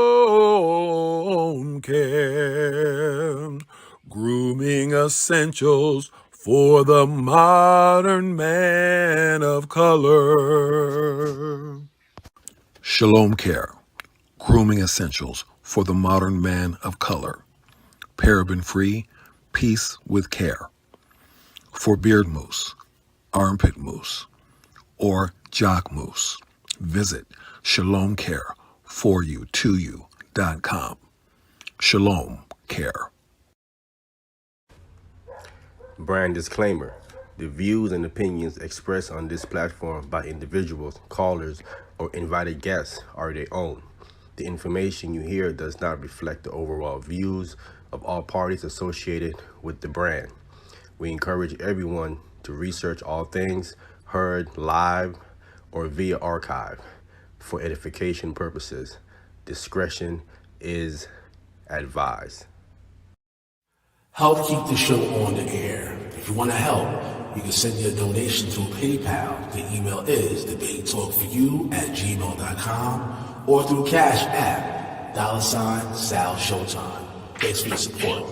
Shalom Care, grooming essentials for the modern man of color. Shalom Care, grooming essentials for the modern man of color. Paraben-free, peace with care. For beard mousse, armpit mousse, or jock mousse, visit shalomcare4u2u.com. Shalom Care. Brand disclaimer. The views and opinions expressed on this platform by individuals, callers, or invited guests are their own. The information you hear does not reflect the overall views of all parties associated with the brand. We encourage everyone to research all things heard live or via archive for edification purposes. Discretion is advised. Help keep the show on the air. If you want to help, you can send your donation through PayPal. The email is debatetalkforyou@gmail.com or through Cash App, $ Sal Showtime. Thanks for your support.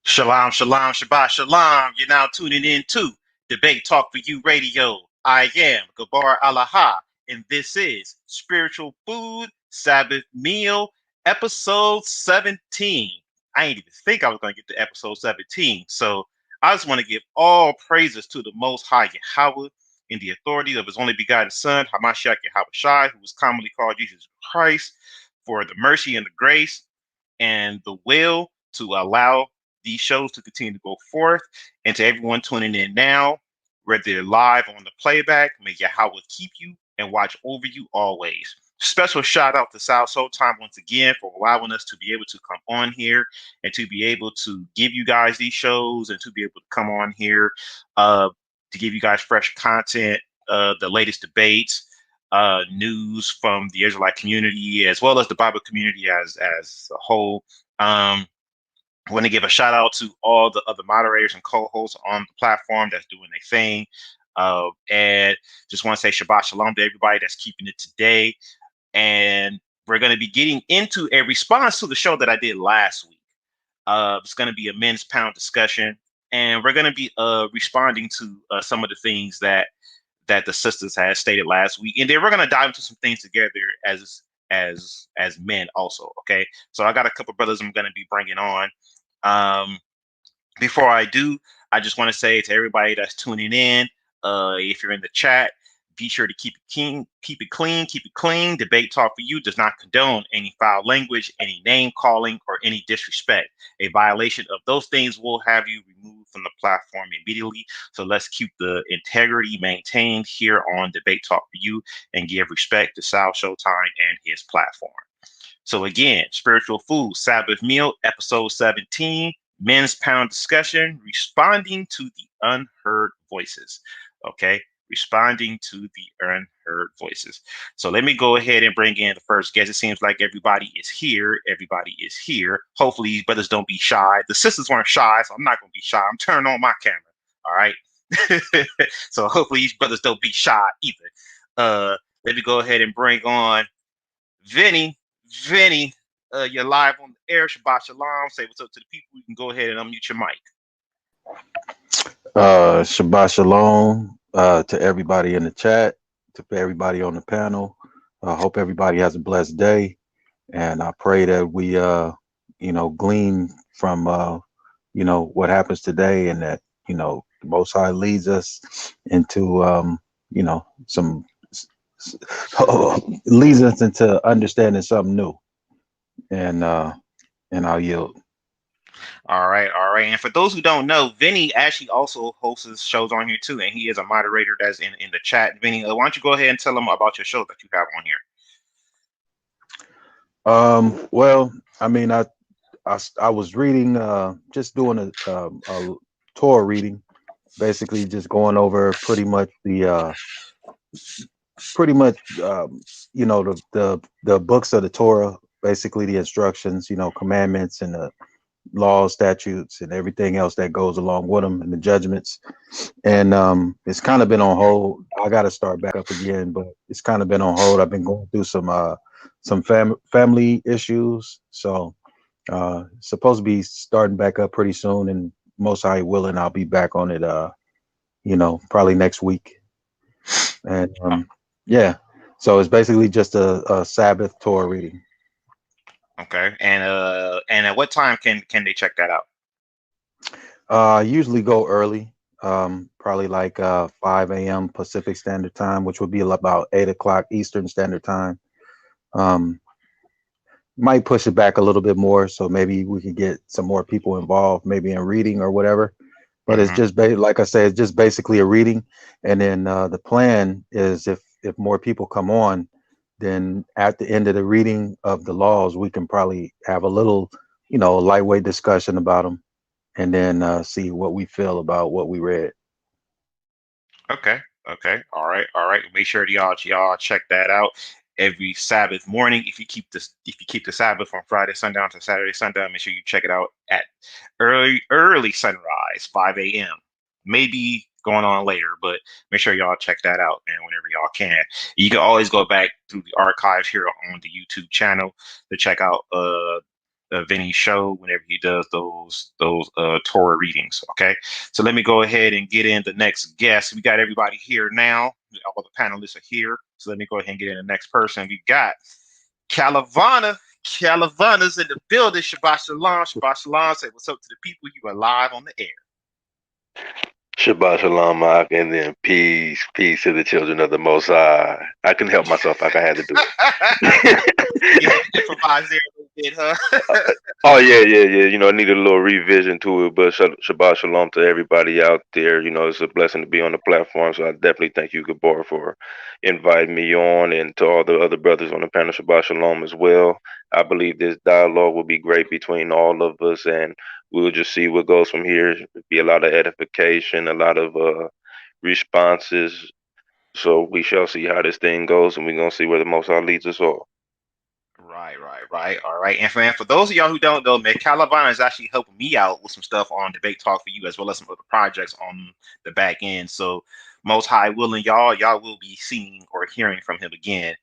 Shalom, shalom, Shabbat, shalom. You're now tuning in to Debate Talk for You Radio. I am Gabbar Alaha, and this is Spiritual Food Sabbath Meal, Episode 17. I didn't even think I was going to get to Episode 17. So I just want to give all praises to the Most High Yahweh in the authority of His only begotten Son, Hamashiach Yahweh Shai, who is commonly called Jesus Christ, for the mercy and the grace and the will to allow these shows to continue to go forth. And to everyone tuning in now, whether they're live on the playback, may Yahweh keep you and watch over you always. Special shout out to Sal Showtime once again for allowing us to be able to come on here and to be able to give you guys these shows and to be able to come on here to give you guys fresh content, the latest debates, news from the Israelite community, as well as the Bible community as a whole. I want to give a shout out to all the other moderators and co-hosts on the platform that's doing their thing. And just want to say Shabbat Shalom to everybody that's keeping it today. And we're going to be getting into a response to the show that I did last week. It's going to be a men's panel discussion, and we're going to be responding to some of the things that the sisters had stated last week. And then we're going to dive into some things together as men also. Okay, so I got a couple brothers I'm going to be bringing on. Um, Before I do, I just want to say to everybody that's tuning in, if you're in the chat, be sure to keep it clean, keep it clean, keep it clean. Debate Talk for You does not condone any foul language, any name calling, or any disrespect. A violation of those things will have you removed from the platform immediately. So let's keep the integrity maintained here on Debate Talk for You and give respect to Sal Showtime and his platform. So again, Spiritual Food, Sabbath Meal, episode 17, Men's Pound Discussion, responding to the unheard voices. Okay, responding to the unheard voices. So let me go ahead and bring in the first guest. It seems like everybody is here. Everybody is here. Hopefully, these brothers don't be shy. The sisters weren't shy, so I'm not going to be shy. I'm turning on my camera. All right. So hopefully, these brothers don't be shy either. Let me go ahead and bring on Vinny. Vinny, you're live on the air. Shabbat Shalom. Say what's up to the people. You can go ahead and unmute your mic. Shabbat Shalom to everybody in the chat, to everybody on the panel. I hope everybody has a blessed day. And I pray that we, glean from, what happens today, and that, the Most High leads us into, some leads us into understanding something new. And I'll yield. All right. And for those who don't know, Vinny actually also hosts shows on here too, and he is a moderator that's in the chat. Vinny, why don't you go ahead and tell them about your show that you have on here? Well, I mean, I was reading, just doing a Torah reading, basically just going over pretty much the books of the Torah, basically the instructions, commandments and the laws, statutes, and everything else that goes along with them, and the judgments. And it's kind of been on hold. I got to start back up again, but it's kind of been on hold. I've been going through some family issues, so supposed to be starting back up pretty soon, and Most High willing, I'll be back on it probably next week. And yeah, so it's basically just a Sabbath Torah reading. Okay, and at what time can they check that out? I usually go early, probably like 5 a.m. Pacific Standard Time, which would be about 8 o'clock Eastern Standard Time. Might push it back a little bit more, so maybe we could get some more people involved, maybe in reading or whatever. But it's just like I say, it's just basically a reading, and then the plan is if more people come on, then at the end of the reading of the laws, we can probably have a little, lightweight discussion about them, and then see what we feel about what we read. Okay. All right. Make sure y'all check that out every Sabbath morning. If you keep the Sabbath from Friday sundown to Saturday sundown, make sure you check it out at early sunrise, 5 a.m. Maybe going on later, but make sure y'all check that out, and whenever y'all can. You can always go back through the archives here on the YouTube channel to check out Vinny's show whenever he does those Torah readings. Okay, so let me go ahead and get in the next guest. We got everybody here now. All the panelists are here, so let me go ahead and get in the next person. We got Calavana. Calavana's in the building. Shabbat Shalom. Shabbat Shalom. Say what's up to the people. You are live on the air. Shabbat Shalom, Mark, and then peace to the children of the Most High. I couldn't help myself, like I had to do it. You had to improvise there a little bit, huh? Oh yeah. I needed a little revision to it, but Shabbat Shalom to everybody out there. It's a blessing to be on the platform, so I definitely thank you, Gabbar, for inviting me on, and to all the other brothers on the panel, Shabbat Shalom as well. I believe this dialogue will be great between all of us, and we'll just see what goes from here. It'll be a lot of edification, a lot of responses. So we shall see how this thing goes, and we're gonna see where the Most High leads us all. Right. All right. And for those of y'all who don't know, man, Calavana is actually helping me out with some stuff on Debate Talk for You, as well as some other projects on the back end. So Most High willing, y'all will be seeing or hearing from him again.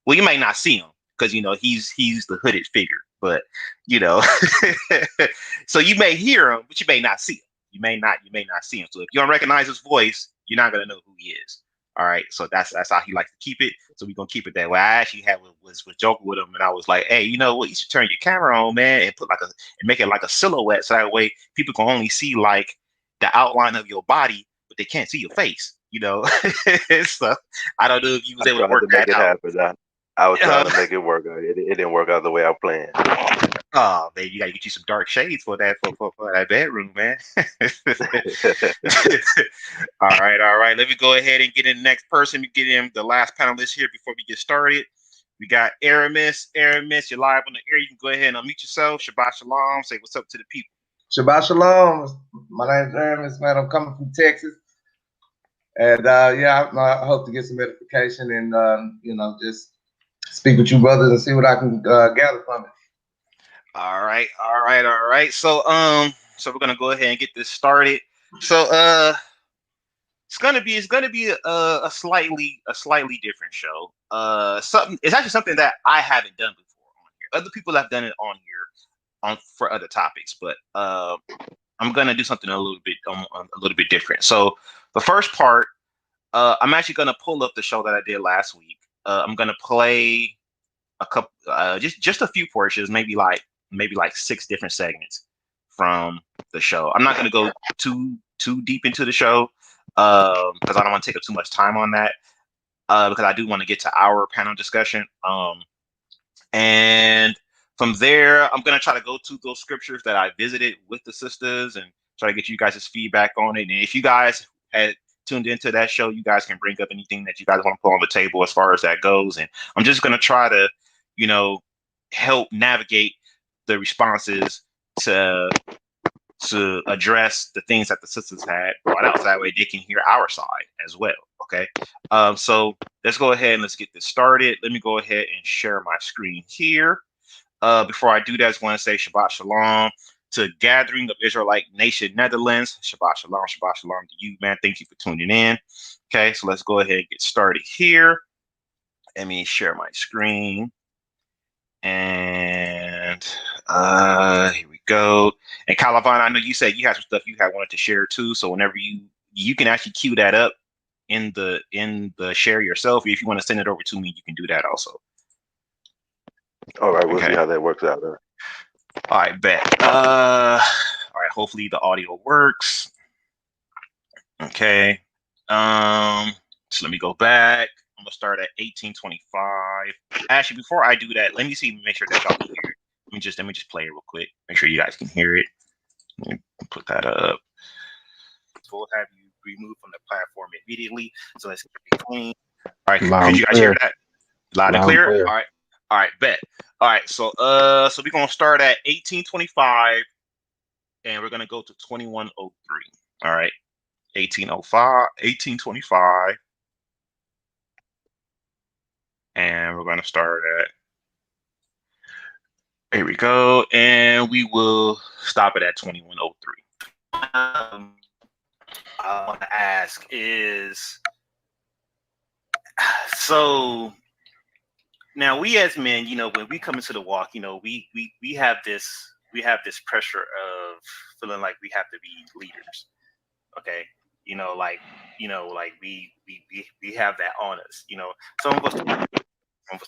Well, you may not see him because he's the hooded figure, but so you may hear him, but you may not see him. You may not see him. So if you don't recognize his voice, you're not gonna know who he is. All right, so that's how he likes to keep it. So we're gonna keep it that way. I actually was joking with him, and I was like, "Hey, you know what? You should turn your camera on, man, and and make it like a silhouette, so that way people can only see like the outline of your body, but they can't see your face." You know, so I don't know if you was I able to tried work to make that it out. happen. I was trying to make it work. It didn't work out the way I planned. Oh man, you gotta get you some dark shades for that for that bedroom, man. All right. Let me go ahead and get in the next person. We get in the last panelist here before we get started. We got Aramis. Aramis, you're live on the air. You can go ahead and unmute yourself. Shabbat shalom. Say what's up to the people. Shabbat shalom. My name's Aramis, man. I'm coming from Texas, and I hope to get some edification and just speak with you brothers and see what I can gather from it. All right. So so we're gonna go ahead and get this started. So it's gonna be a slightly different show. It's actually something that I haven't done before on here. Other people have done it on here for other topics, but I'm gonna do something a little bit different. So the first part, I'm actually gonna pull up the show that I did last week. I'm gonna play a couple, just a few portions, maybe like 6 different segments from the show. I'm not gonna go too deep into the show because I don't want to take up too much time on that because I do want to get to our panel discussion. And from there, I'm gonna try to go to those scriptures that I visited with the sisters and try to get you guys' feedback on it. And if you guys had tuned into that show, you guys can bring up anything that you guys want to put on the table as far as that goes. And I'm just gonna try to, help navigate the responses to address the things that the sisters had brought out, so that way they can hear our side as well. Okay. So let's go ahead and let's get this started. Let me go ahead and share my screen here. Before I do that, I just want to say Shabbat Shalom to Gathering of Israelite Nation Netherlands. Shabbat Shalom to you, man. Thank you for tuning in. Okay, so let's go ahead and get started here. Let me share my screen. And here we go. And Calavan, I know you said you had some stuff you had wanted to share too. So whenever you can actually queue that up in the share yourself. If you want to send it over to me, you can do that also. All right, we'll see how that works out. All right, bet. All right, hopefully the audio works. Okay. So let me go back. I'm gonna start at 1825. Actually, before I do that, let me make sure that y'all can hear it. Let me just play it real quick. Make sure you guys can hear it. Let me put that up. We'll have you removed from the platform immediately. So let's keep it clean. All right, could you guys hear that? Loud and clear? All right, bet. All right, so so we're gonna start at 1825 and we're gonna go to 2103. All right, 1825. And we're going to start at, here we go, and we will stop it at 2103. I want to ask is, so now we as men, when we come into the walk, we have this pressure of feeling like we have to be leaders. Okay. We have that on us. Some of us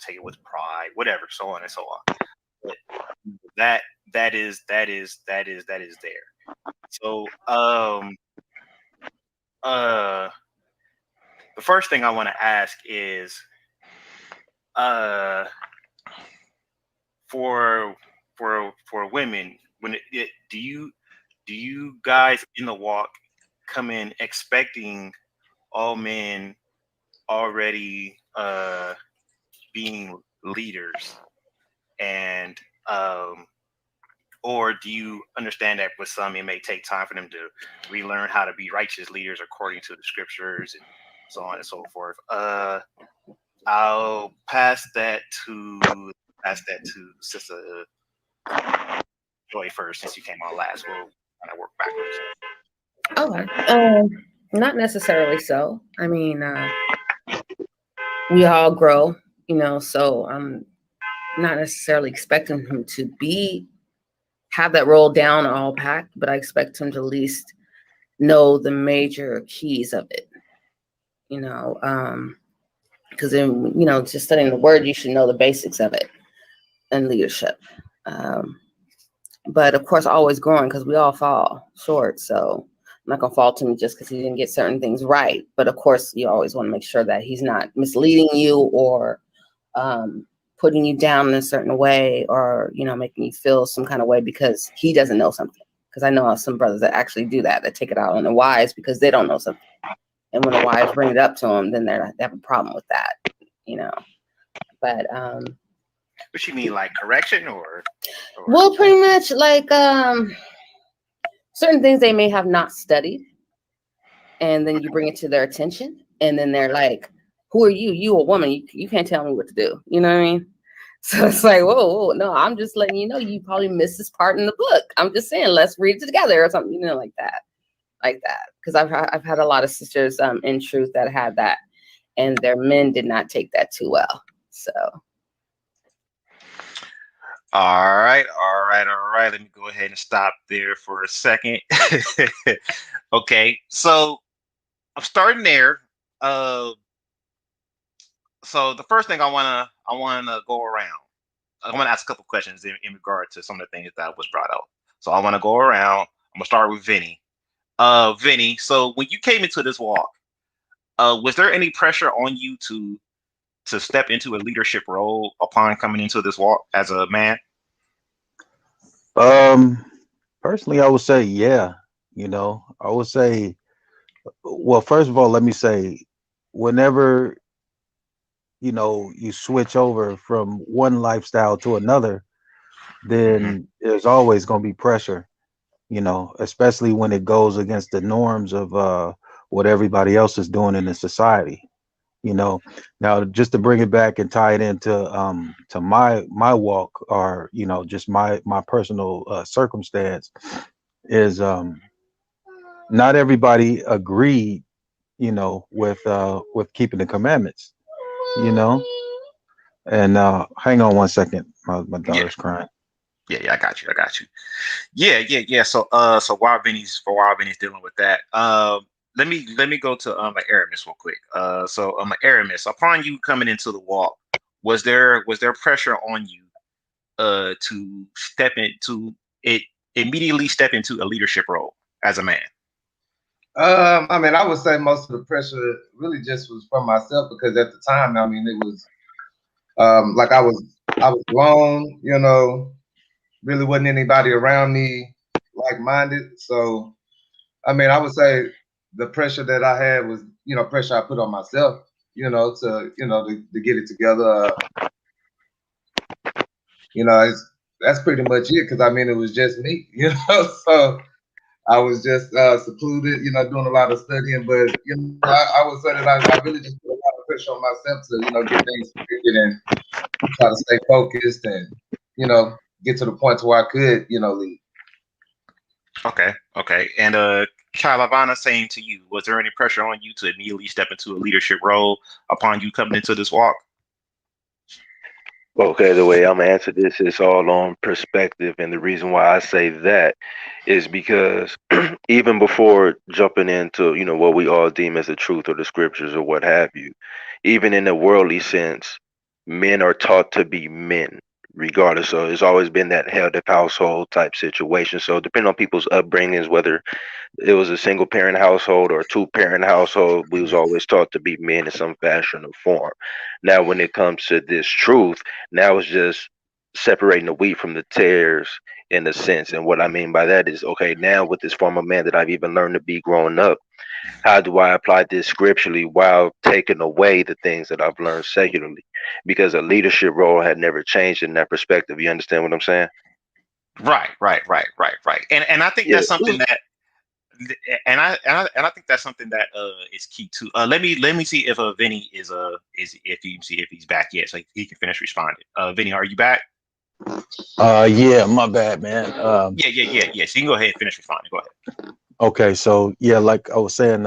take it with pride, whatever, so on and so on. But that is there. So the first thing I want to ask is for women, when do you guys in the walk come in expecting all men already being leaders, and or do you understand that with some it may take time for them to relearn how to be righteous leaders according to the scriptures and so on and so forth? I'll pass that to Sister Joy first, since you came on last. We'll kind of work backwards. Okay. Not necessarily so. I mean, we all grow, so I'm not necessarily expecting him to have that roll down all packed, but I expect him to at least know the major keys of it. because in just studying the word, you should know the basics of it in leadership. But of course, always growing, because we all fall short. So I'm not gonna fault him just because he didn't get certain things right. But of course, you always want to make sure that he's not misleading you or putting you down in a certain way, or making you feel some kind of way because he doesn't know something. Because I know some brothers that actually do that take it out on the wives because they don't know something. And when the wives bring it up to them, then they have a problem with that, But what you mean, like correction or? Well, pretty much like certain things they may have not studied, and then you bring it to their attention, and then they're like, "Who are you? You a woman? You can't tell me what to do." You know what I mean? So it's like, whoa, no, I'm just letting you know you probably missed this part in the book. I'm just saying, let's read it together or something, like that. Because I've had a lot of sisters in truth that had that, and their men did not take that too well. So All right. Let me go ahead and stop there for a second. Okay, so I'm starting there. So the first thing I wanna go around. I want to ask a couple questions in regard to some of the things that was brought up. So I want to go around. I'm gonna start with Vinny. Vinny, so when you came into this walk, was there any pressure on you to step into a leadership role upon coming into this walk as a man? Personally, I would say, yeah. I would say, well, first of all, let me say, whenever you switch over from one lifestyle to another, then there's always going to be pressure, especially when it goes against the norms of what everybody else is doing in the society. Now just to bring it back and tie it into to my walk, or just my personal circumstance, is not everybody agreed with keeping the commandments, and hang on one second, my daughter's crying. Yeah, I got you. Yeah. So while Vinny's dealing with that, let me go to Aramis real quick. So Aramis, upon you coming into the walk, was there pressure on you to immediately step into a leadership role as a man? I would say most of the pressure really just was from myself, because at the time, it was like I was grown, really wasn't anybody around me like-minded. So I would say the pressure that I had was, pressure I put on myself, to get it together. That's pretty much it, because it was just me, so I was just secluded, doing a lot of studying. But I would say that I really just put a lot of pressure on myself to, get things figured and try to stay focused and, get to the point to where I could, lead. Okay. And Calavana, saying to you, was there any pressure on you to immediately step into a leadership role upon you coming into this walk? Okay, the way I'm gonna answer this is all on perspective, and the reason why I say that is because even before jumping into what we all deem as the truth or the scriptures or what have you, even in a worldly sense, men are taught to be men, regardless. So it's always been that held up household type situation. So depending on people's upbringings, whether it was a single parent household or a 2-parent household, we was always taught to be men in some fashion or form. Now when it comes to this truth, now it's just separating the wheat from the tares, in a sense. And what I mean by that is, okay, now with this form of man that I've even learned to be growing up, how do I apply this scripturally while taking away the things that I've learned secularly? Because a leadership role had never changed in that perspective. You understand what I'm saying? Right. And I think that's something that, and I think that's something that is key too. Let me see if Vinny is if he's back yet, so he can finish responding. Vinny, are you back? Yeah, my bad, man. Yeah. So you can go ahead and finish responding. Go ahead. Okay, so yeah, like I was saying,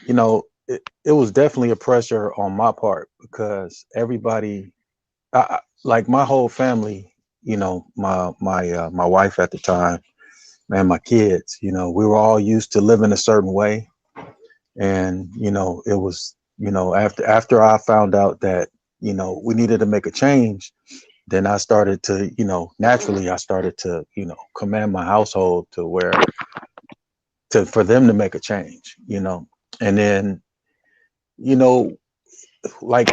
it was definitely a pressure on my part, because everybody, like my whole family, my wife at the time, and my kids, we were all used to living a certain way, And, it was, after I found out that, we needed to make a change, then I started to, naturally I started to, command my household to where for them to make a change, and then, you know, like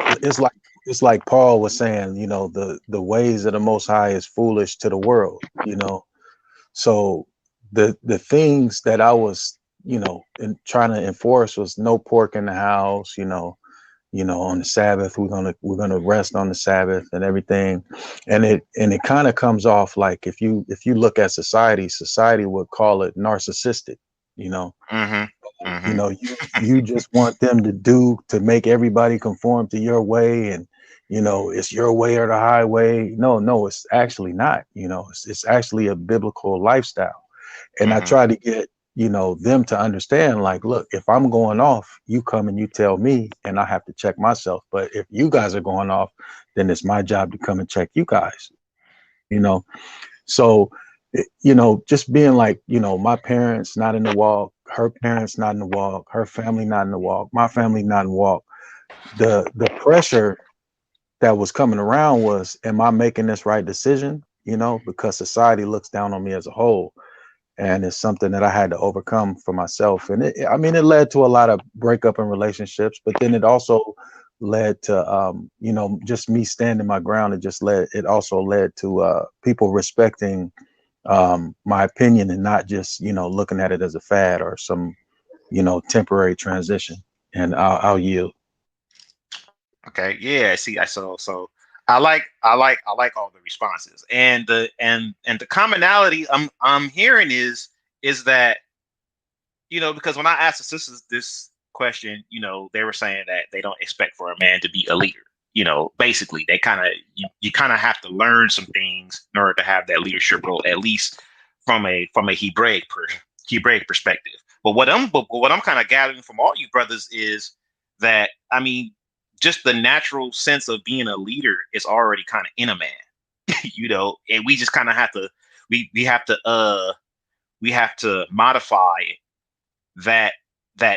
it's like Paul was saying, the ways of the Most High is foolish to the world, So the things that I was, trying to enforce was no pork in the house, on the Sabbath we're gonna rest on the Sabbath and everything, and it kind of comes off like if you look at society would call it narcissistic, you know. Mm-hmm. You Mm-hmm. know, you just want them to make everybody conform to your way, and it's your way or the highway. No, it's actually not. It's actually a biblical lifestyle. And I Mm-hmm. try to get them to understand, like, look, if I'm going off, you come and you tell me, and I have to check myself. But if you guys are going off, then it's my job to come and check you guys. You know, so, just being like, my parents not in the walk, her parents not in the walk, her family not in the walk, my family not in the walk. The pressure that was coming around was, am I making this right decision? Because society looks down on me as a whole. And it's something that I had to overcome for myself. And it led to a lot of breakup in relationships, but then it also led to, just me standing my ground. It also led to people respecting my opinion and not just, looking at it as a fad or some, temporary transition. And I'll yield. Okay. Yeah. See, I like all the responses, and the commonality I'm hearing is that, because when I asked the sisters this question, they were saying that they don't expect for a man to be a leader. Basically, they kind of you kind of have to learn some things in order to have that leadership role, at least from a Hebraic perspective. But what I'm kind of gathering from all you brothers is that, I mean, just the natural sense of being a leader is already kind of in a man, and we just kind of have to we have to modify that that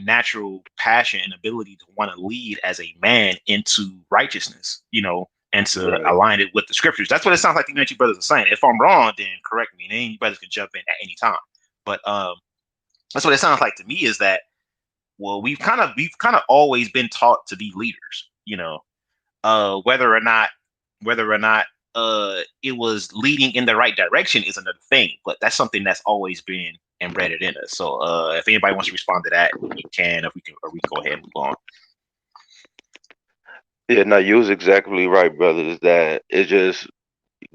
natural passion and ability to want to lead as a man into righteousness, and to Right. align it with the scriptures. That's what it sounds like you brothers are saying. If I'm wrong, then correct me. And any brothers can jump in at any time. But that's what it sounds like to me, is that, well, we've kind of always been taught to be leaders, whether or not it was leading in the right direction is another thing, but that's something that's always been embedded in us. So if anybody wants to respond to that, you can. If we can, or we can go ahead and move on. Yeah, no, you was exactly right, brother. Is that it's just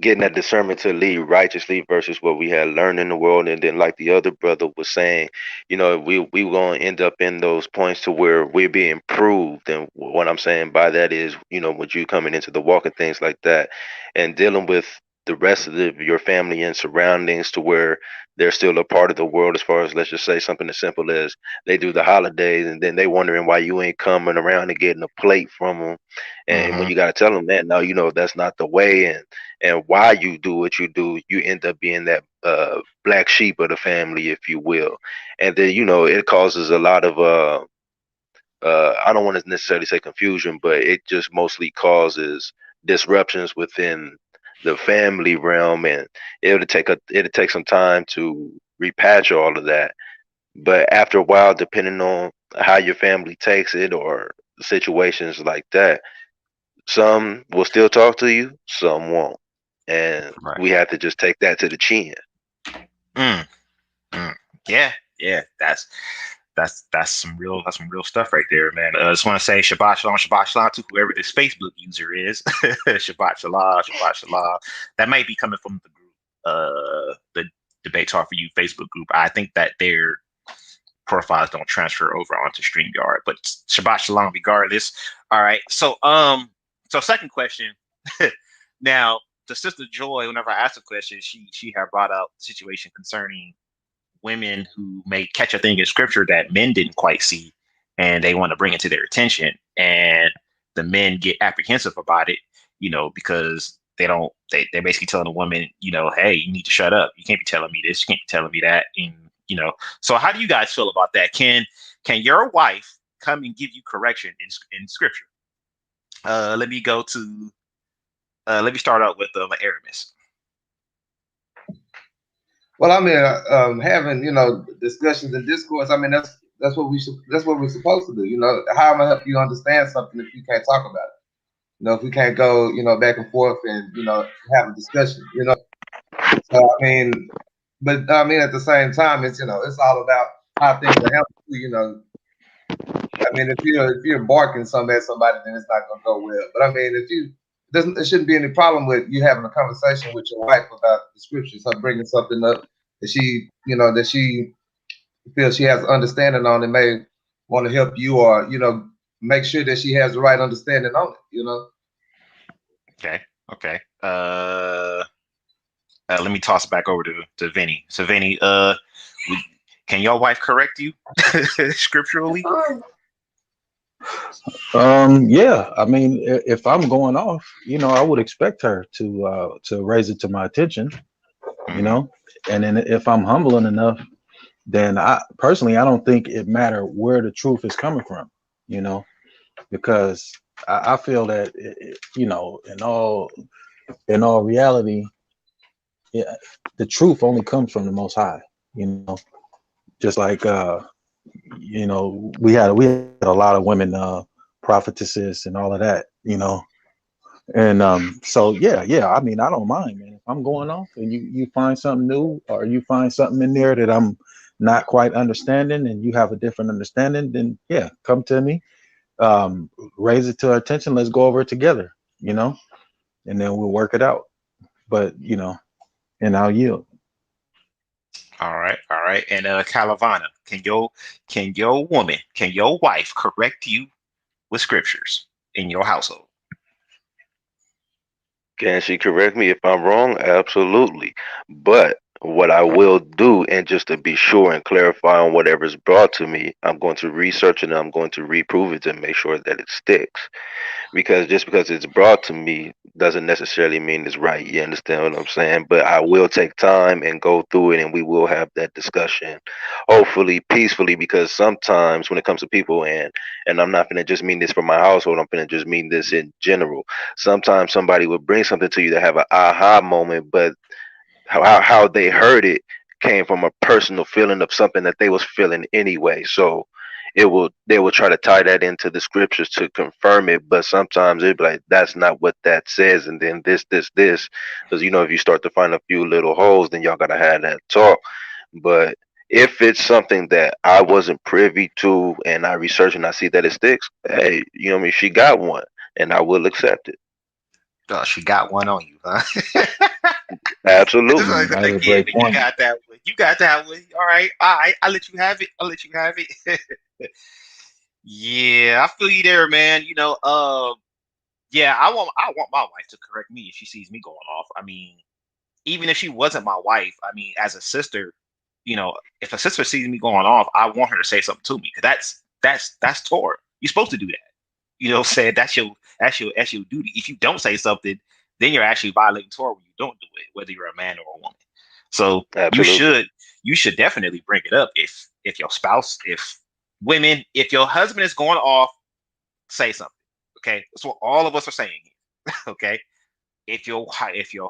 getting that discernment to lead righteously versus what we had learned in the world. And then, like the other brother was saying, we going to end up in those points to where we're being proved. And what I'm saying by that is, with you coming into the walk and things like that, and dealing with the rest of your family and surroundings to where they're still a part of the world, as far as, let's just say, something as simple as they do the holidays and then they wondering why you ain't coming around and getting a plate from them. And when Mm-hmm. you got to tell them that, no, that's not the way. And why you do what you do, you end up being that black sheep of the family, if you will. And then, it causes a lot of I don't want to necessarily say confusion, but it just mostly causes disruptions within the family realm, and it'll take some time to repatch all of that. But after a while, depending on how your family takes it or situations like that, some will still talk to you, some won't. And Right. we have to just take that to the chin. Mm, mm. Yeah, yeah. That's some real stuff right there, man. I just want to say Shabbat Shalom to whoever this Facebook user is. Shabbat Shalom. That might be coming from the group, the Debate Talk for You Facebook group. I think that their profiles don't transfer over onto StreamYard, but Shabbat Shalom regardless. All right. So second question. Now, the sister Joy, whenever I asked a question, she had brought up the situation concerning women who may catch a thing in scripture that men didn't quite see, and they want to bring it to their attention, and the men get apprehensive about it, because they're basically telling the woman, hey, you need to shut up. You can't be telling me this. You can't be telling me that. And So how do you guys feel about that? Can your wife come and give you correction in Scripture? Let me start out with Aramis. Well, I mean, having discussions and discourse. I mean, that's what we're supposed to do. How am I help you understand something if you can't talk about it? If we can't go back and forth and have a discussion. So I mean, but I mean at the same time, it's it's all about how things are handled. I mean, if you're barking something at somebody, then it's not gonna go well. But I mean, there shouldn't be any problem with you having a conversation with your wife about the scriptures, her bringing something up that she feels she has understanding on and may want to help you or make sure that she has the right understanding on it. Okay. Let me toss it back over to Vinny. So Vinny, can your wife correct you scripturally? Yeah, I mean, if I'm going off, I would expect her to raise it to my attention, and then if I'm humbling enough, then I don't think it matter where the truth is coming from, because I feel that in all reality, the truth only comes from the Most High, just like we had a lot of women prophetesses and all of that, and so yeah, I mean, I don't mind, man. If I'm going off and you find something new or you find something in there that I'm not quite understanding and you have a different understanding, then yeah, come to me, raise it to our attention, let's go over it together, and then we'll work it out. But and I'll yield. All right. And Calavana, can your wife correct you with scriptures in your household? Can she correct me if I'm wrong? Absolutely. But what I will do, and just to be sure and clarify on whatever's brought to me, I'm going to research it and I'm going to reprove it to make sure that it sticks. Because just because it's brought to me doesn't necessarily mean it's right. You understand what I'm saying? But I will take time and go through it and we will have that discussion, hopefully peacefully, because sometimes when it comes to people, and I'm not going to just mean this for my household, I'm going to just mean this in general. Sometimes somebody will bring something to you to have an aha moment, but how they heard it came from a personal feeling of something that they was feeling anyway. So they will try to tie that into the scriptures to confirm it, but sometimes it'd be like, that's not what that says, and then this, because if you start to find a few little holes, then y'all gotta have that talk. But if it's something that I wasn't privy to and I research and I see that it sticks, hey, she got one, and I will accept it. She got one on you, huh? Absolutely. That's a great point. You got that one. You got that one. All right. I'll let you have it. Yeah, I feel you there, man. Yeah, I want my wife to correct me if she sees me going off. I mean, even if she wasn't my wife, I mean, as a sister, if a sister sees me going off, I want her to say something to me, because that's Torah. You're supposed to do that. What I'm saying? That's your duty. If you don't say something, then you're actually violating Torah when you don't do it, whether you're a man or a woman. So Absolutely. you should definitely bring it up if your spouse, if your husband is going off, say something. Okay, that's what all of us are saying here. Okay, if your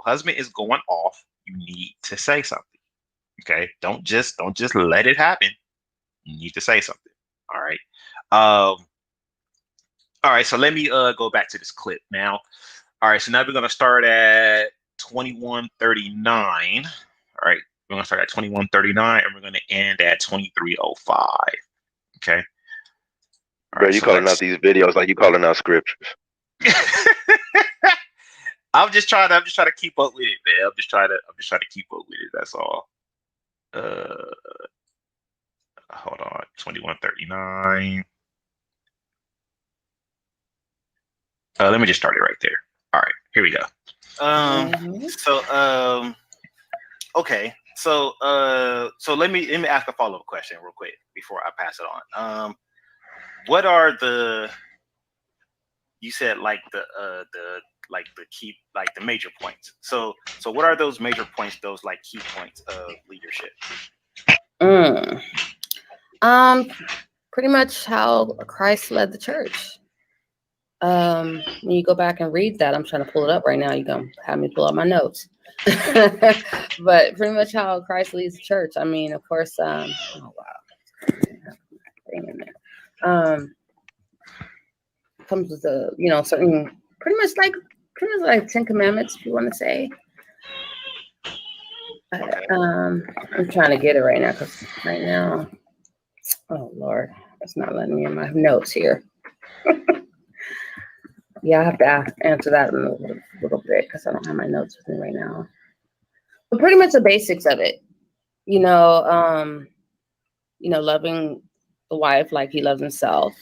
husband is going off, you need to say something. Okay, don't just let it happen. You need to say something. All right. All right, so let me go back to this clip now. All right, so now we're gonna start at 21:39. All right, we're gonna start at 21:39 and we're gonna end at 23:05. Okay. All Bro, right, you so calling out these videos like you calling out scriptures. I'm just trying to keep up with it, man. I'm just trying to keep up with it. That's all. Hold on, 21:39. Let me just start it right there. All right, here we go. Okay. So let me ask a follow-up question real quick before I pass it on. What are you said like the key, like the major points. So what are those major points, those like key points of leadership? Mm. Pretty much how Christ led the church. When you go back and read that, I'm trying to pull it up right now. You're gonna have me pull up my notes. But pretty much how Christ leads the church. I mean, of course, oh wow. Thing in there. Comes with a, certain pretty much like 10 Commandments, if you want to say. I'm trying to get it right now because right now, oh Lord, it's not letting me in my notes here. Yeah, I have to answer that in a little bit because I don't have my notes with me right now. But pretty much the basics of it, loving the wife like he loves himself,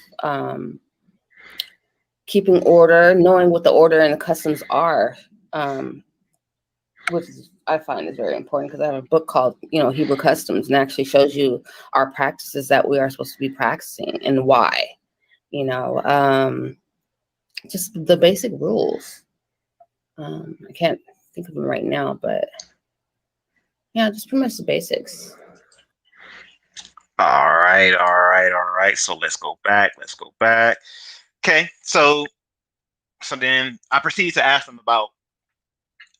keeping order, knowing what the order and the customs are, which I find is very important because I have a book called, Hebrew Customs, and actually shows you our practices that we are supposed to be practicing and why, just the basic rules. I can't think of them right now, but yeah, just pretty much the basics. All right. So let's go back. Okay, so then I proceeded to ask them about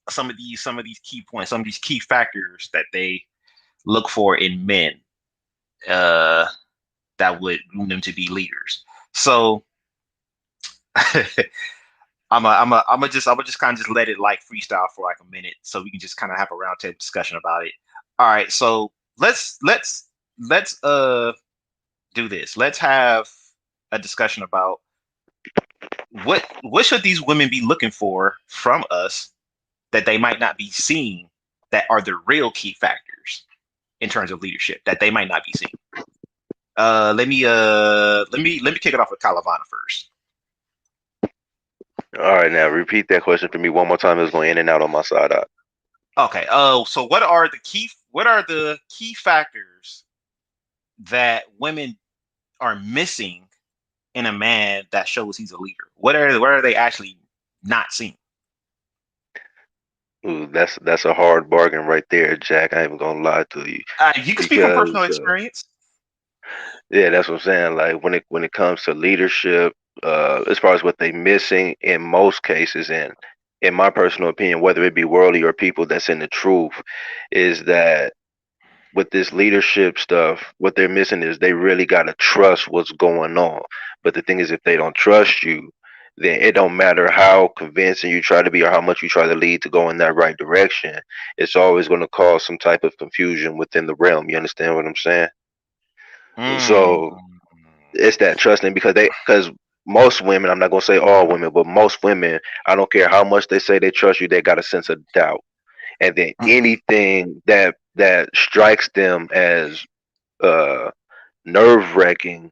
some of these key points, some of these key factors that they look for in men, that would groom them to be leaders. So I'm just kind of just let it like freestyle for like a minute, so we can just kind of have a roundtable discussion about it. All right, so let's do this. Let's have a discussion about what should these women be looking for from us that they might not be seeing, that are the real key factors in terms of leadership that they might not be seeing. Let me kick it off with Calavana first. All right, now repeat that question for me one more time. It's going in and out on my side. Okay. So what are the key factors that women are missing in a man that shows he's a leader? What are they actually not seeing? Ooh, that's a hard bargain right there, Jack. I ain't even gonna lie to you. You can speak from personal experience. Yeah, that's what I'm saying. Like when it comes to leadership, as far as what they missing in most cases, and in my personal opinion, whether it be worldly or people that's in the truth, is that with this leadership stuff, what they're missing is they really gotta trust what's going on. But the thing is, if they don't trust you, then it don't matter how convincing you try to be or how much you try to lead to go in that right direction. It's always going to cause some type of confusion within the realm. You understand what I'm saying? So it's that trusting, because most women, I'm not gonna say all women, but most women, I don't care how much they say they trust you, they got a sense of doubt. And then anything that strikes them as nerve wracking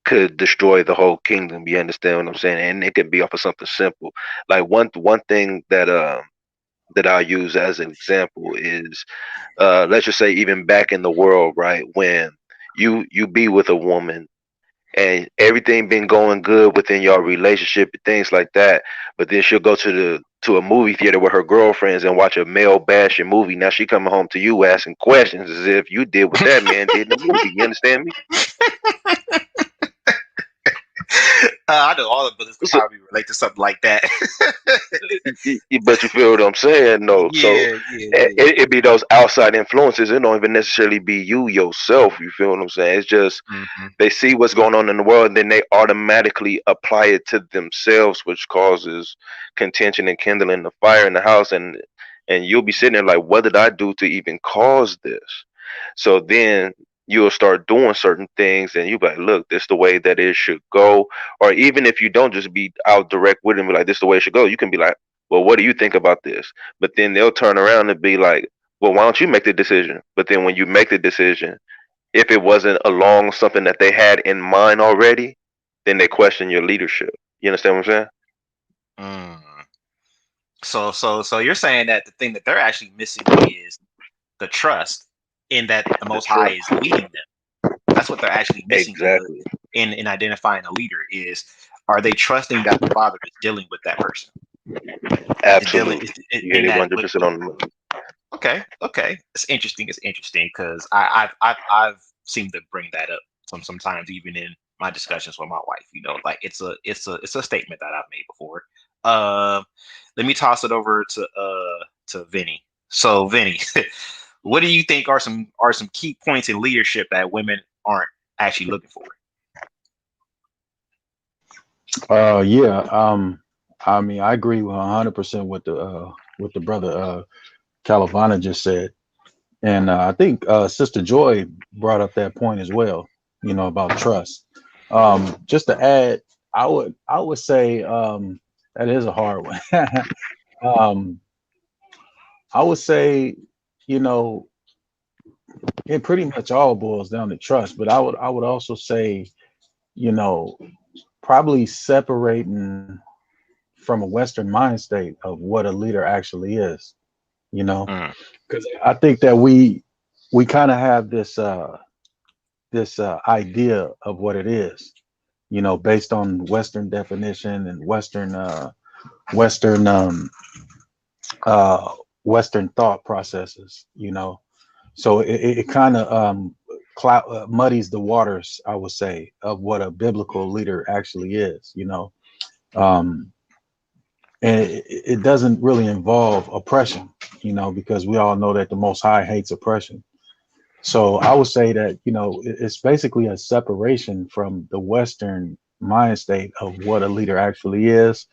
could destroy the whole kingdom. You understand what I'm saying? And it could be off of something simple. Like one thing that I'll use as an example is, let's just say even back in the world, right, when you be with a woman and everything been going good within your relationship and things like that, but then she'll go to a movie theater with her girlfriends and watch a male bashing movie. Now she coming home to you asking questions as if you did what that man did in the movie. You understand me? I know all of us could probably relate to something like that. But you feel what I'm saying? No. Yeah, So yeah. it be those outside influences. It don't even necessarily be you yourself. You feel what I'm saying? It's just they see what's going on in the world, and then they automatically apply it to themselves, which causes contention and kindling the fire in the house. And you'll be sitting there like, what did I do to even cause this? So then you'll start doing certain things, and you'll be like, look, this is the way that it should go. Or even if you don't just be out direct with them, be like, this is the way it should go, you can be like, well, what do you think about this? But then they'll turn around and be like, well, why don't you make the decision? But then when you make the decision, if it wasn't along something that they had in mind already, then they question your leadership. You understand what I'm saying? So you're saying that the thing that they're actually missing is the trust in that the Most High is leading them. That's what they're actually missing. Exactly. In identifying a leader is, are they trusting that the Father is dealing with that person? Absolutely. You hit it 100% on the money. Okay, okay. It's interesting. It's interesting because I've seemed to bring that up sometimes even in my discussions with my wife. You know, like it's a statement that I've made before. Uh, Let me toss it over to Vinny. So Vinny, what do you think are some key points in leadership that women aren't actually looking for? Yeah. I mean, I agree with 100% with the brother Calavana just said, and I think Sister Joy brought up that point as well. You know, about trust. Just to add, I would say that is a hard one. um, I would say, you know, it pretty much all boils down to trust. But I would also say, you know, probably separating from a Western mind state of what a leader actually is. You know, Mm, because I think that we kind of have this idea of what it is. You know, based on Western definition and Western uh, Western thought processes. You know, so it kind of muddies the waters, I would say, of what a biblical leader actually is. You know, um, and it doesn't really involve oppression. You know, because we all know that the Most High hates oppression. So I would say that, you know, it's basically a separation from the Western mind state of what a leader actually is,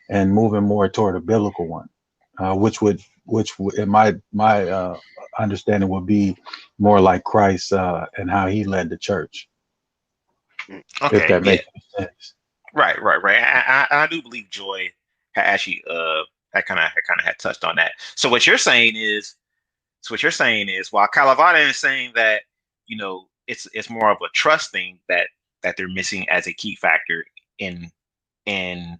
and moving more toward a biblical one, in my understanding, would be more like Christ and how he led the church, if okay, that yeah, makes any sense. right, right, right. I do believe Joy had actually had touched on that. So what you're saying is while Calavana is saying that it's more of a trust thing that they're missing as a key factor in in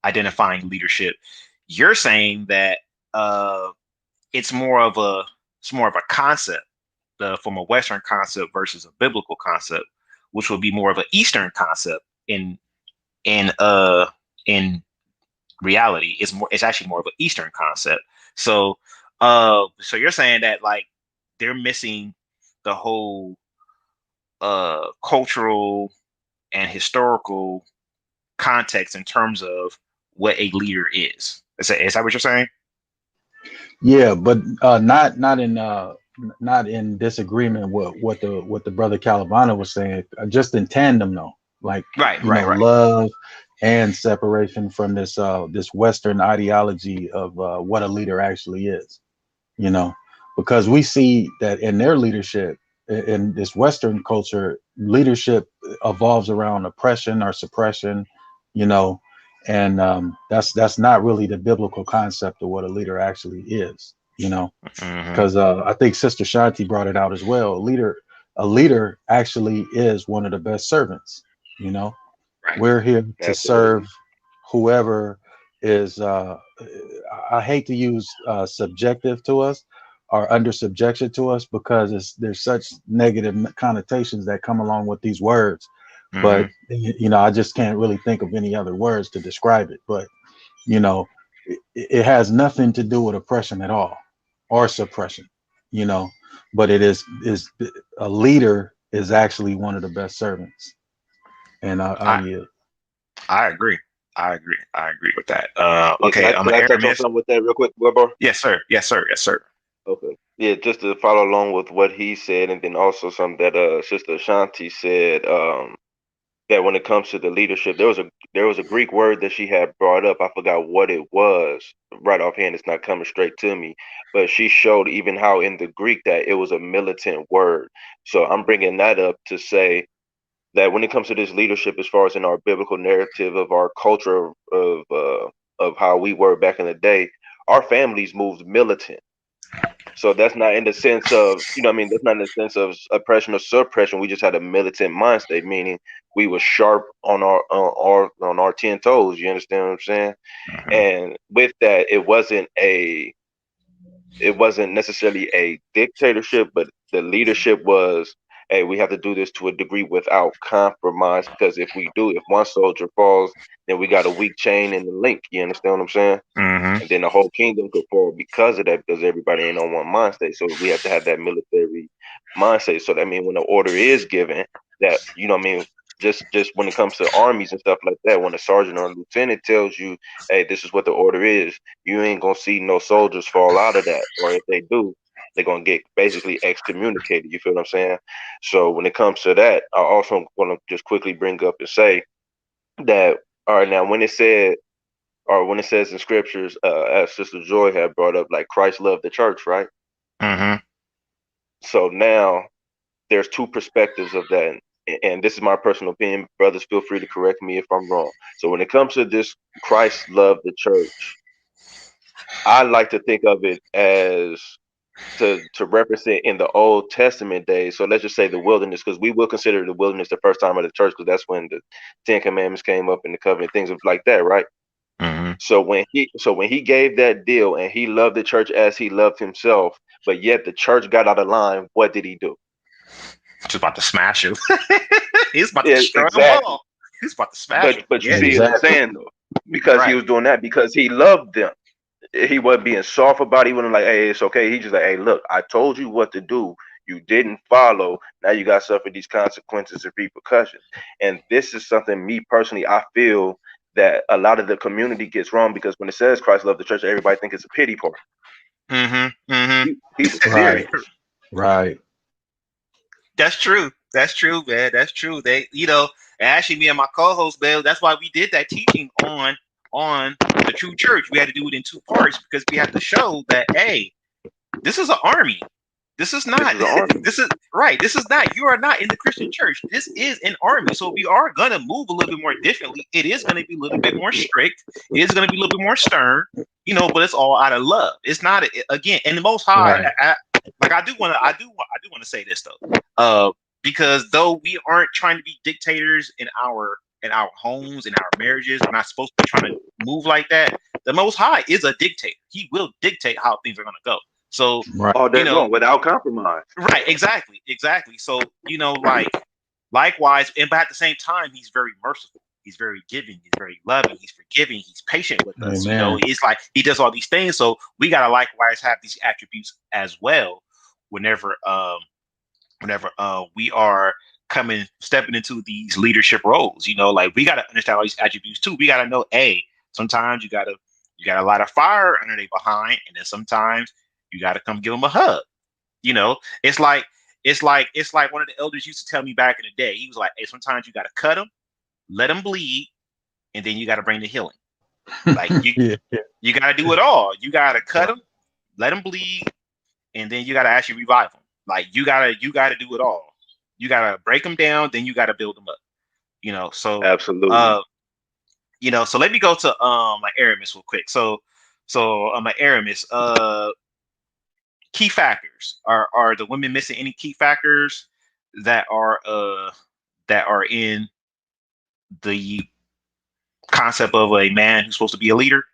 identifying leadership, you're saying that uh, it's more of a concept, from a Western concept versus a biblical concept, which would be more of an Eastern concept in uh in reality. It's actually more of an Eastern concept. So so you're saying that like they're missing the whole cultural and historical context in terms of what a leader is. Is that what you're saying? Yeah, but not in disagreement with what the brother Calavana was saying. Just in tandem though, like, Right, you know, right, right. love and separation from this Western ideology of what a leader actually is. You know, because we see that in their leadership, in this Western culture, leadership evolves around oppression or suppression. You know, and that's not really the biblical concept of what a leader actually is. You know, Hmm. because I think Sister Shanti brought it out as well. A leader actually is one of the best servants. You know, Right. we're here to serve Absolutely. whoever is. I hate to use subjective to us or under subjection to us, because there's such negative connotations that come along with these words. But Hmm. you know, I just can't really think of any other words to describe it. But you know, it has nothing to do with oppression at all, or suppression. You know, but it is a leader is actually one of the best servants, and I I yield. I agree. I agree. I agree with that. Yeah, Okay, I'm can an I touch on Aramis. something with that real quick, Gabbar? Yes, sir. Yes, sir. Yes, sir. Okay. Yeah, just to follow along with what he said, and then also something that Sister Ashanti said. That when it comes to the leadership, there was a Greek word that she had brought up. I forgot what it was. Right offhand, it's not coming straight to me. But she showed even how in the Greek that it was a militant word. So I'm bringing that up to say that when it comes to this leadership, as far as in our biblical narrative of our culture of how we were back in the day, our families moved militant. So that's not in the sense of, what I mean, that's not in the sense of oppression or suppression. We just had a militant mind state, meaning we were sharp on our 10 toes. You understand what I'm saying? Hmm. And with that, it wasn't necessarily a dictatorship, but the leadership was hey, we have to do this to a degree without compromise, because if one soldier falls, then we got a weak chain in the link. You understand what I'm saying? Mm-hmm. And then the whole kingdom could fall because of that, because everybody ain't on one mind state. So we have to have that military mindset. So that means when the order is given, that, you know what I mean, just when it comes to armies and stuff like that, when a sergeant or a lieutenant tells you, hey, this is what the order is, you ain't gonna see no soldiers fall out of that. Or if they do, they're gonna get basically excommunicated. You feel what I'm saying? So when it comes to that, I also want to just quickly bring up and say that, all right, now when it says in scriptures, as Sister Joy had brought up, like Christ loved the church, right? Mm-hmm. So now there's two perspectives of that. And this is my personal opinion. Brothers, feel free to correct me if I'm wrong. So when it comes to this, Christ loved the church, I like to think of it as to represent in the Old Testament days. So let's just say the wilderness, because we will consider the wilderness the first time of the church, because that's when the Ten Commandments came up in the covenant, things like that, right? Mm-hmm. So when he gave that deal and he loved the church as he loved himself, but yet the church got out of line, what did he do? Just about to smash him. He's about to Yeah, destroy them exactly. all. He's about to smash them. But you Yeah. see what I'm Exactly. saying though, because he Right. was doing that because he loved them. He wasn't being soft about it. He wasn't like, hey, it's okay. He just like, hey, look, I told you what to do. You didn't follow. Now you got to suffer these consequences and repercussions. And this is something, me personally, I feel that a lot of the community gets wrong, because when it says Christ loved the church, everybody thinks it's a pity party. Mm-hmm. Mm-hmm. He was Right. serious. Right. That's true. That's true, man. That's true. They, actually, me and my co-host, man, that's why we did that teaching on the true church. We had to do it in two parts because we have to show that, hey, this is an army. This is not. This is an army. This is right. This is not. You are not in the Christian church. This is an army. So we are gonna move a little bit more differently. It is gonna be a little bit more strict. It is gonna be a little bit more stern. But it's all out of love. It's not again. And the Most High, Right. I do want to say this though, because though we aren't trying to be dictators in our homes, in our marriages, we're not supposed to be trying to move like that. The Most High is a dictator. He will dictate how things are gonna go. So Right. All day long without compromise. right, exactly. So likewise, but at the same time, he's very merciful. He's very giving. He's very loving. He's forgiving. He's patient with us. Amen. It's like he does all these things. So we gotta likewise have these attributes as well. Whenever we are stepping into these leadership roles, like we gotta understand all these attributes too. We gotta know, hey, sometimes you got a lot of fire under their behind, and then sometimes you got to come give them a hug. It's like one of the elders used to tell me back in the day. He was like, hey, sometimes you got to cut them, let them bleed, and then you got to bring the healing. Like you got to do it all. You got to cut them, let them bleed, and then you got to actually revive them. Like you got to do it all. You got to break them down, then you got to build them up. So Absolutely. So let me go to my Aramis real quick. So my Aramis, key factors. Are the women missing any key factors that are in the concept of a man who's supposed to be a leader?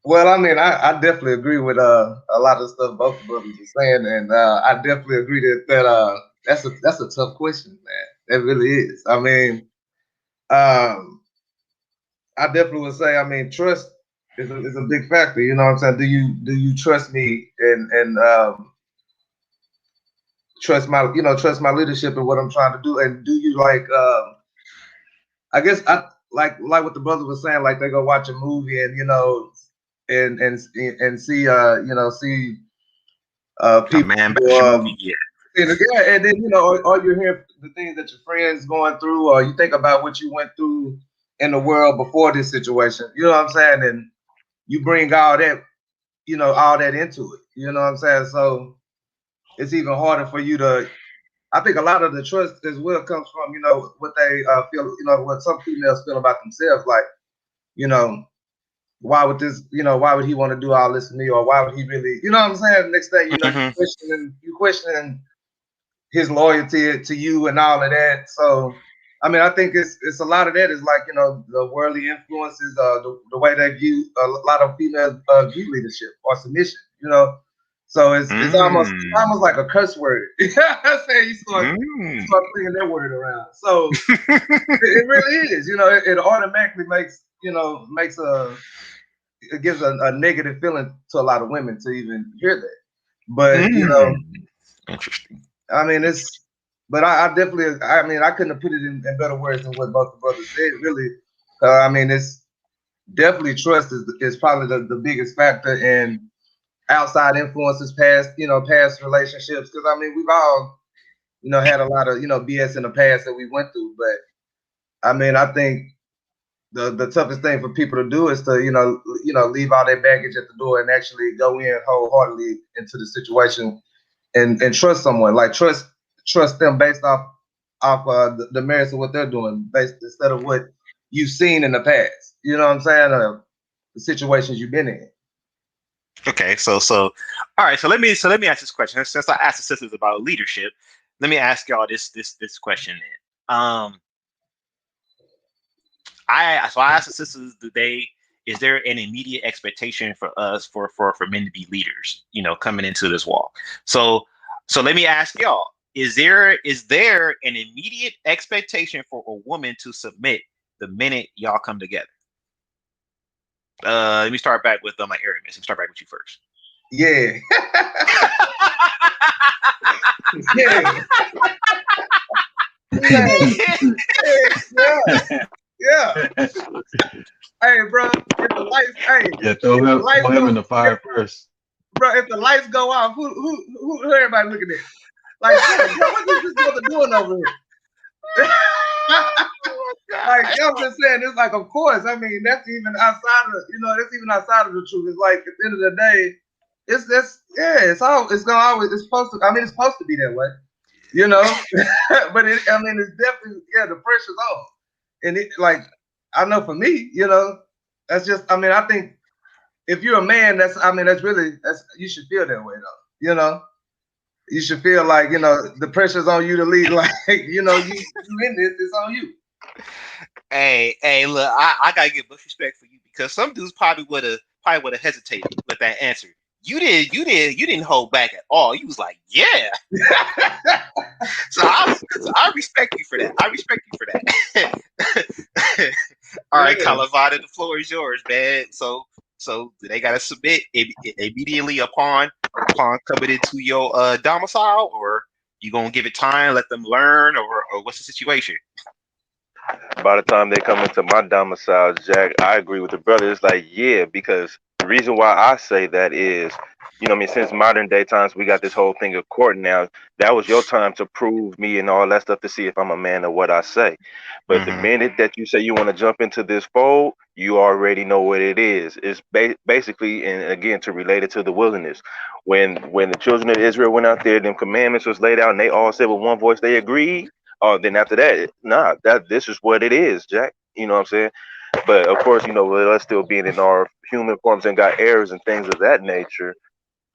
Well, I mean, I definitely agree with a lot of stuff both brothers are saying, and I definitely agree that that's a tough question, man. It really is. I mean, I definitely would say, I mean, trust is a big factor. You know what I'm saying? Do you trust me and trust my leadership and what I'm trying to do? And do you I guess I like what the brother was saying, like they go watch a movie and and see see A man bash movie, yeah. and then or you hear the things that your friends going through, or you think about what you went through in the world before this situation. You know what I'm saying? And you bring all that into it. You know what I'm saying? So it's even harder for you to. I think a lot of the trust as well comes from what they feel. What some females feel about themselves. Like why would why would he want to do all this to me, or why would he really? You know what I'm saying? Next thing you know, you questioning his loyalty to you and all of that. So, I mean, I think it's a lot of that is like the worldly influences, the way they view a lot of females view leadership or submission. So it's almost like a curse word. I say you start bringing that word around. So it really is. It automatically makes it gives a negative feeling to a lot of women to even hear that. But interesting. I mean, but I definitely, I mean, I couldn't have put it in better words than what both the brothers said. Really, I mean, it's definitely trust is probably the biggest factor in outside influences, past relationships. Because I mean, we've all had a lot of BS in the past that we went through. But I mean, I think the toughest thing for people to do is to leave all their baggage at the door and actually go in wholeheartedly into the situation and trust someone, like trust them based off the merits of what they're doing, based instead of what you've seen in the past. You know what I'm saying? The situations you've been in. Okay, so all right, so let me ask this question. Since I asked the sisters about leadership, let me ask y'all this question then. I asked the sisters today, is there an immediate expectation for us for men to be leaders, coming into this walk? So let me ask y'all, is there an immediate expectation for a woman to submit the minute y'all come together? Let me start back with my Aramis. Let me start back with you first. Yeah. Yeah. Hey, bro, if the lights, throw him in the fire first. Bro, if the lights go off, who everybody looking at? Like, bro, what is this brother doing over here? Like, I'm just saying, it's like, of course. I mean, that's even outside of the truth. It's like, at the end of the day, it's supposed to be that way, but it's definitely, the pressure's on. And it, like, I know for me, that's just, I think if you're a man, you should feel that way though, you should feel like, the pressure's on you to lead, like, you in this, it's on you. Hey, look, I gotta give much respect for you, because some dudes probably would have hesitated with that answer. You didn't hold back at all. You was like, yeah. So I respect you for that. All right, Kalavada, the floor is yours, man. So they gotta submit immediately upon coming into your domicile, or you gonna give it time, let them learn, or what's the situation? By the time they come into my domicile, Jack, I agree with the brother. It's like, yeah, because the reason why I say that is, since modern day times, we got this whole thing of court now. That was your time to prove me and all that stuff to see if I'm a man of what I say. But the minute that you say you want to jump into this fold, you already know what it is. It's basically, and again, to relate it to the wilderness. When the children of Israel went out there, them commandments was laid out, and they all said with one voice they agreed. Oh, then after that, this is what it is, Jack. You know what I'm saying? But of course, with us still being in our human forms and got errors and things of that nature,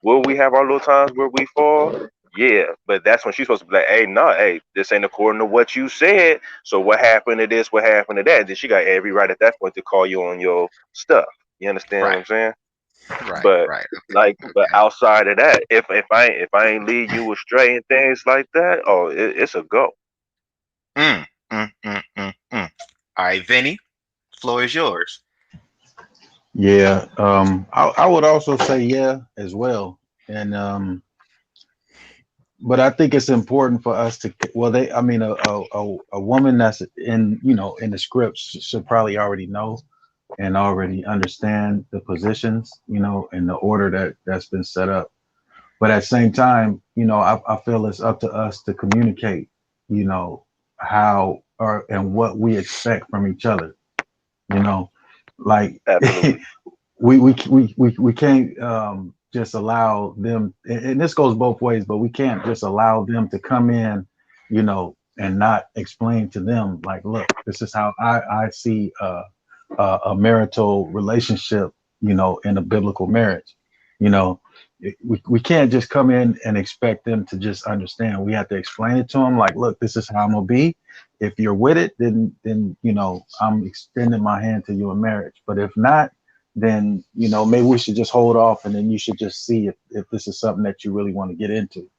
will we have our little times where we fall? Yeah, but that's when she's supposed to be like, hey, this ain't according to what you said. So what happened to this? What happened to that? And then she got every right at that point to call you on your stuff. You understand what I'm saying? Right. But Okay. but outside of that, if I ain't lead you astray and things like that, it's a go. All right, Vinny, floor is yours. Yeah, I would also say yeah as well, and but I think it's important for us to, a woman that's in the scripts should probably already know and already understand the positions, and the order that's been set up. But at the same time, I feel it's up to us to communicate, how and what we expect from each other, like we can't just allow them, and this goes both ways, but we can't just allow them to come in, and not explain to them, like, look, this is how I see a marital relationship, in a biblical marriage. We can't just come in and expect them to just understand. We have to explain it to them, like, look, this is how I'm gonna be. If you're with it, then I'm extending my hand to you in marriage. But if not, then, you know, maybe we should just hold off, and then you should just see if this is something that you really want to get into,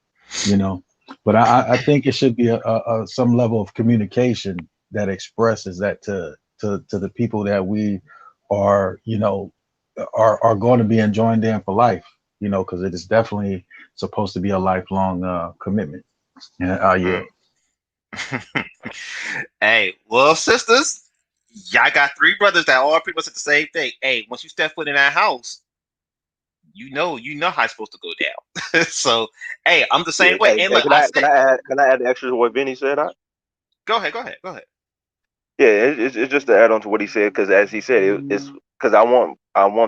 you know. But I think it should be a some level of communication that expresses that to the people that we are, you know, are going to be enjoying them for life, you know, because it is definitely supposed to be a lifelong commitment. Yeah, yeah. Hey, well, sisters, y'all got three brothers that all pretty much said the same thing. Hey, once you step foot in that house, you know how it's supposed to go down. So, hey, I'm the same way. Hey, And hey, look, I said, can I add the extra to what Vinny said? go ahead. Yeah, it's just to add on to what he said, because as he said, it's because I want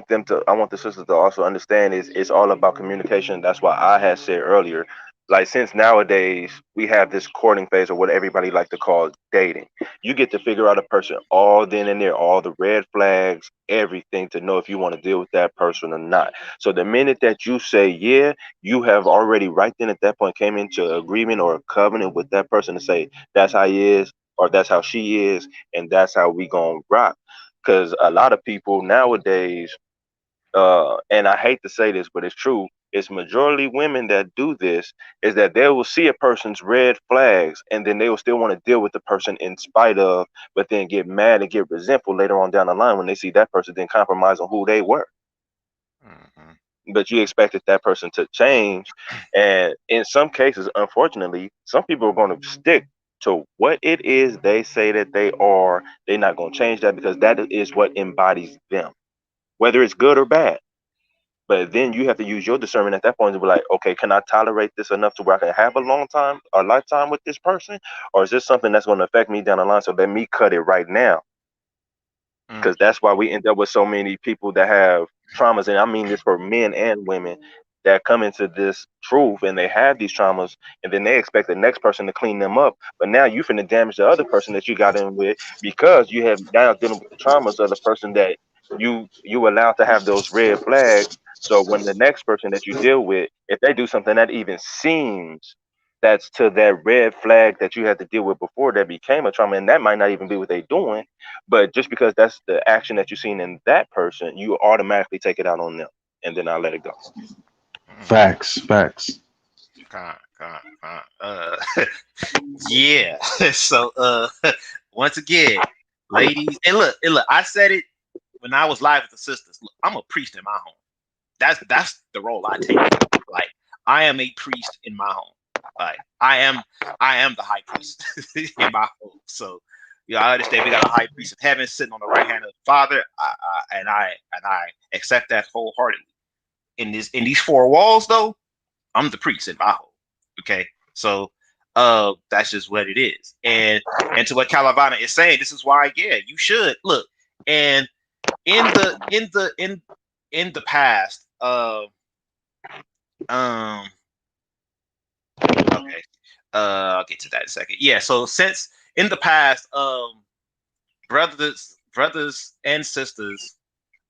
the sisters to also understand it's all about communication. That's why I had said earlier, like, since nowadays we have this courting phase, or what everybody like to call dating. You get to figure out a person all then and there, all the red flags, everything, to know if you want to deal with that person or not. So the minute that you say yeah, you have already right then at that point came into agreement or a covenant with that person to say that's how he is or that's how she is, and that's how we gonna rock. Because a lot of people nowadays, and I hate to say this, but it's true, it's majority women that do this, is that they will see a person's red flags and then they will still want to deal with the person in spite of, but then get mad and get resentful later on down the line when they see that person then compromise on who they were. Mhm. But you expected that person to change. And in some cases, unfortunately, some people are going to stick to what it is they say that they are. They're not going to change that because that is what embodies them, whether it's good or bad. But then you have to use your discernment at that point to be like, okay, can I tolerate this enough to where I can have a long time, a lifetime with this person? Or is this something that's going to affect me down the line? So let me cut it right now. Mm. Because that's why we end up with so many people that have traumas, and I mean this for men and women, that come into this truth and they have these traumas, and then they expect the next person to clean them up, but now you finna damage the other person that you got in with, because you have now dealing with the traumas of the person that you allowed to have those red flags. So when the next person that you deal with, if they do something that even seems that's to that red flag that you had to deal with before, that became a trauma, and that might not even be what they're doing, but just because that's the action that you've seen in that person, you automatically take it out on them, and then I let it go. Facts, facts. Yeah. So, once again, ladies, and look, I said it when I was live with the sisters. Look, I'm a priest in my home. That's the role I take. Like, I am a priest in my home. Like, I am the high priest in my home. So, I understand we got a high priest of heaven sitting on the right hand of the Father, and I accept that wholeheartedly. In these four walls, though, I'm the priest in my home. Okay, so that's just what it is. And to what Calavana is saying, this is why, yeah, you should look. And in the past, okay, I'll get to that in a second. Yeah, so since in the past, brothers and sisters,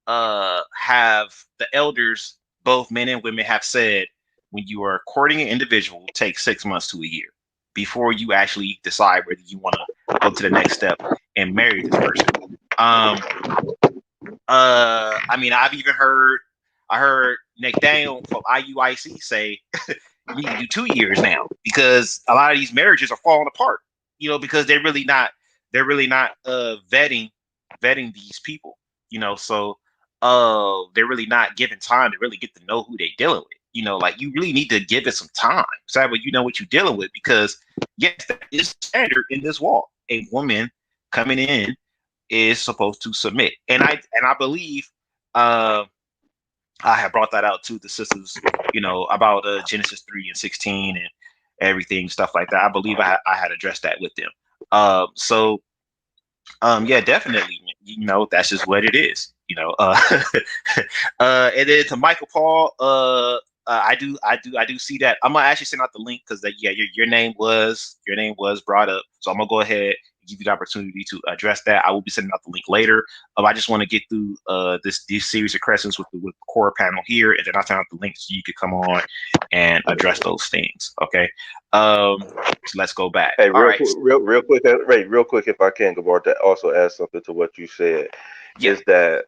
have the elders, both men and women, have said when you are courting an individual, take 6 months to a year before you actually decide whether you want to go to the next step and marry this person. I mean, I heard Nick Daniel from IUIC say you need to do 2 years now, because a lot of these marriages are falling apart, because they're really not vetting these people, so they're really not given time to really get to know who they're dealing with. Like, you really need to give it some time so that way you know what you're dealing with, because yes, that is standard in this walk. A woman coming in is supposed to submit, and I believe I have brought that out to the sisters, about Genesis 3:16 and everything, stuff like that. I believe I had addressed that with them. So yeah, definitely, that's just what it is. And then to Michael Paul, I do see that. I'm gonna actually send out the link, because yeah, your name was brought up, so I'm gonna go ahead and give you the opportunity to address that. I will be sending out the link later. I just want to get through this series of questions with the core panel here, and then I'll send out the link so you could come on and address those things. Okay. So let's go back. Hey, All right. real quick, Ray, real quick, if I can, Gabbar, to also add something to what you said. Yeah. is that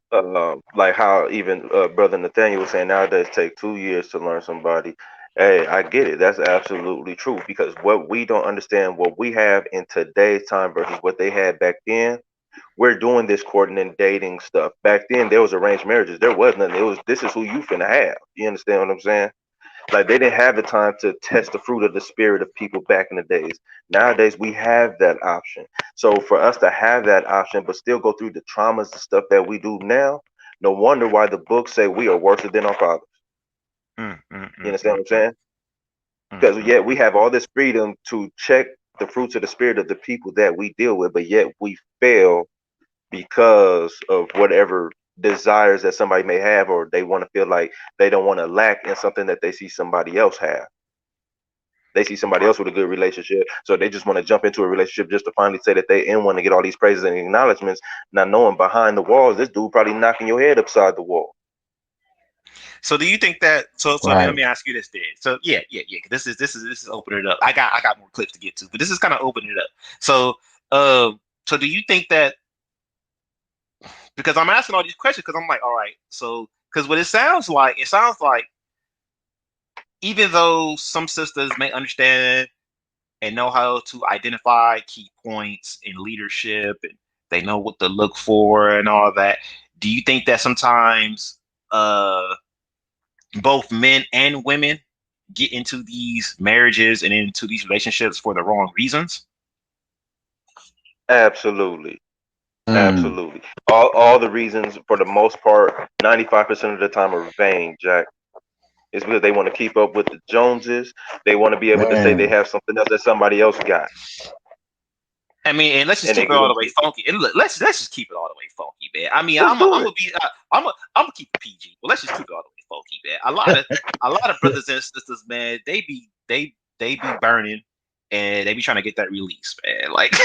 like how even brother Nathaniel was saying nowadays take 2 years to learn somebody. Hey, I get it. That's absolutely true because what we don't understand, what we have in today's time versus what they had back then. We're doing this courting and dating stuff. Back then, there was arranged marriages. There was nothing. It was this is who you finna have. You understand what I'm saying? Like they didn't have the time to test the fruit of the spirit of people back in the days. Nowadays we have that option. So for us to have that option, but still go through the traumas and stuff that we do now, no wonder why the books say we are worse than our fathers. You understand what I'm saying? Because yet we have all this freedom to check the fruits of the spirit of the people that we deal with, but yet we fail because of whatever desires that somebody may have, or they want to feel like they don't want to lack in something that they see somebody else have. They see somebody else with a good relationship, so they just want to jump into a relationship just to finally say that they in one to get all these praises and acknowledgments, not knowing behind the walls, this dude probably knocking your head upside the wall. So do you think that? So Right. let me ask you this then. So yeah. This is opening it up. I got more clips to get to, but this is kind of opening it up. So so do you think that? Because I'm asking all these questions because I'm like, all right, so because what it sounds like even though some sisters may understand and know how to identify key points in leadership and they know what to look for and all that, do you think that sometimes both men and women get into these marriages and into these relationships for the wrong reasons? Absolutely. Mm. Absolutely. All the reasons, for the most part, 95% of the time are vain, Jack. It's because they want to keep up with the Joneses. They want to be able to say they Man. have something else that somebody else got. I mean, and let's just And they keep it go all the into way funky. And look, let's just keep it all the way funky, man. I mean, let's do I'm it. gonna be, I'm gonna keep it PG, but let's just keep it all the way funky, man. A lot of brothers and sisters, man, they be burning, and they be trying to get that release, man. Like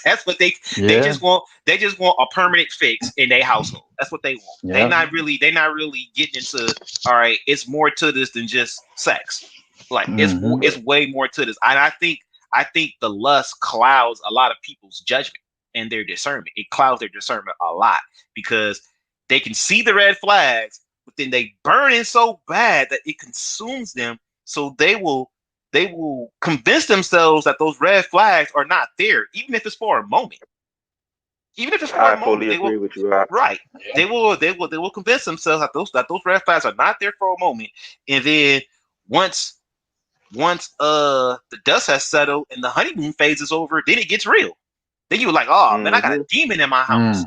that's what they Yeah. just want. They just want a permanent fix in their household. That's what they want. Yeah. They not really getting into. All right, it's more to this than just sex. Like Mhm. it's way more to this, and I think the lust clouds a lot of people's judgment and their discernment. It clouds their discernment a lot because they can see the red flags, but then they burn in so bad that it consumes them. So they will convince themselves that those red flags are not there, even if it's for a moment. Even if it's for a I moment, fully they will agree with you. right. They will convince themselves that those red flags are not there for a moment, and then once the dust has settled and the honeymoon phase is over, then it gets real. Then you're like, oh man, I got a Mm-hmm. demon in my house.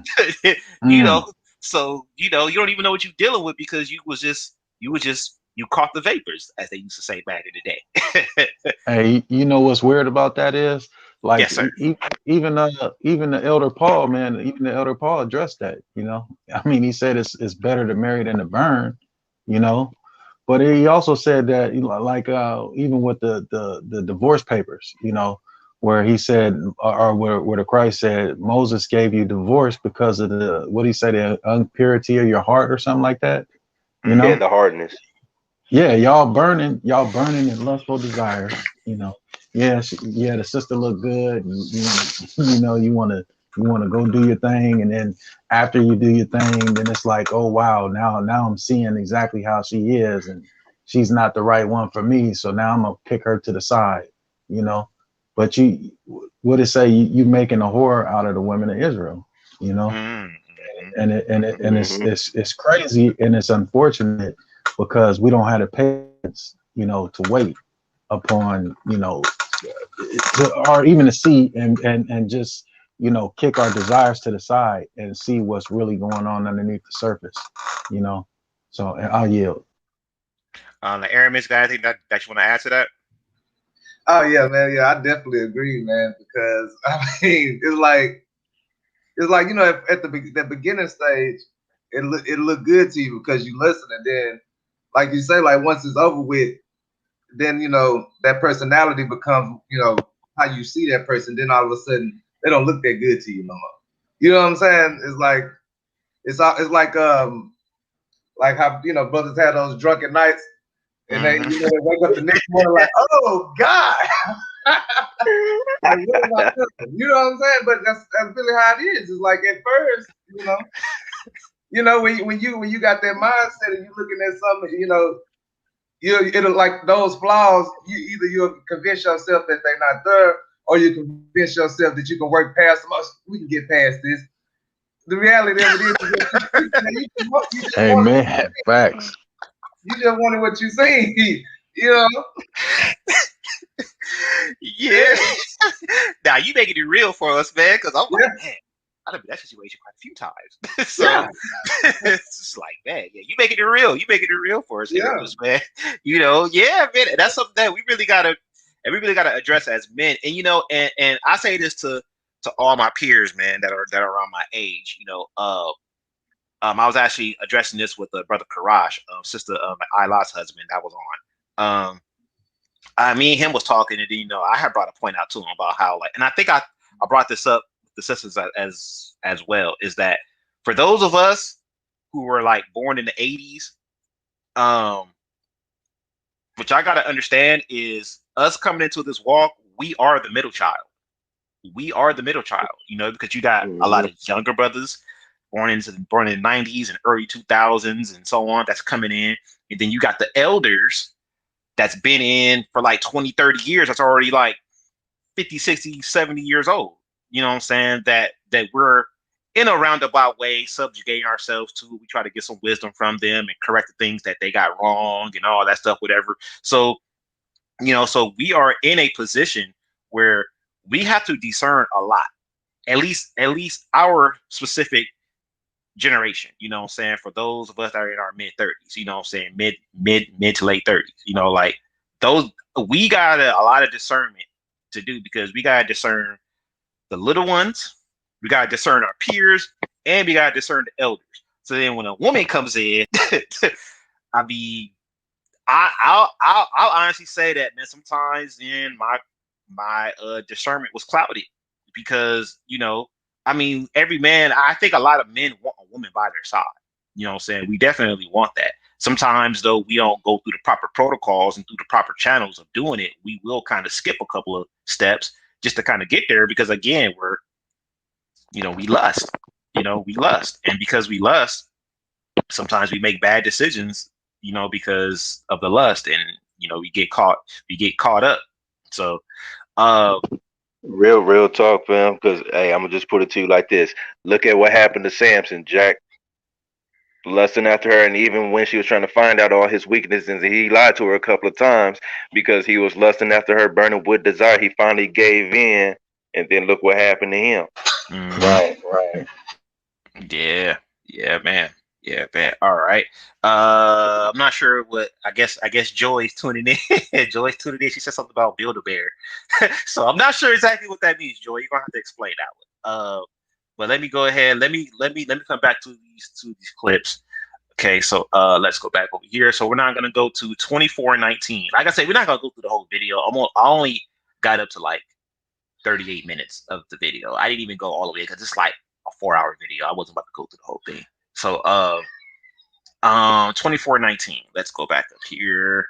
You know, so you don't even know what you're dealing with because you caught the vapors, as they used to say back in the day. Hey, you know what's weird about that is like Yes, sir. even the elder Paul, man, even the elder Paul addressed that. I mean, he said it's better to marry than to burn. You know, but he also said that like even with the divorce papers, where he said or where the Christ said Moses gave you divorce because of the what he said the impurity of your heart or something like that. You Yeah, know. the hardness. Yeah, y'all burning in lustful desires. Yeah, the sister look good. And, you want to go do your thing, and then after you do your thing, then it's like, oh wow, now I'm seeing exactly how she is, and she's not the right one for me. So now I'm gonna kick her to the side. You know, but what it say? You making a whore out of the women of Israel. You know, and it's crazy and it's unfortunate because we don't have the patience, to wait upon, or even to see and just, kick our desires to the side and see what's really going on underneath the surface, So I'll yield. The Aramis guy, I think that you want to add to that. Oh yeah, man. Yeah, I definitely agree, man. Because I mean, it's like at the beginning stage, it look good to you because you listen, and then like you say, like once it's over with, then that personality becomes how you see that person. Then all of a sudden they don't look that good to you no more. You know what I'm saying? It's like it's like how brothers had those drunken nights, and they they wake up the next morning like, oh God. Like, what am I doing? You know what I'm saying? But that's really how it is. It's like at first, You know, when you got that mindset and you looking at something, you know, it'll like those flaws. You'll convince yourself that they're not there, or you convince yourself that you can work past them. We can get past this. The reality of it is you just Amen. Facts. You just wanted what you see, you know. Yeah. Now you making it real for us, man, because I'm like, man, I've been in that situation quite a few times. So it's just like, man, yeah, you making it real. You making it real for us, man. You know, yeah, man. And that's something that we really gotta address as men. And you know, and I say this to all my peers, man, that are around my age. You know, I was actually addressing this with brother Karash, sister Ila's husband, that was on. Me and him was talking, and you know, I had brought a point out to him about how, like, and I think I brought this up with the sisters as well, is that for those of us who were like born in the 80s, which I gotta understand is us coming into this walk, we are the middle child. We are the middle child, you know, because you got a lot of younger brothers born in the 90s and early 2000s and so on that's coming in, and then you got the elders that's been in for like 20, 30 years, that's already like 50, 60, 70 years old. You know what I'm saying? That we're in a roundabout way subjugating ourselves to. We try to get some wisdom from them and correct the things that they got wrong and all that stuff, whatever. So, you know, so we are in a position where we have to discern a lot. At least our specific generation, you know what I'm saying? For those of us that are in our mid 30s, you know what I'm saying? Mid to late 30s, you know, like those, we got a lot of discernment to do, because we got to discern the little ones, we got to discern our peers, and we got to discern the elders. So then when a woman comes in, I mean, I'll honestly say that, man, sometimes in my discernment was clouded, because, you know, I mean, every man, I think a lot of men want a woman by their side. You know what I'm saying? We definitely want that. Sometimes, though, we don't go through the proper protocols and through the proper channels of doing it. We will kind of skip a couple of steps just to kind of get there, because, again, we lust. You know, we lust. And because we lust, sometimes we make bad decisions, you know, because of the lust, and, you know, we get caught up. So, real talk, fam. Because hey, I'm gonna just put it to you like this: look at what happened to Samson, Jack, lusting after her, and even when she was trying to find out all his weaknesses, and he lied to her a couple of times because he was lusting after her, burning with desire. He finally gave in, and then look what happened to him. Right. Yeah, man. All right. I'm not sure what. I guess Joy's tuning in. Joy's tuning in. She said something about Build-A-Bear. So I'm not sure exactly what that means, Joy. You're gonna have to explain that one. But let me go ahead. Let me come back to these clips. Okay, so let's go back over here. So we're not gonna go to 24:19. Like I said, we're not gonna go through the whole video. I only got up to like 38 minutes of the video. I didn't even go all the way, because it's like a 4-hour video. I wasn't about to go through the whole thing. So 24:19. Let's go back up here.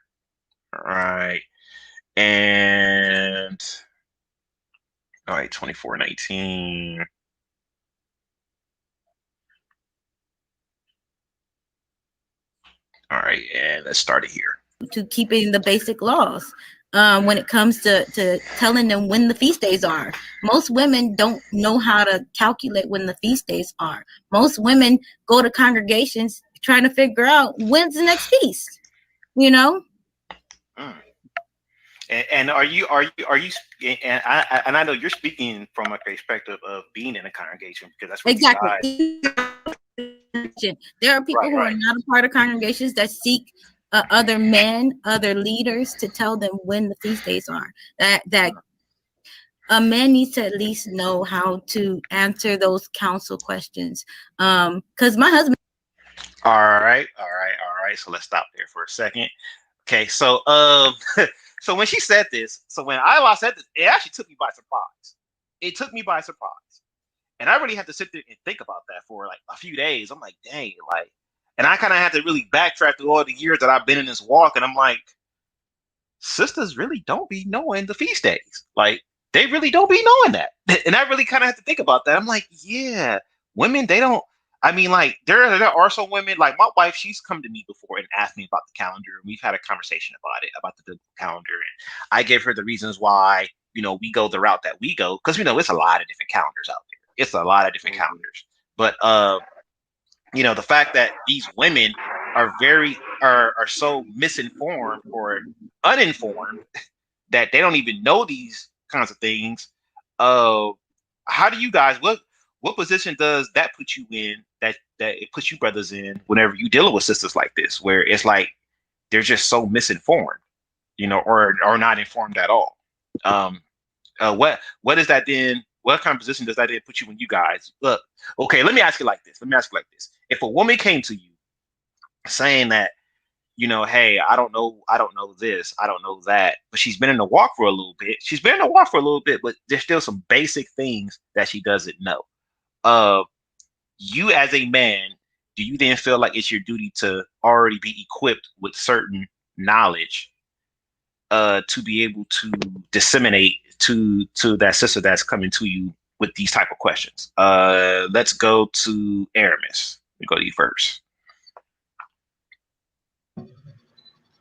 All right. And all right, 24:19. All right, and let's start it here. To keeping the basic laws. When it comes to telling them when the feast days are. Most women don't know how to calculate when the feast days are. Most women go to congregations trying to figure out when's the next feast, you know? And are you and I know you're speaking from a perspective of being in a congregation, because that's what exactly. There are people who are not a part of congregations that seek other men, other leaders to tell them when the feast days are. That a man needs to at least know how to answer those counsel questions. Because my husband. All right. So let's stop there for a second. Okay, so so when she said this, so when Isla said this, it actually took me by surprise. It took me by surprise. And I really had to sit there and think about that for like a few days. I'm like, dang, like, and I kind of had to really backtrack through all the years that I've been in this walk. And I'm like, sisters really don't be knowing the feast days. Like, they really don't be knowing that. And I really kind of had to think about that. I'm like, yeah, women, they don't, I mean, like there are some women, like my wife, she's come to me before and asked me about the calendar, and we've had a conversation about it, about the biblical calendar, and I gave her the reasons why we go the route that we go, because it's a lot of different calendars out there. It's a lot of different calendars, but the fact that these women are so misinformed or uninformed that they don't even know these kinds of things. How do you guys what position does that put you in, that it puts you brothers in whenever you dealing with sisters like this, where it's like they're just so misinformed, or not informed at all? What is that then? What kind of position does that then put you in, you guys? Look, okay, let me ask you like this. If a woman came to you saying that, hey, I don't know this, I don't know that, but she's been in the walk for a little bit, but there's still some basic things that she doesn't know. You as a man, do you then feel like it's your duty to already be equipped with certain knowledge to be able to disseminate to that sister that's coming to you with these type of questions? Let's go to Aramis. We go to you first.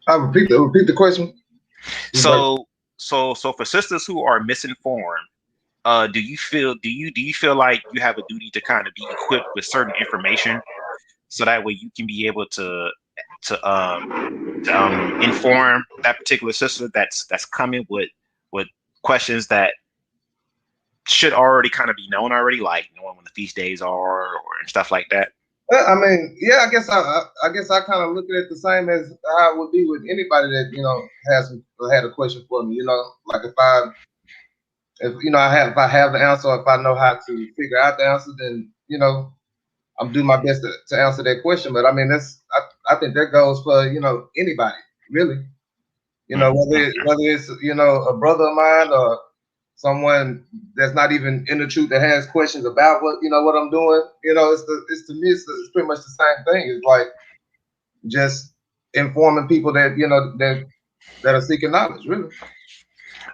I'll repeat the question. So for sisters who are misinformed, do you feel like you have a duty to kind of be equipped with certain information, so that way you can be able to inform that particular sister that's coming with questions that should already kind of be known already, like knowing when the feast days are and stuff like that? I mean, yeah, I guess I kind of look at it the same as how it would be with anybody that had a question for me. Like if I have the answer, or if I know how to figure out the answer, then I'm doing my best to answer that question. But I mean, I think that goes for anybody really. Whether it's a brother of mine or someone that's not even in the truth that has questions about what I'm doing. It's to me it's pretty much the same thing. It's like just informing people that that are seeking knowledge, really.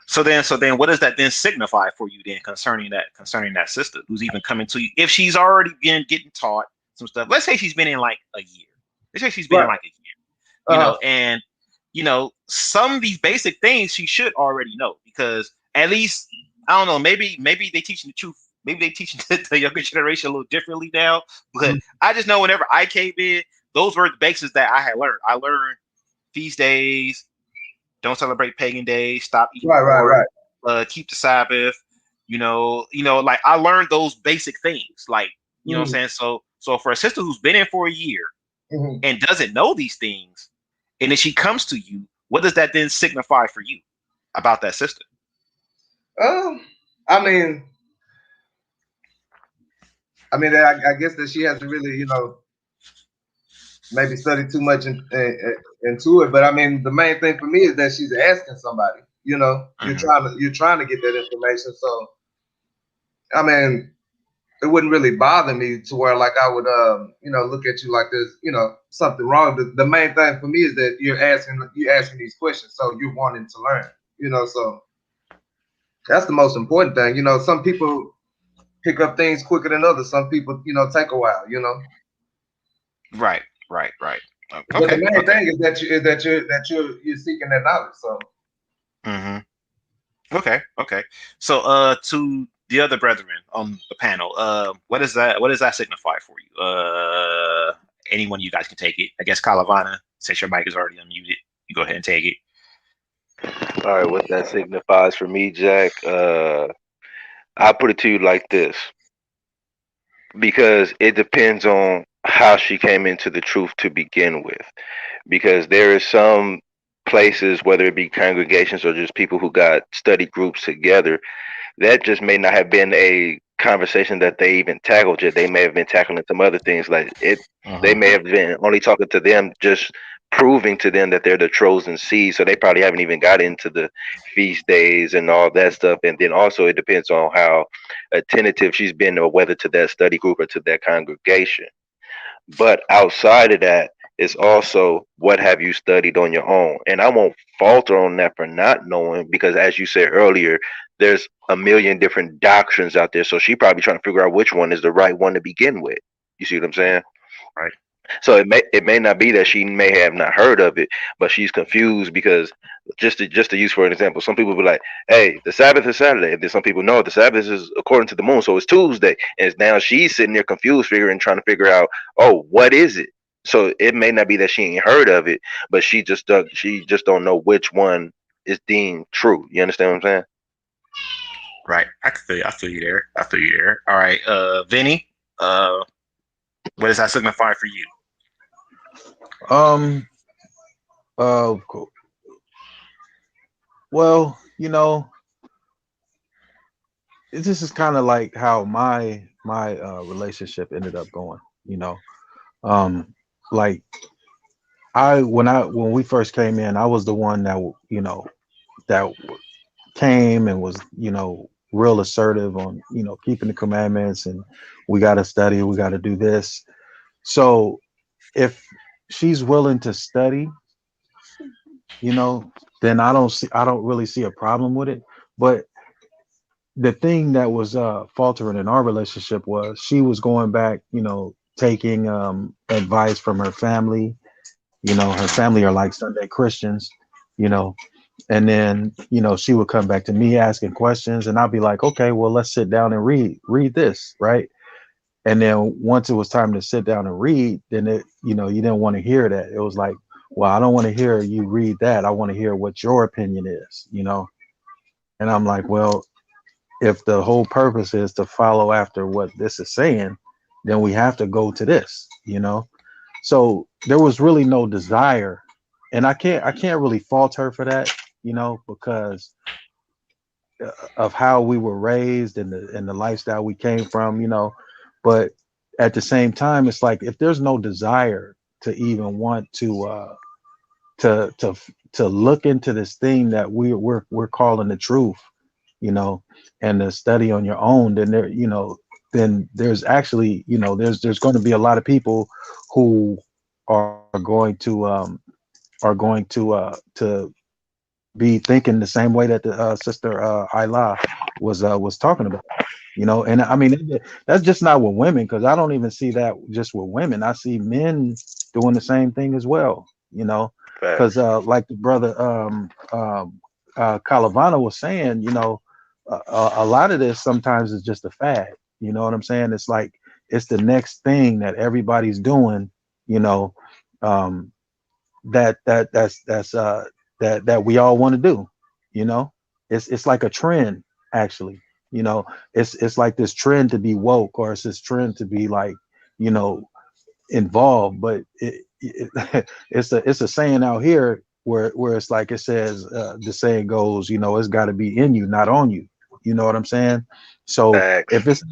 So then what does that then signify for you then concerning that sister who's even coming to you, if she's already been getting taught some stuff? Let's say she's been in like a year. And some of these basic things she should already know, because at least, I don't know, maybe they teaching the truth. Maybe they teaching the younger generation a little differently now. But I just know whenever I came in, those were the basics that I had learned. I learned feast days, don't celebrate pagan days, stop eating pork, keep the Sabbath. Like I learned those basic things. Like, you know what I'm saying? So for a sister who's been in for a year and doesn't know these things, and then she comes to you, what does that then signify for you about that sister? I mean, I guess that she hasn't really, maybe studied too much into it. But I mean, the main thing for me is that she's asking somebody. You're trying to get that information. So, I mean, it wouldn't really bother me to where like I would, look at you like there's, something wrong. The main thing for me is that you're asking these questions, so you're wanting to learn. So that's the most important thing. Some people pick up things quicker than others. Some people, take a while. Right. Okay. But the main thing is that you're seeking that knowledge. So. Okay. So to the other brethren on the panel, what does that signify for you? Anyone, you guys can take it. I guess Kalavana, since your mic is already unmuted, you go ahead and take it. All right, what that signifies for me, Jack, I put it to you like this, because it depends on how she came into the truth to begin with. Because there is some places, whether it be congregations or just people who got study groups together, that just may not have been a conversation that they even tackled yet. They may have been tackling some other things like it. They may have been only talking to them, just proving to them that they're the chosen seed. So they probably haven't even got into the feast days and all that stuff. And then also it depends on how attentive she's been, or whether to that study group or to that congregation. But outside of that, it's also what have you studied on your own. And I won't falter on that for not knowing, because as you said earlier, there's a million different doctrines out there. So she probably trying to figure out which one is the right one to begin with. You see what I'm saying? Right. So it may not be that she may have not heard of it, but she's confused because just to use for an example, some people be like, "Hey, the Sabbath is Saturday," and then some people know the Sabbath is according to the moon, so it's Tuesday, and now she's sitting there confused, trying to figure out, oh, what is it? So it may not be that she ain't heard of it, but she just don't know which one is deemed true. You understand what I'm saying? Right. I can feel you. I feel you there. I feel you there. All right. Vinny, what does that signify for you? Cool. Well, this is kind of like how my relationship ended up going. Like when we first came in, I was the one that that came and was real assertive on keeping the commandments, and we got to study, we got to do this. So if she's willing to study, then I don't really see a problem with it. But the thing that was faltering in our relationship was she was going back, taking advice from her family. Her family are like Sunday Christians, you know, and then she would come back to me asking questions, and I'd be like, okay, well, let's sit down and read this, right? And then once it was time to sit down and read, then you didn't want to hear that. It was like, well, I don't want to hear you read that. I want to hear what your opinion is, And I'm like, well, if the whole purpose is to follow after what this is saying, then we have to go to this, So there was really no desire, and I can't really fault her for that, because of how we were raised and the lifestyle we came from, But at the same time, it's like if there's no desire to even want to look into this thing that we're calling the truth, and to study on your own, then then there's actually, there's going to be a lot of people who are going to be thinking the same way that the sister Ayla was talking about, and I mean that's just not with women, because I don't even see that just with women. I see men doing the same thing as well, because like the brother Calavana was saying, a lot of this sometimes is just a fad. You know what I'm saying? It's like it's the next thing that everybody's doing, um, that we all want to do. It's like a trend, actually. It's like this trend to be woke, or it's this trend to be like, involved. But it's a saying out here where it's like, it says, the saying goes, it's got to be in you, not on you. You know what I'm saying? So if it's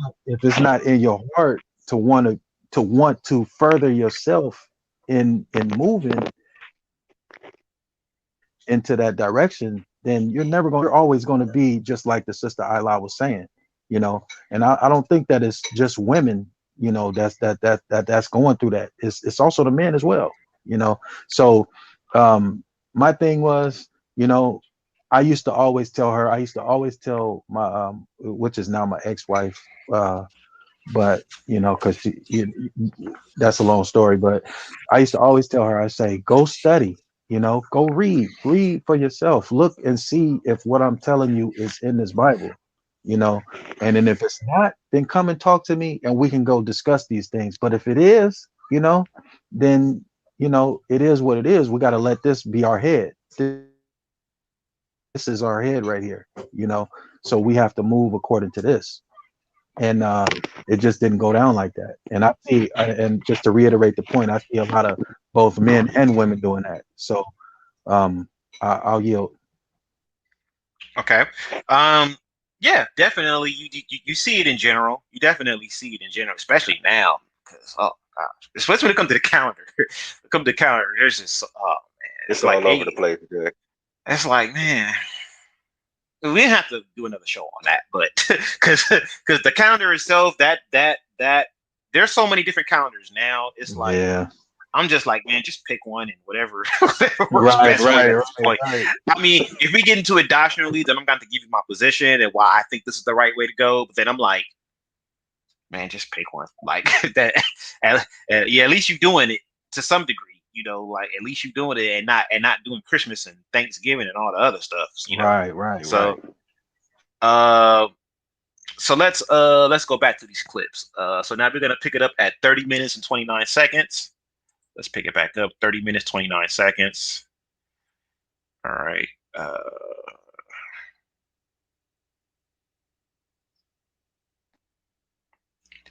not in your heart to want to further yourself in moving into that direction, then you're always going to be just like the sister Ayla was saying, and I don't think that it's just women, that's going through that. It's also the men as well, So my thing was, I used to always tell my which is now my ex-wife, but because that's a long story. But I used to always tell her, I say, go study, go read for yourself, look and see if what I'm telling you is in this Bible, and then if it's not, then come and talk to me and we can go discuss these things. But if it is, then it is what it is. We got to let this be our head. This is our head right here, so we have to move according to this. And it just didn't go down like that. And I see, and just to reiterate the point, I see a lot of both men and women doing that. So I'll yield. Okay. Yeah, definitely. You see it in general. You definitely see it in general, especially now. Because especially when it comes to the calendar. There's just man, it's all over the place. Jack. It's like, man, we didn't have to do another show on that, but because the calendar itself, that there's so many different calendars now. It's like, yeah. I'm just like, man, just pick one and whatever works best for you at this point. I mean, if we get into it doctrinally, then I'm going to give you my position and why I think this is the right way to go. But then I'm like, man, just pick one. Like that. Yeah, at least you're doing it to some degree. You know, like at least you're doing it and not doing Christmas and Thanksgiving and all the other stuff. You know. Right. So, uh, so let's go back to these clips. So now we're gonna pick it up at 30 minutes and 29 seconds. Let's pick it back up. 30 minutes, 29 seconds. All right.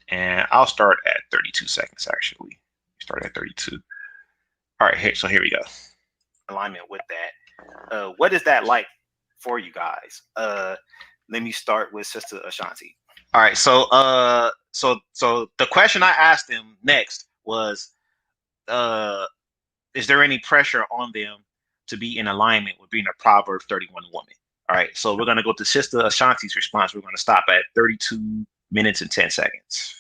And I'll start at 32 seconds, actually. Start at 32. All right, so here we go. Alignment with that. What is that like for you guys? Let me start with Sister Ashanti. All right, so the question I asked him next was, is there any pressure on them to be in alignment with being a Proverbs 31 woman? All right, so we're gonna go to Sister Ashanti's response. We're gonna stop at 32 minutes and 10 seconds.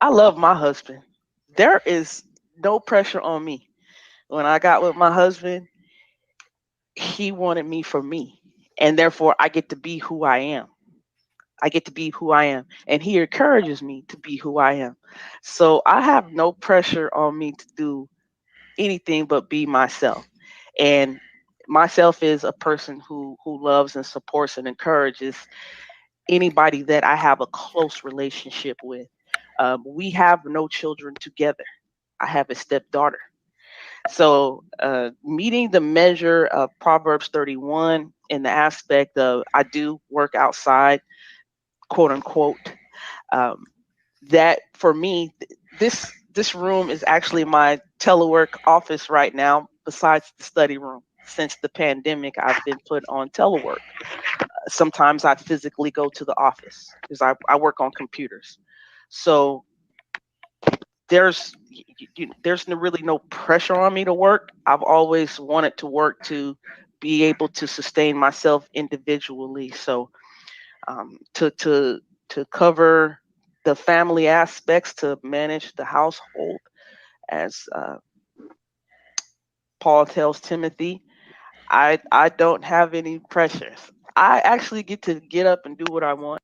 I love my husband. There is no pressure on me. When I got with my husband, he wanted me for me. And therefore, I get to be who I am. I get to be who I am. And he encourages me to be who I am. So I have no pressure on me to do anything but be myself. And myself is a person who loves and supports and encourages anybody that I have a close relationship with. We have no children together. I have a stepdaughter. So, meeting the measure of Proverbs 31 in the aspect of I do work outside, quote unquote, that for me, this room is actually my telework office right now, besides the study room. Since the pandemic, I've been put on telework. Sometimes I physically go to the office because I work on computers. So there's really no pressure on me to work. I've always wanted to work to be able to sustain myself individually. So to cover the family aspects, to manage the household, as Paul tells Timothy, I don't have any pressures. I actually get to get up and do what I want.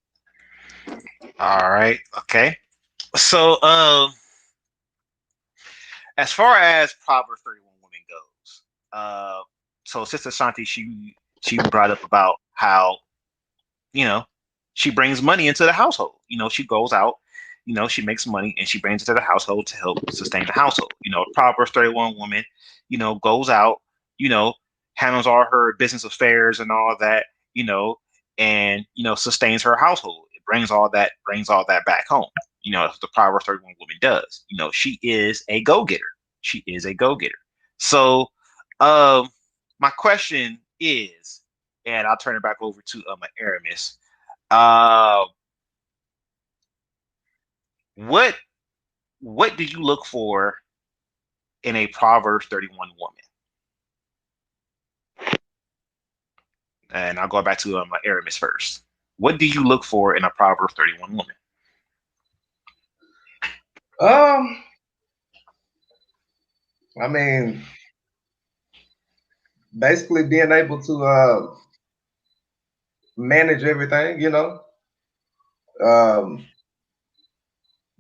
All right, okay. So, as far as Proverbs 31 woman goes, so Sister Shanti, she brought up about how, you know, she brings money into the household. You know, she goes out, you know, she makes money and she brings it to the household to help sustain the household. You know, Proverbs 31 woman, you know, goes out, you know, handles all her business affairs and all that, you know, and you know, sustains her household. It brings all that back home. You know, the Proverbs 31 woman does. You know, she is a go-getter. She is a go-getter. So, my question is, and I'll turn it back over to my Aramis. What do you look for in a Proverbs 31 woman? And I'll go back to my Aramis first. What do you look for in a Proverbs 31 woman? I mean, basically being able to manage everything, you know,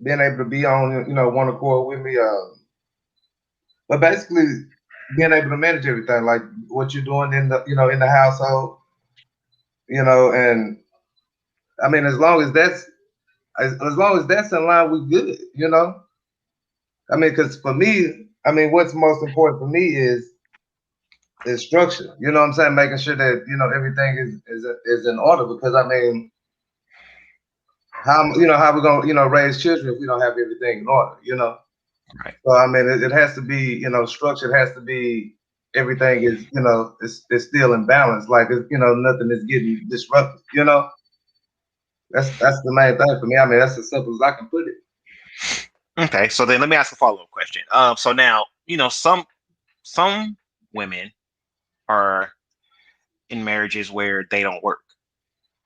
being able to be on, you know, one accord with me, but basically being able to manage everything, like what you're doing in the, you know, in the household, you know, and I mean, as long as that's in line, we good, you know. I mean, because for me, I mean, what's most important for me is structure. You know what I'm saying? Making sure that, you know, everything is in order. Because I mean, how we gonna, you know, raise children if we don't have everything in order? You know. Right. So I mean, it has to be, you know, structured. It has to be, everything is, you know, it's still in balance. Like, you know, nothing is getting disrupted. You know. That's the main thing for me. I mean, that's as simple as I can put it. Okay, so then let me ask a follow-up question. So now, you know, some women are in marriages where they don't work.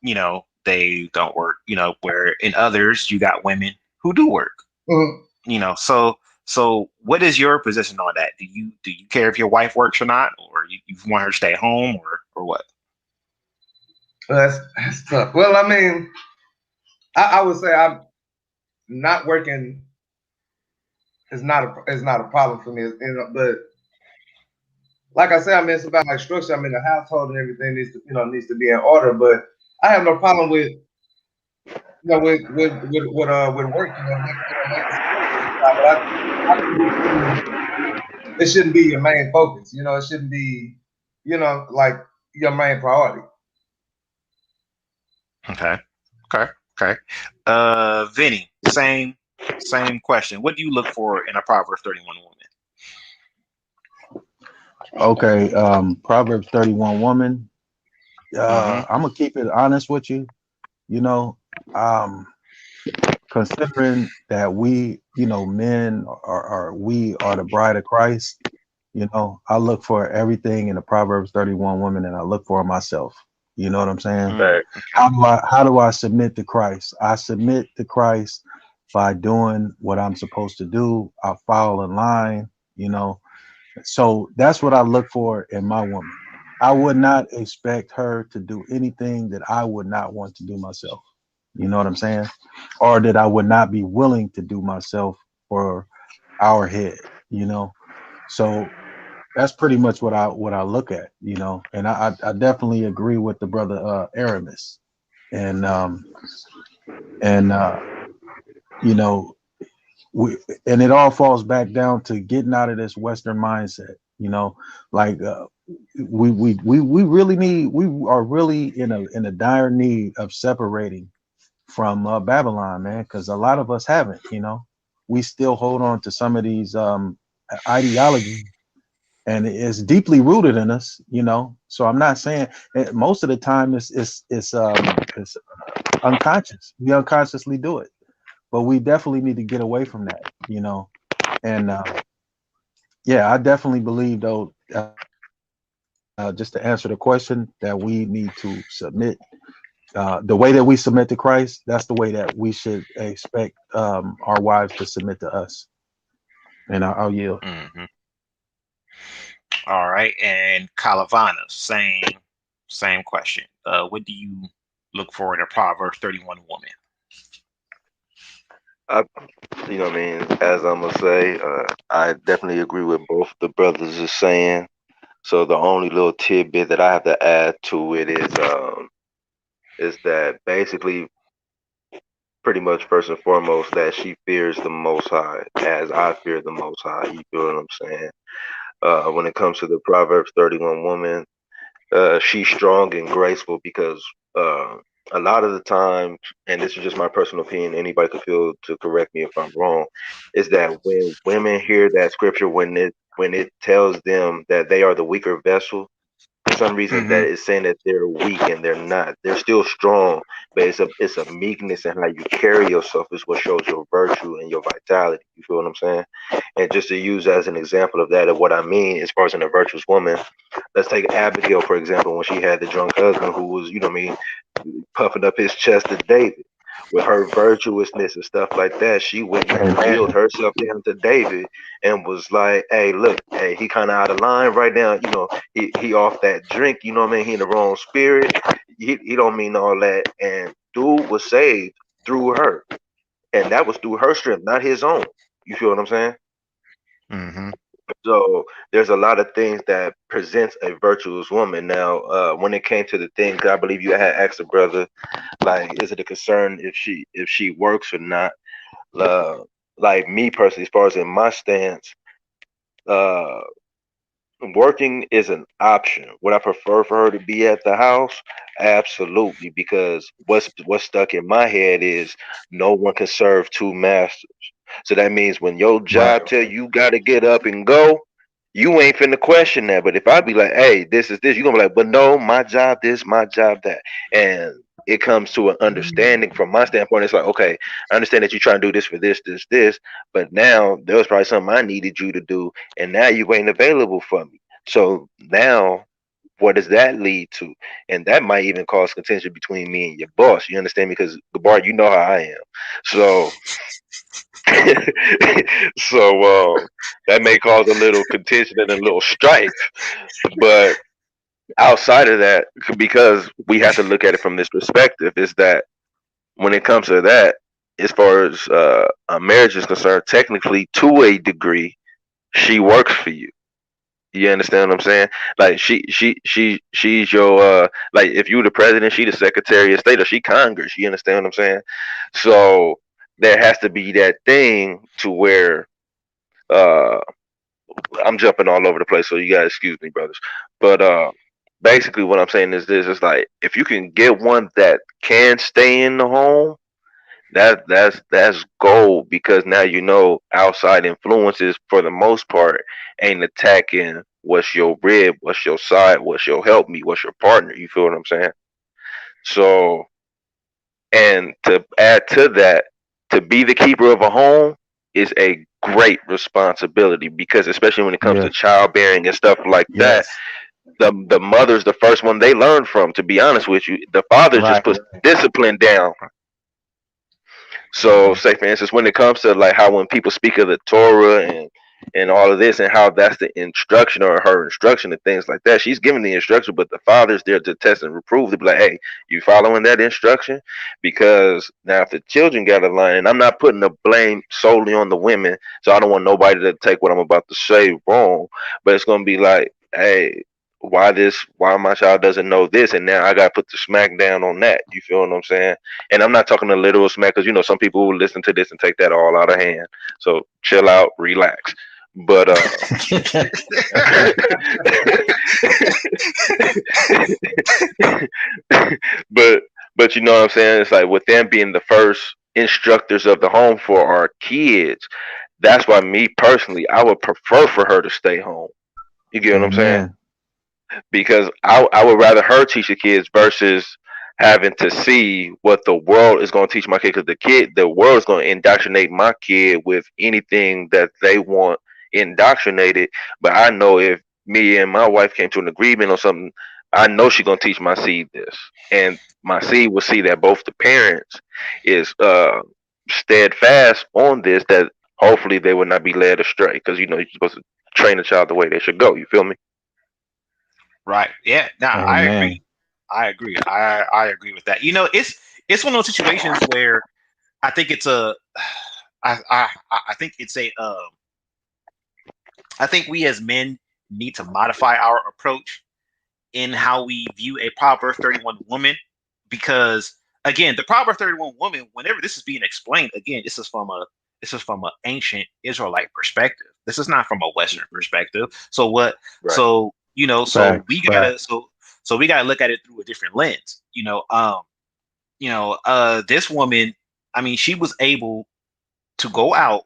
You know, they don't work. You know, where in others you got women who do work. Mhm. You know, so what is your position on that? Do you care if your wife works or not, or you want her to stay home, or what? That's tough. Well, I mean, I would say I'm not working is not a problem for me. But like I said, I mean, it's about like structure. I mean, the household and everything needs to be in order. But I have no problem with with work. But I think it shouldn't be your main focus. It shouldn't be like your main priority. Okay. Vinny, same question. What do you look for in a Proverbs 31 woman? Okay, Proverbs 31 woman. Mm-hmm. I'm gonna keep it honest with you. You know, um, considering that we, men we are the bride of Christ. I look for everything in the Proverbs 31 woman, and I look for myself. You know what I'm saying? Okay. How do I submit to Christ? I submit to Christ by doing what I'm supposed to do. I follow in line. So that's what I look for in my woman. I would not expect her to do anything that I would not want to do myself. You know what I'm saying? Or that I would not be willing to do myself for our head, So that's pretty much what I look at, and I definitely agree with the brother Aramis. And and you know, and it all falls back down to getting out of this Western mindset, like we really need, we are really in a dire need of separating from Babylon, man, because a lot of us haven't, we still hold on to some of these ideologies, and it's deeply rooted in us, so I'm not saying most of the time it's unconscious. We unconsciously do it, but we definitely need to get away from that, and yeah, I definitely believe though, just to answer the question, that we need to submit the way that we submit to Christ. That's the way that we should expect our wives to submit to us. And I'll yield. Mm-hmm. All right, and Calavana, same question. What do you look for in a Proverbs 31 woman? What I mean, as I'm gonna say, I definitely agree with both the brothers is saying. So the only little tidbit that I have to add to it is that basically, pretty much first and foremost, that she fears the Most High, as I fear the Most High. You feel what I'm saying? When it comes to the Proverbs 31 woman, she's strong and graceful because a lot of the time, and this is just my personal opinion, anybody could feel to correct me if I'm wrong, is that when women hear that scripture, when it tells them that they are the weaker vessel, for some reason Mm-hmm. that is saying that they're weak, and they're not. They're still strong, but it's a meekness in how you carry yourself is what shows your virtue and your vitality. You feel what I'm saying? And just to use as an example of that, of what I mean as far as in a virtuous woman, let's take Abigail for example, when she had the drunk husband who was, puffing up his chest at David. With her virtuousness and stuff like that, she went and revealed herself to him, to David, and was like, "Hey, look, hey, he kind of out of line right now. He off that drink. You know what I mean? He in the wrong spirit. He don't mean all that." And dude was saved through her, and that was through her strength, not his own. You feel what I'm saying? Mm-hmm. So there's a lot of things that presents a virtuous woman. Now, when it came to the things, I believe you had asked a brother, like, is it a concern if she works or not? Like me personally, as far as in my stance, uh, working is an option. Would I prefer for her to be at the house? Absolutely, because what's stuck in my head is no one can serve two masters. So that means when your Right. job tell you got to get up and go, you ain't finna question that. But if I be like, hey, this is this, you're gonna be like, but no, my job this, my job that. And it comes to an understanding from my standpoint. It's like, okay, I understand that you're trying to do this for this, but now there was probably something I needed you to do, and now you ain't available for me. So now what does that lead to? And that might even cause contention between me and your boss. You understand me? Because Gabbar, you know how I am. So so that may cause a little contention and a little strife. But outside of that, because we have to look at it from this perspective, is that when it comes to that, as far as a marriage is concerned, technically to a degree, she works for you. You understand what I'm saying? Like she's your like if you the president, she the secretary of state, or she Congress. You understand what I'm saying? So there has to be that thing to where uh I'm jumping all over the place, so you gotta excuse me, brothers. But basically what I'm saying is this: is like if you can get one that can stay in the home, that's gold, because now you know outside influences for the most part ain't attacking what's your rib, what's your side, what's your help me, what's your partner. You feel what I'm saying? So, and to add to that, to be the keeper of a home is a great responsibility, because especially when it comes to Yes. childbearing and stuff like that, Yes. the mother's the first one they learn from. To be honest with you, the father just Right. puts discipline down. So, Mhm. say for instance, when it comes to like how when people speak of the Torah and all of this and how that's the instruction or her instruction and things like that, she's giving the instruction, but the father's there to test and reprove to be like, hey, you following that instruction? Because now if the children got a line, and I'm not putting the blame solely on the women, so I don't want nobody to take what I'm about to say wrong, but it's gonna be like, hey, why my child doesn't know this, and now I gotta put the smack down on that. You feel what I'm saying? And I'm not talking a literal smack, because you know some people will listen to this and take that all out of hand. So chill out, relax. But but but you know what I'm saying? It's like with them being the first instructors of the home for our kids, that's why me personally, I would prefer for her to stay home. You get what I'm saying? Amen. Because I would rather her teach the kids versus having to see what the world is going to teach my kid, because the world is going to indoctrinate my kid with anything that they want indoctrinated. But I know if me and my wife came to an agreement on something, I know she's going to teach my seed this, and my seed will see that both the parents is steadfast on this, that hopefully they will not be led astray, because you know you're supposed to train a child the way they should go. You feel me? Right. Yeah. Nah, I agree. Amen. I agree. I agree with that. You know, it's one of those situations where I think it's a I think it's a I think we as men need to modify our approach in how we view a Proverbs 31 woman, because again, the Proverbs 31 woman, whenever this is being explained, again, this is from an ancient Israelite perspective. This is not from a Western perspective. So what? Right. So you know, Facts. Facts. so we gotta look at it through a different lens. This woman, I mean, she was able to go out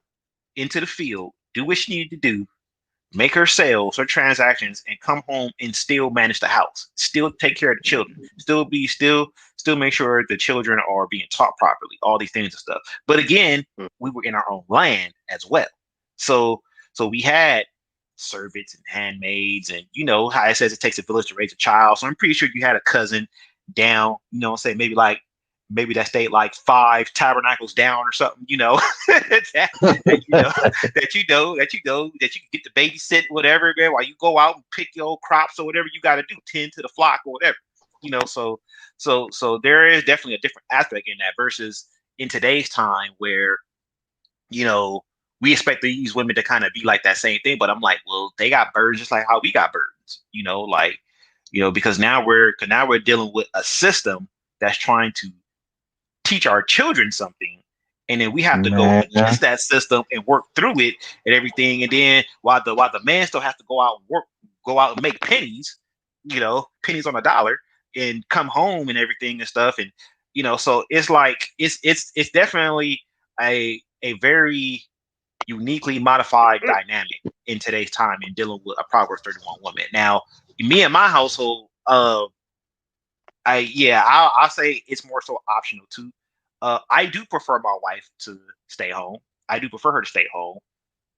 into the field, do what she needed to do, make her sales, her transactions, and come home and still manage the house, still take care of the children, still make sure the children are being taught properly, all these things and stuff. But again, Mm. we were in our own land as well. So we had servants and handmaids, and you know how it says it takes a village to raise a child. So I'm pretty sure you had a cousin down, you know, say maybe that stayed like 5 tabernacles down or something, you know, that, you know, that you can get the babysit, whatever, man, while you go out and pick your crops or whatever you got to do, tend to the flock or whatever, you know. So there is definitely a different aspect in that versus in today's time where, you know, we expect these women to kind of be like that same thing. But I'm like, well, they got burdens just like how we got burdens, you know, like, you know, because now we're dealing with a system that's trying to teach our children something, and then we have to go Man. against that system and work through it and everything. And then while the man still has to go out and work, go out and make pennies, you know, pennies on a dollar, and come home and everything and stuff. And you know, so it's like it's definitely a very uniquely modified dynamic in today's time in dealing with a Proverbs 31 woman. Now, me and my household, I'll say it's more so optional too. I do prefer my wife to stay home. I do prefer her to stay home,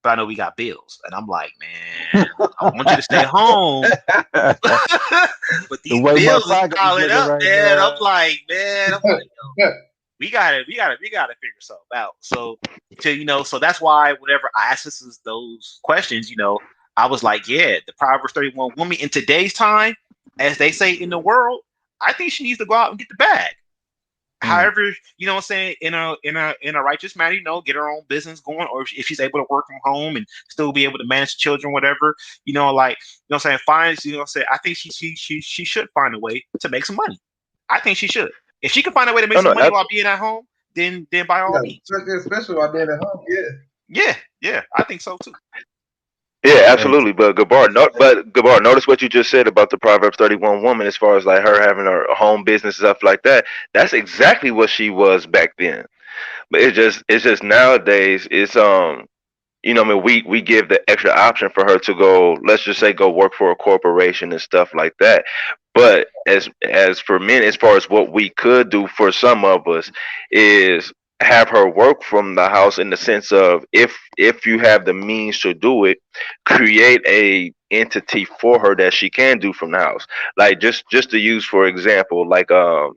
but I know we got bills, and I'm like, man, I want you to stay home, but The these way my bills is pocket is piling looking up, right man. now. Yo, we gotta figure something out. So so that's why whenever I ask those questions, you know, I was like, yeah, the Proverbs 31 woman in today's time, as they say in the world, I think she needs to go out and get the bag. However, you know what I'm saying, in a righteous manner, get her own business going, or if she's able to work from home and still be able to manage the children, whatever, like, what I'm saying, find, what I'm saying, I think she should find a way to make some money. I think she should. If she can find a way to make some money while being at home, then by all means. Especially while being at home, Yeah, I think so too. Yeah, absolutely. But Gabbar, notice what you just said about the Proverbs 31 woman, as far as like her having her home business stuff like that. That's exactly what she was back then. But it's just nowadays it's I mean, we give the extra option for her to go, let's just say, go work for a corporation and stuff like that. But as for men, as far as what we could do for some of us is have her work from the house, in the sense of, if you have the means to do it, create a entity for her that she can do from the house. Like, just to use for example, like I'm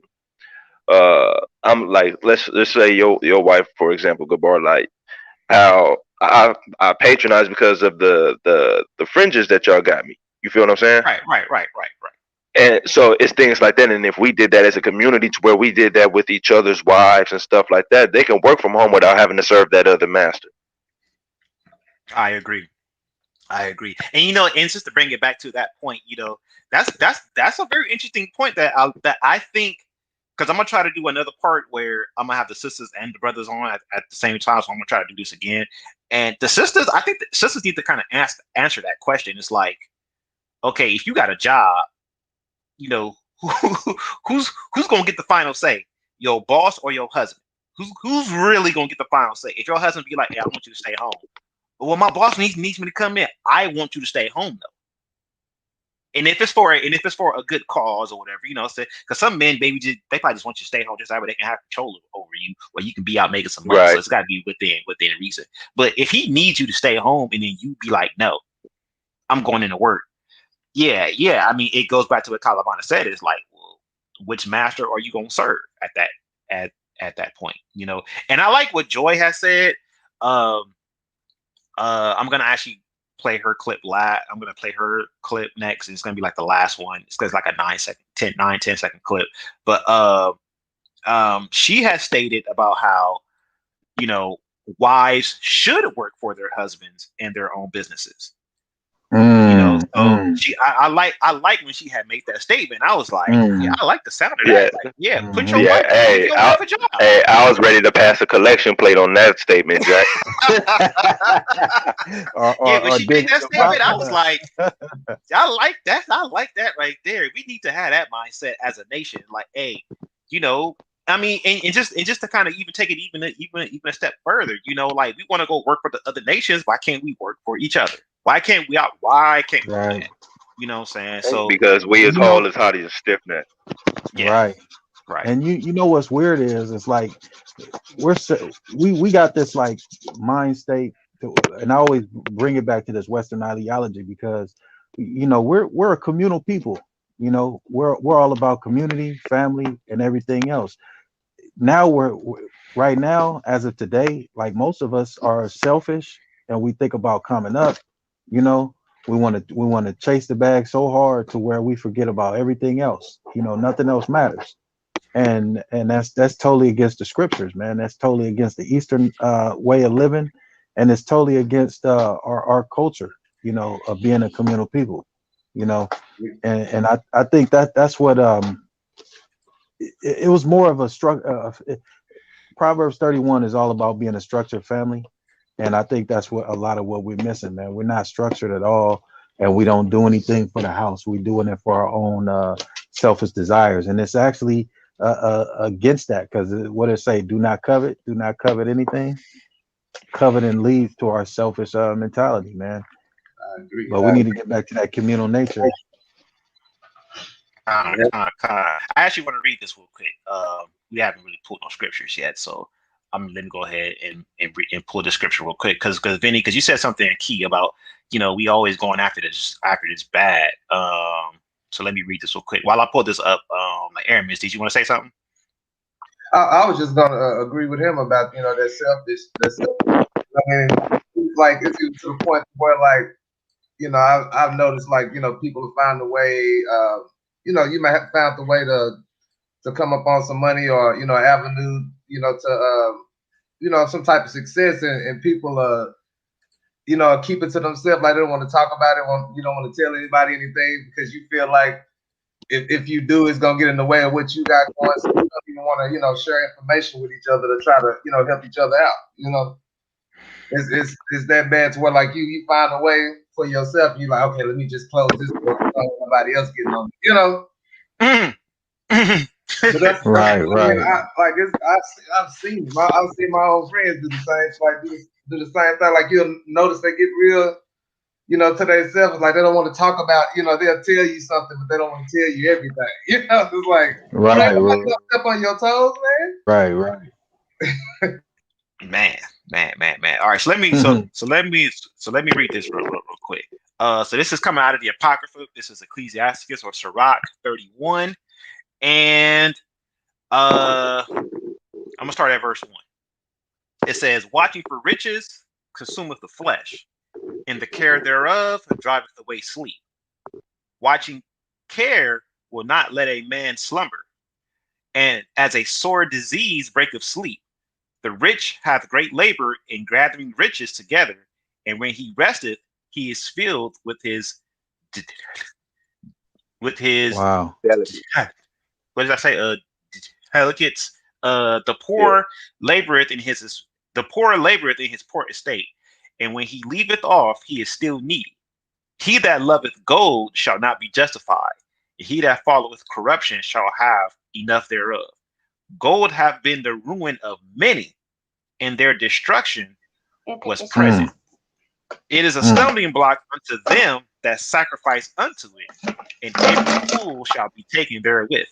like, let's say your wife, for example, Gabbar, like how I patronize because of the fringes that y'all got me. You feel what I'm saying? Right. And so it's things like that. And if we did that as a community, to where we did that with each other's wives and stuff like that, they can work from home without having to serve that other master. I agree. And and just to bring it back to that point, that's a very interesting point that I think, because I'm gonna try to do another part where I'm gonna have the sisters and the brothers on at the same time. So I'm gonna try to do this again. And the sisters, I think the sisters need to kind of answer that question. It's like, okay, if you got a job, who's gonna get the final say? Your boss or your husband? Who's really gonna get the final say? If your husband be like, "Hey, I want you to stay home," well, my boss needs me to come in. I want you to stay home though. And if it's for a good cause or whatever, because some men, they probably just want you to stay home just that way they can have control over you, or you can be out making some money. Right. So it's got to be within reason. But if he needs you to stay home and then you be like, "No, I'm going into work," yeah. I mean, it goes back to what Calavana said. It's like, well, which master are you going to serve at that point? And I like what Joy has said. I'm gonna actually play her clip I'm gonna play her clip next, and it's gonna be like the last one. It's like a 10 second clip. But she has stated about how wives should work for their husbands and their own businesses. I like when she had made that statement. I was like, yeah, I like the sound of that. Like, put your wife, a job. Hey, I was ready to pass a collection plate on that statement, Jack. When she made that statement, I was like, I like that. I like that right there. We need to have that mindset as a nation. Like, hey, I mean, and just to kind of even take it even a step further, like, we want to go work for the other nations. Why can't we work for each other? Why can't we out? Why can't we do that? You know what I'm saying? So because we as whole as hot as stiff neck. Yeah. Right. And you know what's weird is, it's like we got this like mind state, and I always bring it back to this Western ideology, because we're a communal people. We're all about community, family, and everything else. Now we're right now, as of today, like, most of us are selfish, and we think about coming up. We want to chase the bag so hard to where we forget about everything else. Nothing else matters, and that's totally against the scriptures, man. That's totally against the Eastern way of living, and it's totally against our culture, of being a communal people. And I think that's what it was more of a structure. Proverbs 31 is all about being a structured family. And I think that's what a lot of what we're missing, man. We're not structured at all, and we don't do anything for the house. We're doing it for our own selfish desires, and it's actually against that, because what it say: do not covet anything. Covet and lead to our selfish mentality, man. I agree. But we need to get back to that communal nature. I actually want to read this real quick. We haven't really pulled no scriptures yet, so I'm going to go ahead and pull the scripture real quick, because Vinny, because you said something key about we always going after this bad. So let me read this real quick while I pull this up. Like, Aramis, did you want to say something? I was just gonna agree with him about that selfish. I mean, like, it's to the point where, like, I've noticed, like, people find a way you may have found the way to come up on some money or, avenue, to, some type of success and people, keep it to themselves. Like they don't want to talk about it. You don't want to tell anybody anything because you feel like if you do, it's going to get in the way of what you got going. So you don't even want to, share information with each other to try to, help each other out, It's that bad to where like you find a way for yourself. And you're like, okay, let me just close this door. Nobody else getting on it, But that's Right, I mean, right. I've seen my own friends do the same, like do the same thing. Like you'll notice they get real, to themselves. Like they don't want to talk about, they'll tell you something, but they don't want to tell you everything. It's like, Right, nobody gonna step on your toes, right, right. Man. All right, so let me read this real quick. So this is coming out of the Apocrypha. This is Ecclesiasticus or Sirach 31, and I'm gonna start at verse 1. It says, "Watching for riches consumeth the flesh, and the care thereof driveth away sleep. Watching care will not let a man slumber, and as a sore disease breaketh sleep. The rich hath great labor in gathering riches together, and when he resteth, he is filled with his Wow. what did I say? Delicates. The poor laboreth in his poor estate, and when he leaveth off, he is still needy. He that loveth gold shall not be justified, and he that followeth corruption shall have enough thereof. Gold hath been the ruin of many, and their destruction was present. It is a stumbling block unto them that sacrifice unto it, and every fool shall be taken therewith.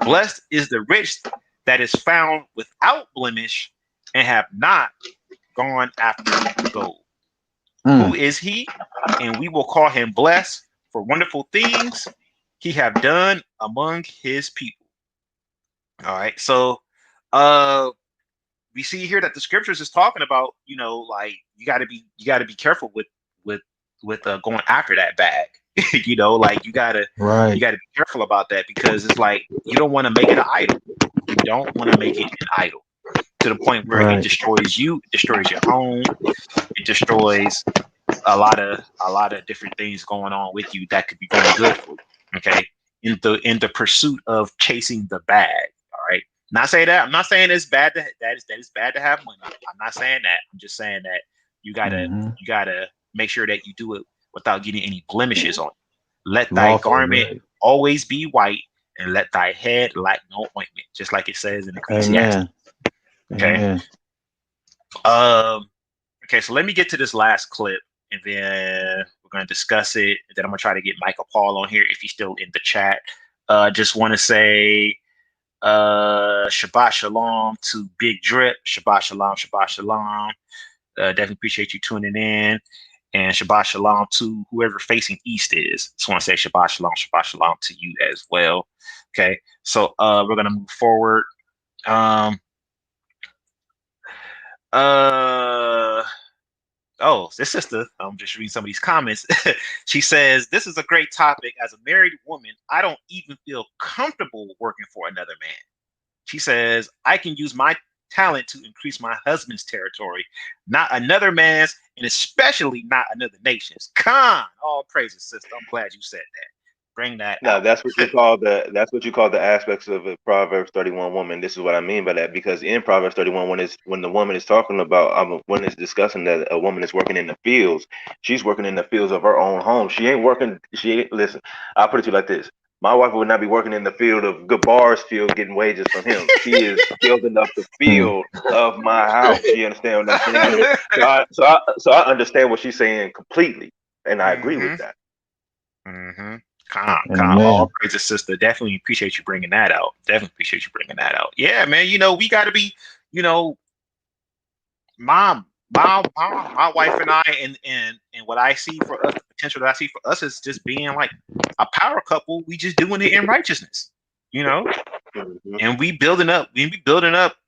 Blessed is the rich that is found without blemish, and have not gone after gold. Who is he? And we will call him blessed, for wonderful things he have done among his people." All right, so we see here that the scriptures is talking about, like you got to be careful with going after that bag. Like you gotta be careful about that, because it's like you don't want to make it an idol. You don't want to make it an idol to the point where it destroys you, it destroys your home, it destroys a lot of different things going on with you that could be going good for you. Okay, in the pursuit of chasing the bag. All right. Not say that. I'm not saying it's bad that it's bad to have money. I'm not saying that. I'm just saying that you gotta make sure that you do it without getting any blemishes on it. Let thy garment always be white, and let thy head lack no ointment, just like it says in Ecclesiastes. Okay. Okay. So let me get to this last clip, and then we're gonna discuss it. And then I'm gonna try to get Michael Paul on here if he's still in the chat. Just want to say Shabbat Shalom to Big Drip. Shabbat Shalom, Shabbat Shalom. Definitely appreciate you tuning in. And Shabbat Shalom to whoever facing East is. Just want to say Shabbat Shalom to you as well. Okay, so we're gonna move forward. Oh, this sister, I'm just reading some of these comments. She says, "This is a great topic. As a married woman, I don't even feel comfortable working for another man." She says, "I can use my talent to increase my husband's territory, not another man's, and especially not another nation's." Con, all praises, sister. I'm glad you said that. Bring that out. That's what you call the aspects of a Proverbs 31 woman. This is what I mean by that, because in Proverbs 31, when the woman is talking about when it's discussing that a woman is working in the fields, she's working in the fields of her own home. Listen, I'll put it to you like this. My wife would not be working in the field of Gabbar's field getting wages from him. She is building up the field of my house. You understand what I'm saying? So I understand what she's saying completely, and I agree with that. All praises, sister. Definitely appreciate you bringing that out. Yeah, man. We got to be, my wife and I, and what I see for us, the potential that I see for us is just being like a power couple. We just doing it in righteousness, and we building up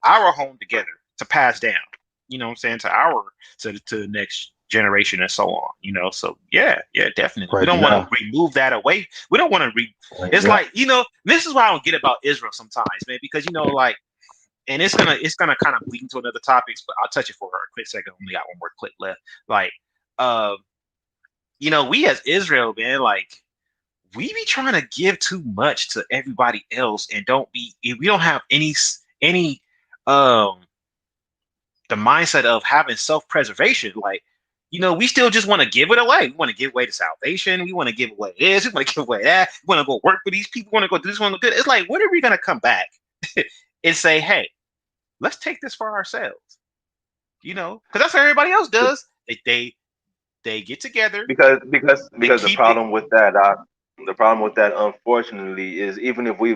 our home together to pass down. you know what I'm saying, to the next generation and so on, you know. So yeah, definitely. We Praise don't want God. to remove that away. We don't want to Praise it's God. like, you know, this is why I don't get about Israel sometimes, man, because you know, like, and it's gonna kind of bleed into another topics, but I'll touch it for a quick second. Only got one more clip left. Like, you know, we as Israel, man, like, we be trying to give too much to everybody else and we don't have any um the mindset of having self-preservation. Like, you know, we still just want to give it away. We want to give away the salvation. We want to give away this. We want to give away that. We want to go work for these people. We want to go do this. We want to do good. It's like, when are we gonna come back and say, hey, let's take this for ourselves? You know, because that's what everybody else does. They get together. because They the keep it. problem with that, unfortunately, is even if we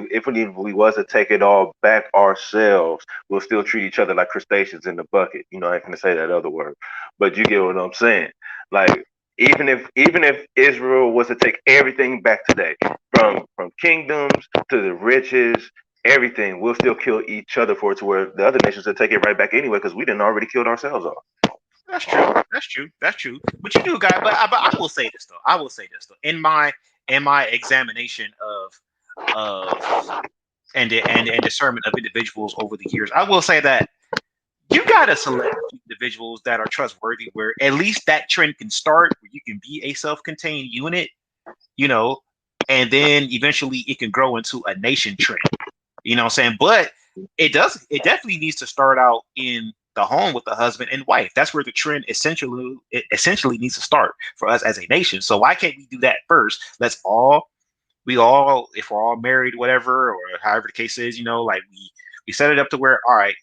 was to take it all back ourselves, we'll still treat each other like crustaceans in the bucket. You know, I ain't gonna say that other word, but you get what I'm saying. Like, even if Israel was to take everything back today, from kingdoms to the riches, everything, we'll still kill each other for it, to where the other nations will take it right back anyway, because we didn't already killed ourselves off. That's true. That's true. That's true. But you do, guys. But I will say this though. I will say this though. In my examination of and discernment of individuals over the years, I will say that you gotta select individuals that are trustworthy, where at least that trend can start, where you can be a self-contained unit, you know, and then eventually it can grow into a nation trend. You know what I'm saying? But it definitely needs to start out in the home with the husband and wife. That's where the trend essentially needs to start for us as a nation. So why can't we do that first? If we're all married, whatever, or however the case is, you know, like, we set it up to where, all right,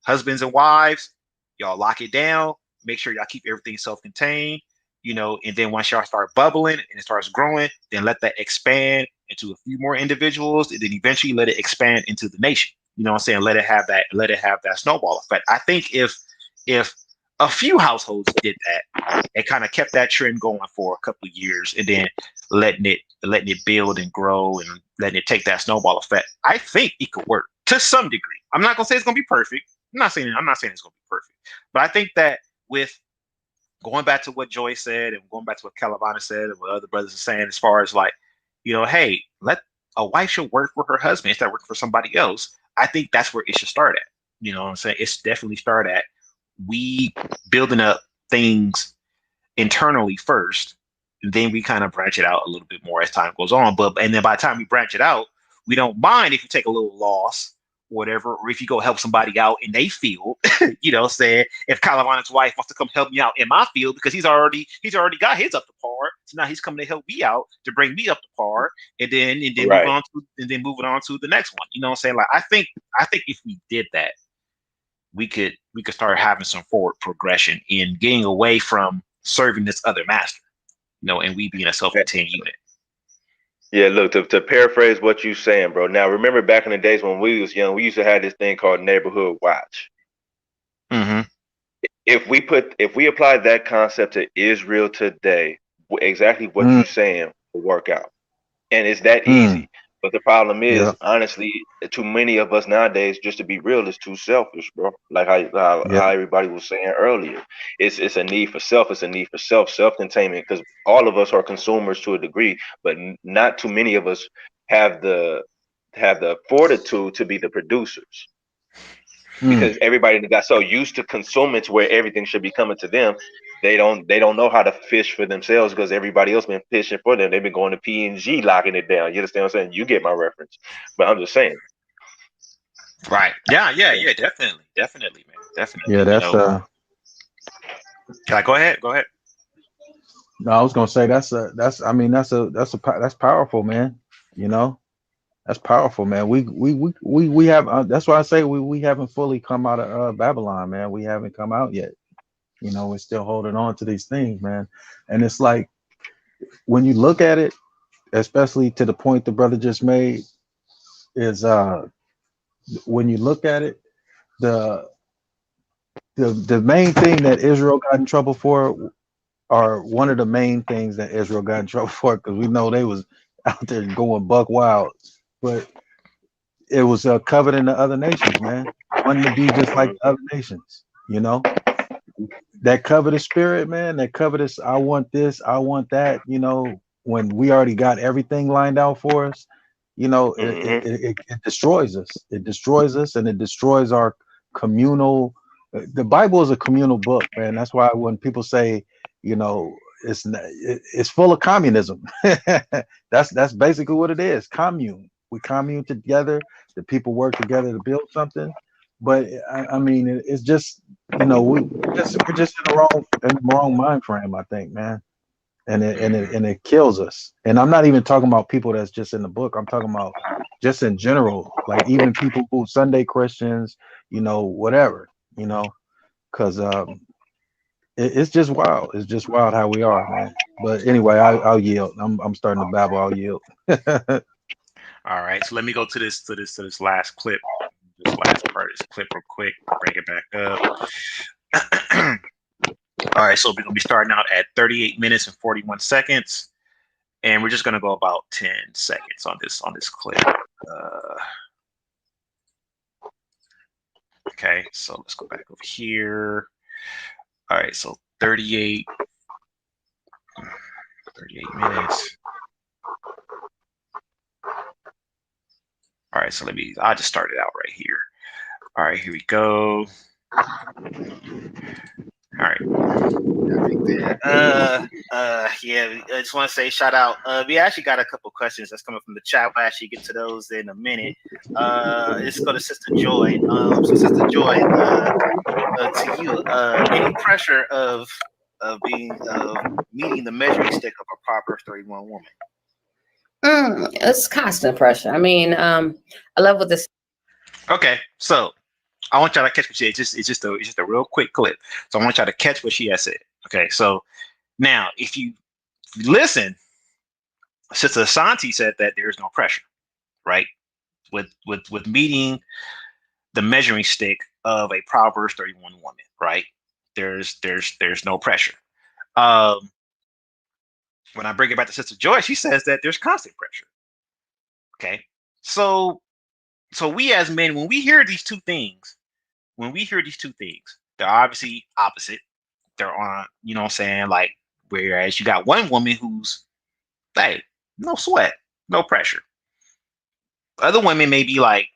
husbands and wives, y'all lock it down, make sure y'all keep everything self-contained, you know, and then once y'all start bubbling and it starts growing, then let that expand into a few more individuals, and then eventually let it expand into the nation. You know what I'm saying? Let it have that snowball effect. I think if a few households did that and kind of kept that trend going for a couple of years, and then letting it build and grow and letting it take that snowball effect, I think it could work to some degree. I'm not gonna say it's gonna be perfect. I'm not saying it's gonna be perfect, but I think that, with going back to what Joy said and going back to what Calavana said and what other brothers are saying, as far as, like, you know, hey, let a wife should work for her husband instead of working for somebody else. I think that's where it should start at. You know what I'm saying? It's definitely start at we building up things internally first, and then we kind of branch it out a little bit more as time goes on. And then by the time we branch it out, we don't mind if you take a little loss, whatever, or if you go help somebody out in their field. You know, say if Calavana's wife wants to come help me out in my field because he's already got his up to par, so now he's coming to help me out to bring me up to par, and then Right. moving on to the next one. You know what I'm saying? Like, I think if we did that, we could start having some forward progression in getting away from serving this other master, you know, and we being a self-contained unit. Yeah, look, to paraphrase what you saying, bro. Now, remember back in the days when we was young, we used to have this thing called neighborhood watch. Mm-hmm. If we apply that concept to Israel today, exactly what you're saying will work out, and it's that easy. But the problem is, Yeah. honestly, too many of us nowadays, just to be real, is too selfish, bro. Like how Yeah. everybody was saying earlier, it's a need for self. It's a need for self-containment, because all of us are consumers to a degree, but not too many of us have the fortitude to be the producers, because everybody got so used to consuming to where everything should be coming to them. They don't know how to fish for themselves, because everybody else been fishing for them. They've been going to P&G locking it down. You understand what I'm saying? You get my reference. But I'm just saying. Right. Yeah. Definitely, man. Definitely. Yeah, You that's know. Can I go ahead? Go ahead. no, I was gonna say that's powerful, man. You know, that's powerful, man. We have that's why I say we haven't fully come out of Babylon, man. We haven't come out yet. You know, we're still holding on to these things, man. And it's like, when you look at it, especially to the point the brother just made, is when you look at it, the main thing that Israel got in trouble for, or one of the main things that Israel got in trouble for, because we know they was out there going buck wild, but it was coveting the other nations, man. Wanting to be just like the other nations, you know. that covetous spirit, man, that covetous, I want this, I want that, you know, when we already got everything lined out for us, you know, it destroys us. It destroys us, and it destroys our communal. The Bible is a communal book, man. That's why when people say, you know, it's full of communism. That's basically what it is. Commune. We commune together. The people work together to build something. But I mean, it's just, you know, we're just in the wrong mind frame, I think, man. And it kills us. And I'm not even talking about people that's just in the book. I'm talking about just in general, like even people who Sunday Christians, you know, whatever, you know, because it's just wild. It's just wild how we are, man. But anyway, I'll yield. I'm starting to babble. I'll yield. All right, so let me go to this last clip, this last part of this clip real quick. Bring it back up. All right, so we're gonna be starting out at 38 minutes and 41 seconds, and we're just gonna go about 10 seconds on this clip. Okay, so let's go back over here. All right, so 38 minutes. All right, so I'll just start it out right here. All right, here we go. All right. Yeah, I just want to say shout out. We actually got a couple questions that's coming from the chat. We'll actually get to those in a minute. Let's go to Sister Joy. So Sister Joy, to you, any pressure of meeting the measuring stick of a Proverbs 31 woman? It's constant pressure. I mean, I love what this. Okay, so I want y'all to catch what she. It's just a real quick clip. So I want y'all to catch what she has said. Okay, so now if you listen, Sister Asante said that there is no pressure, right? With meeting the measuring stick of a Proverbs 31 woman, right? There's no pressure. When I bring it back to Sister Joy, she says that there's constant pressure. Okay, so we as men, when we hear these two things, they're obviously opposite. They're on, you know what I'm saying? Like, whereas you got one woman who's, hey, no sweat, no pressure. Other women may be like,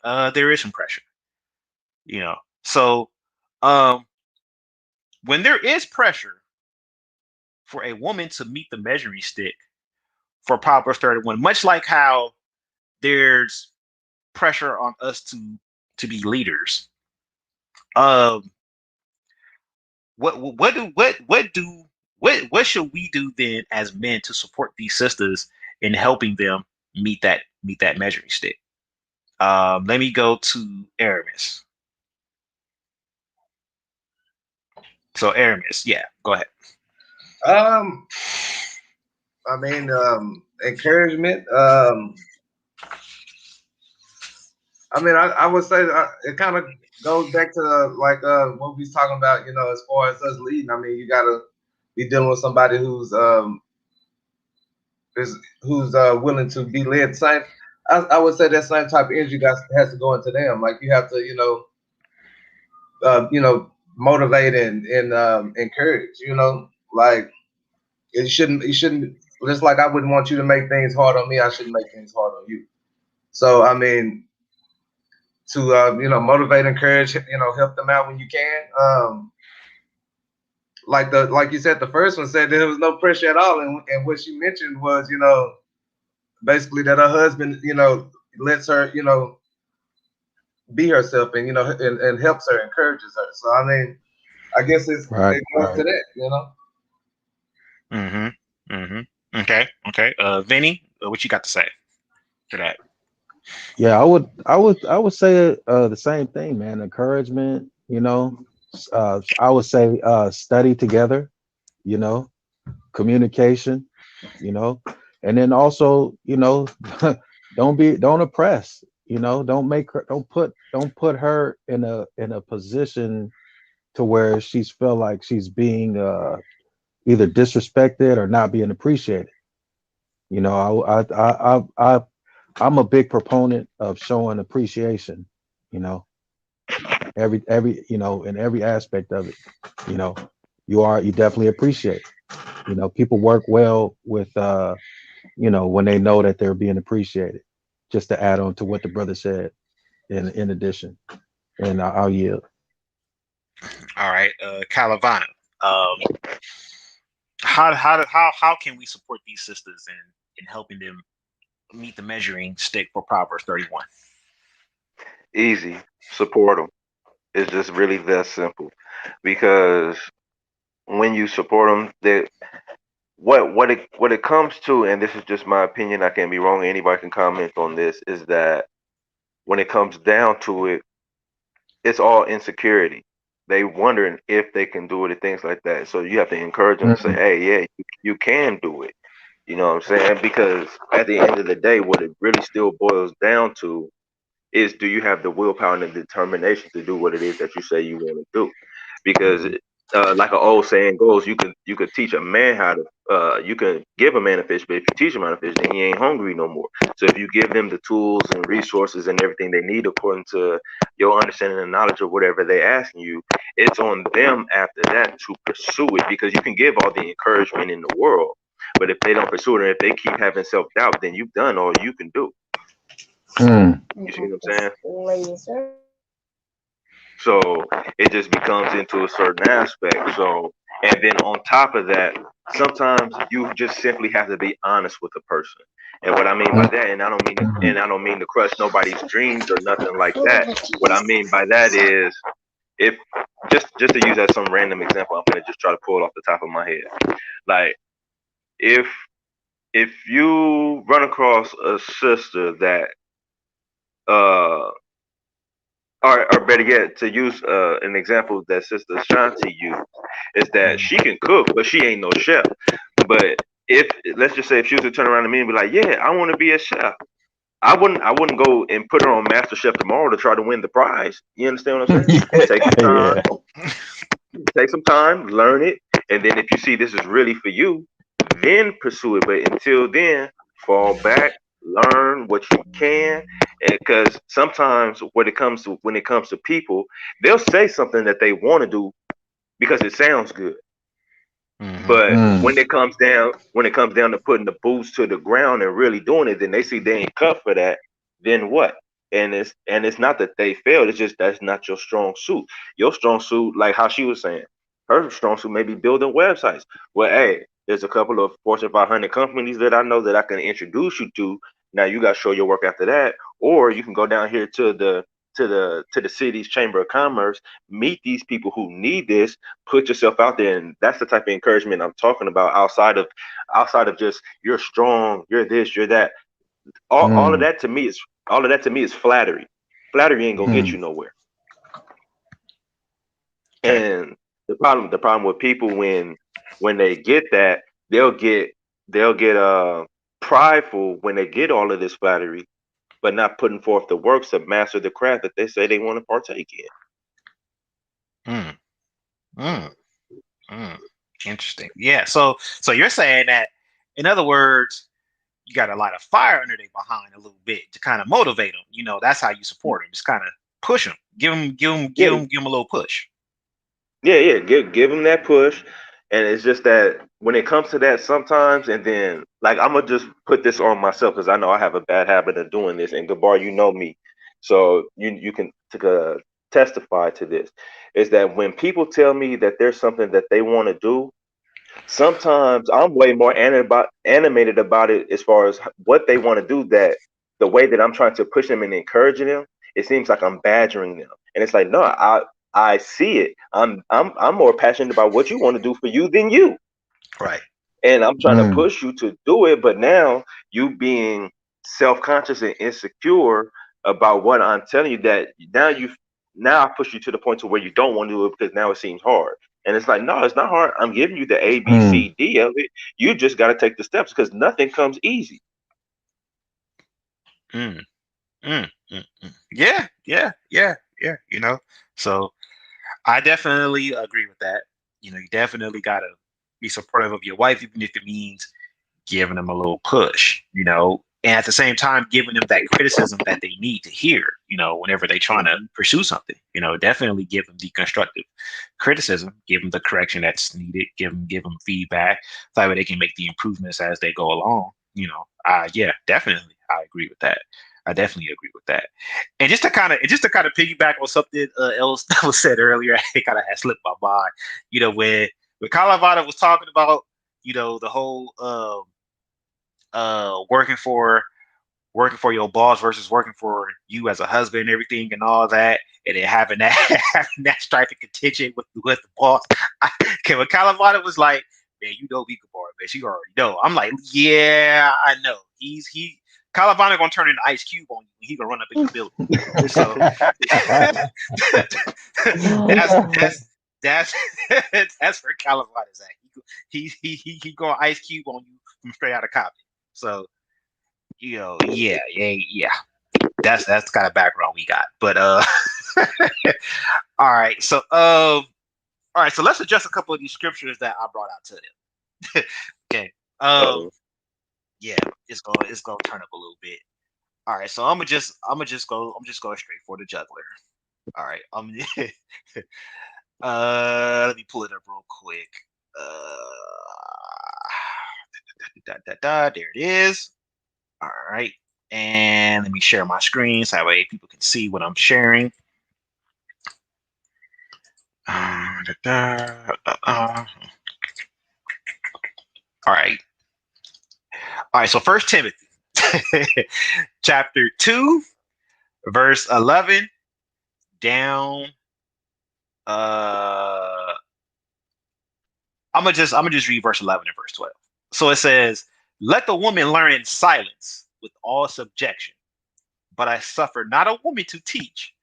there is some pressure, you know. So when there is pressure for a woman to meet the measuring stick for Proverbs 31, much like how there's pressure on us to be leaders, what should we do then as men to support these sisters in helping them meet that measuring stick? Let me go to Aramis. So Aramis, yeah, go ahead. I mean, encouragement. I mean, I would say that it kind of goes back to like what we was talking about, you know, as far as us leading. I mean, you gotta be dealing with somebody who's willing to be led. Same, I would say that same type of energy that has to go into them. Like you have to, motivate and encourage. You know, like you shouldn't. Just like I wouldn't want you to make things hard on me, I shouldn't make things hard on you. So I mean, to motivate, encourage, help them out when you can. Like you said, the first one said there was no pressure at all, and what she mentioned was, basically that her husband, lets her, be herself, and and helps her, encourages her. So I mean, I guess it goes to that, Okay. Vinny, what you got to say to that? Yeah, I would say the same thing, man. Encouragement, I would say study together, communication, and then also, don't oppress, don't put her in a position to where she's feel like she's being either disrespected or not being appreciated. I'm a big proponent of showing appreciation, every in every aspect of it. You know, you definitely appreciate. People work well with when they know that they're being appreciated. Just to add on to what the brother said, in addition, and I'll yield. All right, Calavana. Um, how can we support these sisters in helping them meet the measuring stick for Proverbs 31? Easy. Support them. It's just really that simple. Because when you support them, that what it comes to, and this is just my opinion, I can be wrong. Anybody can comment on this. Is that when it comes down to it, it's all insecurity. They wondering if they can do it and things like that. So you have to encourage them to say, Mm, "Hey, yeah, you can do it." You know what I'm saying? Because at the end of the day, what it really still boils down to is, do you have the willpower and the determination to do what it is that you say you want to do? Because like an old saying goes, you could teach a man how to you can give a man a fish, but if you teach him how to fish, then he ain't hungry no more. So if you give them the tools and resources and everything they need according to your understanding and knowledge of whatever they asking you, it's on them after that to pursue it, because you can give all the encouragement in the world, but if they don't pursue it and if they keep having self doubt, then you've done all you can do. mm, You see what I'm saying? So it just becomes into a certain aspect. So, and then on top of that, sometimes you just simply have to be honest with a person. And what I mean by mm, that, and mm. I don't mean to crush nobody's dreams or nothing like that. What I mean by that is, if just to use as some random example, I'm gonna just try to pull it off the top of my head. Like, if you run across a sister that uh or better yet, to use an example that Sister Shanti used, is that she can cook, but she ain't no chef. But if, let's just say, if she was to turn around to me and be like, "Yeah, I want to be a chef," I wouldn't go and put her on Master Chef tomorrow to try to win the prize. You understand what I'm saying? Take some time, Yeah. learn it, and then if you see this is really for you, then pursue it. But until then, fall back, learn what you can, because sometimes when it comes to people, they'll say something that they want to do because it sounds good. Mm-hmm. But Mm, when it comes down to putting the boots to the ground and really doing it, then they see they ain't cut for that. Then what? And it's not that they failed. It's just that's not your strong suit. Your strong suit, like how she was saying, her strong suit may be building websites. Well, hey, there's a couple of Fortune 500 companies that I know that I can introduce you to. Now you got to show your work after that, or you can go down here to the city's chamber of commerce, meet these people who need this, put yourself out there. And that's the type of encouragement I'm talking about, outside of just you're strong, you're this, you're that. All of mm, that to me is flattery. Flattery ain't gonna get mm, you nowhere. Okay. And the problem with people, when they get that, they'll get prideful when they get all of this flattery, but not putting forth the works to master the craft that they say they want to partake in. Mm, mm, mm. Interesting. Yeah. So you're saying that, in other words, you got a lot of fire under their behind a little bit to kind of motivate them. That's how you support them. Just kind of push them, Yeah, give them a little push. yeah. Give them that push, and it's just that when it comes to that, sometimes, and then like I'm gonna just put this on myself because I know I have a bad habit of doing this. And Gabbar, you know me, so you can testify to this. Is that when people tell me that there's something that they want to do, sometimes I'm way more animated about it as far as what they want to do. That the way that I'm trying to push them and encouraging them, it seems like I'm badgering them, and it's like, no, I see it. I'm more passionate about what you want to do for you than you, Right. and I'm trying to mm, push you to do it. But now you being self-conscious and insecure about what I'm telling you, that now I push you to the point to where you don't want to do it because now it seems hard. And it's like, no, it's not hard. I'm giving you the A, B, mm, C, D of it. You just got to take the steps because nothing comes easy. Mm, Yeah. Yeah. Yeah. Yeah. So I definitely agree with that. You definitely gotta be supportive of your wife, even if it means giving them a little push. and at the same time giving them that criticism that they need to hear, whenever they're trying to pursue something. Definitely give them the constructive criticism, give them the correction that's needed, give them feedback, so that way they can make the improvements as they go along. Yeah, definitely, I agree with that. I definitely agree with that. And just to kind of piggyback on something else that was said earlier, it kind of had slipped my mind. When Kalavata was talking about, the whole working for your boss versus working for you as a husband and everything and all that, and then having that having that strife and contention with the boss. When Kalavata was like, man, we could borrow, man. You already know. I'm like, yeah, I know. Calavana gonna turn into Ice Cube on you. He gonna run up in your building. So that's where Calavana's at. He going Ice Cube on you from straight out of Compton. So yeah. That's the kind of background we got. But all right. So so let's adjust a couple of these scriptures that I brought out to them. Okay. Yeah, it's gonna turn up a little bit. All right, so I'm just going straight for the juggler. All right, let me pull it up real quick. There it is. All right, and let me share my screen so that way people can see what I'm sharing. All right. So 1 Timothy chapter 2, verse 11 down. I'm gonna just read verse 11 and verse 12. So it says, "Let the woman learn in silence with all subjection, but I suffer not a woman to teach,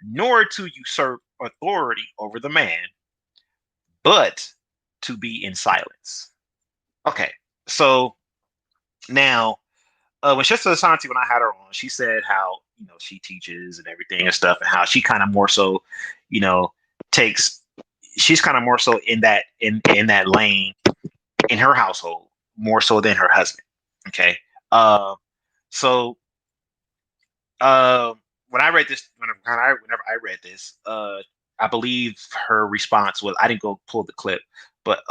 nor to usurp authority over the man, but to be in silence." Okay, so now when Sister Asante, when I had her on, she said how she teaches and everything and stuff, and how she kind of more so, she's kind of more so in that lane in her household more so than her husband. Okay, so when I read this, whenever I read this, I believe her response was, I didn't go pull the clip, but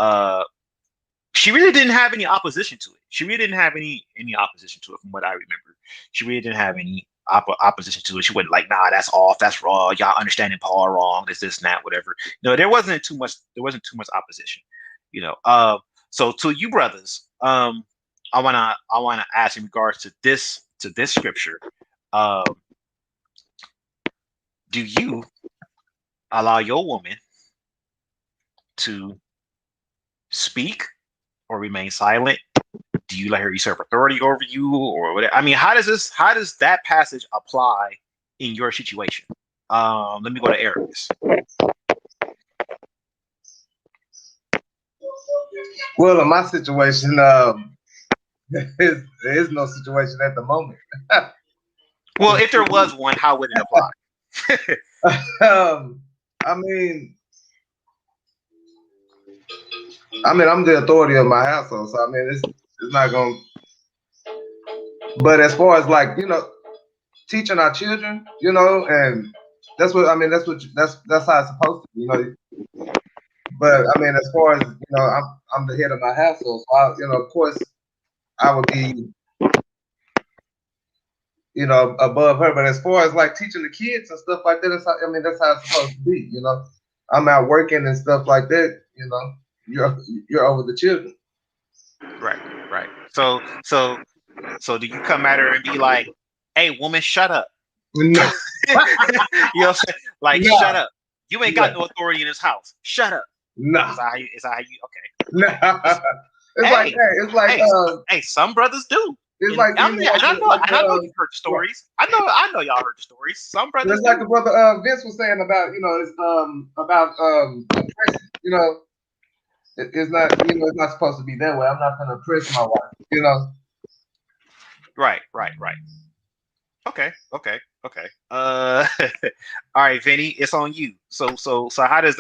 she really didn't have any opposition to it. She really didn't have any opposition to it, from what I remember. She really didn't have any opposition to it. She wasn't like, nah, that's off, that's wrong. Y'all understanding Paul wrong. This, and that, whatever. No, there wasn't too much opposition. So to you brothers, I wanna ask in regards to this scripture. Do you allow your woman to speak or remain silent? Do you let her usurp authority over you, or whatever? I mean, how does that passage apply in your situation? Let me go to Aramis. Well, in my situation, there is no situation at the moment. Well, if there was one, how would it apply? I'm the authority of my household, so it's not going. But as far as teaching our children, and that's what that's how it's supposed to, But as far as I'm the head of my household, so of course, I would be above her. But as far as teaching the kids and stuff like that, that's how it's supposed to be. I'm out working and stuff like that. You're over the children. Right. So do you come at her and be like, "Hey, woman, shut up"? No. You know what I'm saying? Like, no. Shut up. You ain't got no authority in this house. Shut up. No. Is that how you okay? No. Hey, some brothers do. It's I know you've heard the stories. I know y'all heard the stories. Some brothers. It's like the brother Vince was saying about oppression. It's not it's not supposed to be that way. I'm not gonna oppress my wife. Right. Okay. All right, Vinny, it's on you. So how does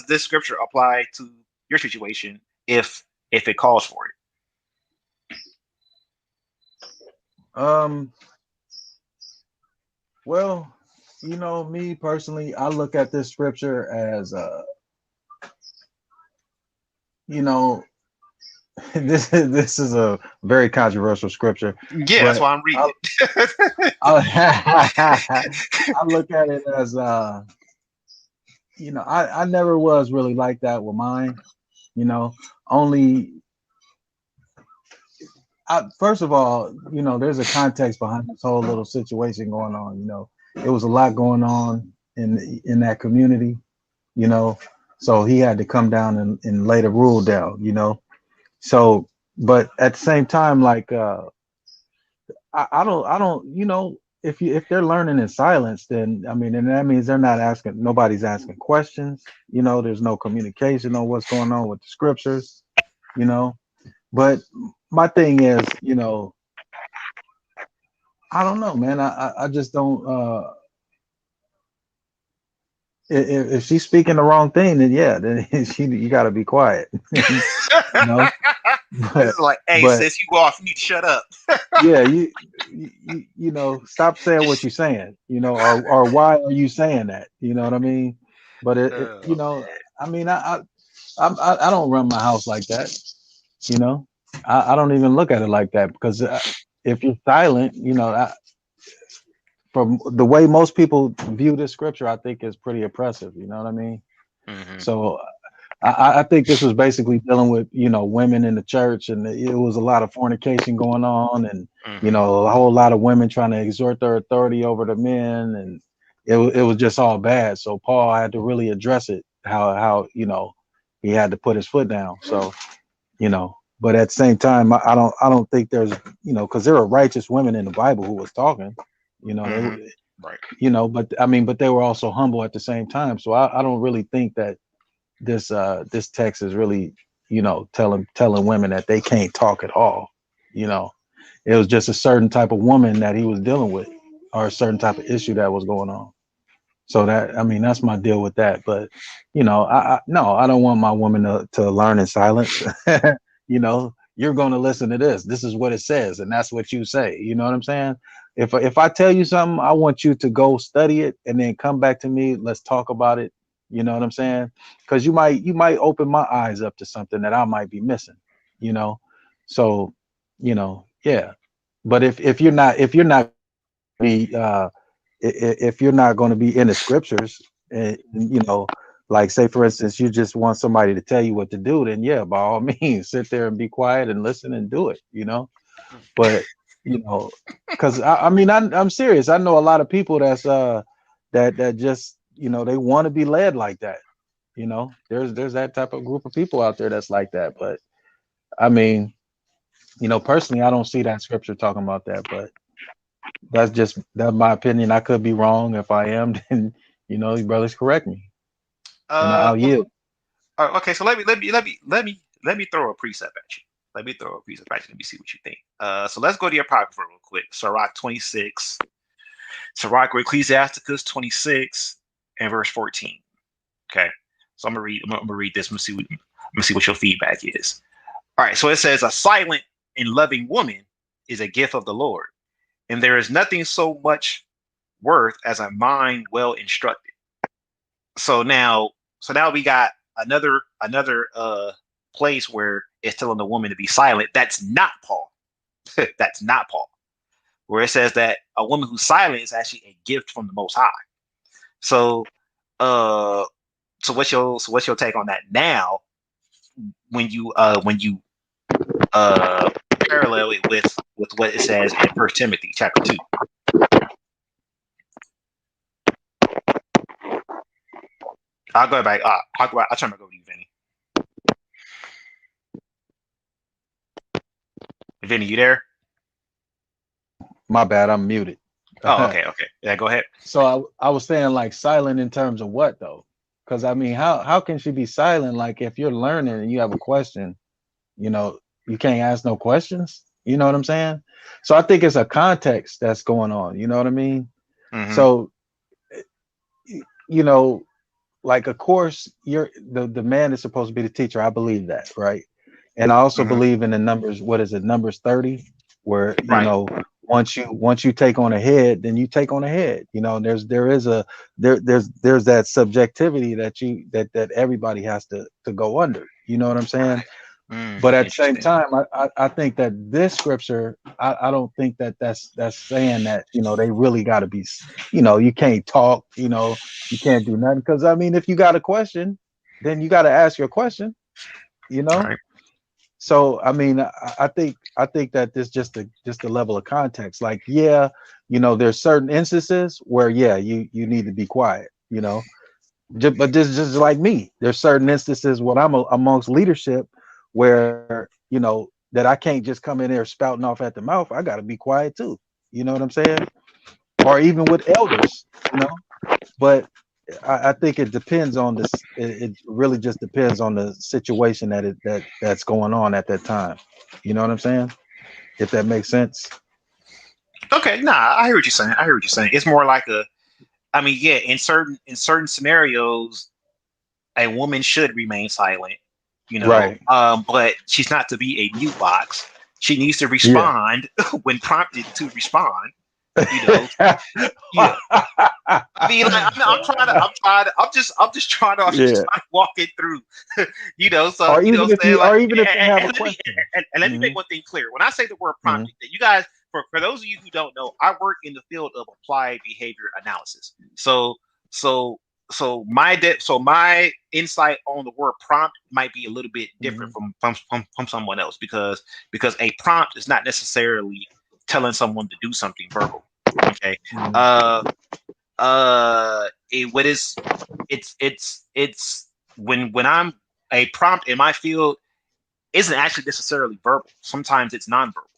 this scripture apply to your situation if it calls for it? Um, well, you know, me personally, I look at this scripture as you know, this is a very controversial scripture, Yeah, that's but why I'm reading it. I look at it as you know, I never was really like that with mine, you know, only first of all, you know, there's a context behind this whole little situation going on. You know, it was a lot going on in that community. You know, so he had to come down and lay the rule down. You know, so but at the same time, like I don't, you know, if they're learning in silence, then I mean, and that means they're not asking, nobody's asking questions. You know, there's no communication on what's going on with the scriptures. You know, but my thing is, you know, I don't know, man. I just don't. If she's speaking the wrong thing, then yeah, then you got to be quiet, you know. This But is like, hey, but sis, you go off. You need to shut up. yeah, you know, stop saying what you're saying, you know, or why are you saying that? You know what I mean? But you Oh, know, man. I mean, I don't run my house like that, you know. I don't even look at it like that because if you're silent, you know, from the way most people view this scripture, I think is pretty oppressive. You know what I mean? Mm-hmm. So I think this was basically dealing with, you know, women in the church, and it was a lot of fornication going on, and you Mm-hmm. know, a whole lot of women trying to exert their authority over the men, and it was just all bad. So Paul had to really address it, how you know he had to put his foot down. So you know, but at the same time, I don't think there's, you know, because there are righteous women in the Bible who was talking, you know, Mm-hmm. they, Right. you know, but I mean, but they were also humble at the same time. So I don't really think that this text is really, you know, telling women that they can't talk at all. You know, it was just a certain type of woman that he was dealing with, or a certain type of issue that was going on. So that, I mean, that's my deal with that. But you know, no, I don't want my woman to learn in silence. You know, you're going to listen to this. This is what it says, and that's what you say. You know what I'm saying? If I tell you something, I want you to go study it and then come back to me. Let's talk about it. You know what I'm saying? Because you might open my eyes up to something that I might be missing. You know, so you know, yeah. But if you're not be if you're not going to be in the scriptures, and you know, like say for instance, you just want somebody to tell you what to do, then yeah, by all means, sit there and be quiet and listen and do it. You know, but you know, because I mean, I'm serious. I know a lot of people that's that just, you know, they want to be led like that. You know, there's that type of group of people out there that's like that. But I mean, you know, personally, I don't see that scripture talking about that. But that's my opinion. I could be wrong. If I am, then you know, you brothers correct me, and I'll Well, yield. okay. So let me throw a precept at you. Let me throw a precept at you. Let me see what you think. So let's go to your apocrypha real quick. Sirach 26, Sirach or Ecclesiasticus 26 and verse 14. Okay. So I'm gonna read this. Let me see what your feedback is. All right. So it says, a silent and loving woman is a gift of the Lord, and there is nothing so much worth as a mind well instructed. So now, we got another place where it's telling the woman to be silent. That's not Paul. That's not Paul. Where it says that a woman who's silent is actually a gift from the Most High. So, uh, what's your take on that now? When you uh parallel it with what it says in First Timothy chapter 2. I'll go back. I'll turn back over to you, Vinny. Vinny, you there? My bad, I'm muted. Oh, okay, okay. Yeah, go ahead. So I was saying like silent in terms of what though? Because I mean, how can she be silent? Like if you're learning and you have a question, you know, you can't ask no questions. You know what I'm saying? So I think it's a context that's going on. You know what I mean? Mm-hmm. So you know, like of course you're the man is supposed to be the teacher. I believe that, right? And I also Mm-hmm. believe in the numbers. What is it? Numbers 30, where you Right. know once you take on a head, then you take on a head. You know, there's that subjectivity that everybody has to go under. You know what I'm saying? But at the same Interesting. time, I think that this scripture, I don't think that that's saying that, you know, they really got to be, you know, you can't talk, you know, you can't do nothing. Because I mean, if you got a question, then you got to ask your question, you All know. right. So I mean, I think that this just a level of context. Like, yeah, you know, there's certain instances where yeah, you need to be quiet, you know. But this is just like me. There's certain instances when I'm amongst leadership where, you know, that I can't just come in there spouting off at the mouth. I got to be quiet too. You know what I'm saying? Or even with elders, you know. But I think it depends on this. It really just depends on the situation that's going on at that time. You know what I'm saying? If that makes sense. Okay, nah, I hear what you're saying. I hear what you're saying. It's more like a, I mean, yeah, in certain scenarios, a woman should remain silent, Right. but she's not to be a mute box. She needs to Yeah. respond when prompted to respond. You know, yeah. I mean, like I'm just trying to Yeah. walk it through, So Or even if saying you, like, or even if they have a and let me question. and let me make Hmm. one thing clear. When I say the word Hmm. prompting, that you guys, for those of you who don't know, I work in the field of applied behavior analysis. So my insight on the word prompt might be a little bit different Hmm. from someone else, because a prompt is not necessarily telling someone to do something verbal. Okay. Hmm. Uh what is it's when I'm a prompt in my field isn't actually necessarily verbal. Sometimes it's nonverbal.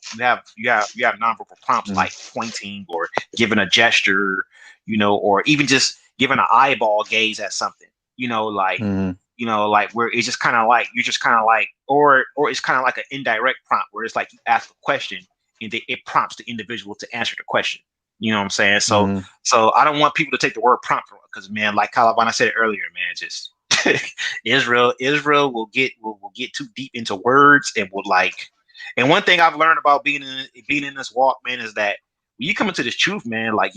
You have nonverbal prompts Hmm. like pointing or giving a gesture, or even just giving an eyeball gaze at something, Hmm. like where it's just kind of like you're just kind of like, or it's kind of like an indirect prompt where it's like you ask a question and it prompts the individual to answer the question. You know what I'm saying? So Hmm. so I don't want people to take the word prompt from it, because man, like Calavan, I said it earlier, man, just Israel will get too deep into words and will like. And one thing I've learned about being in this walk, man, is that when you come into this truth, man, like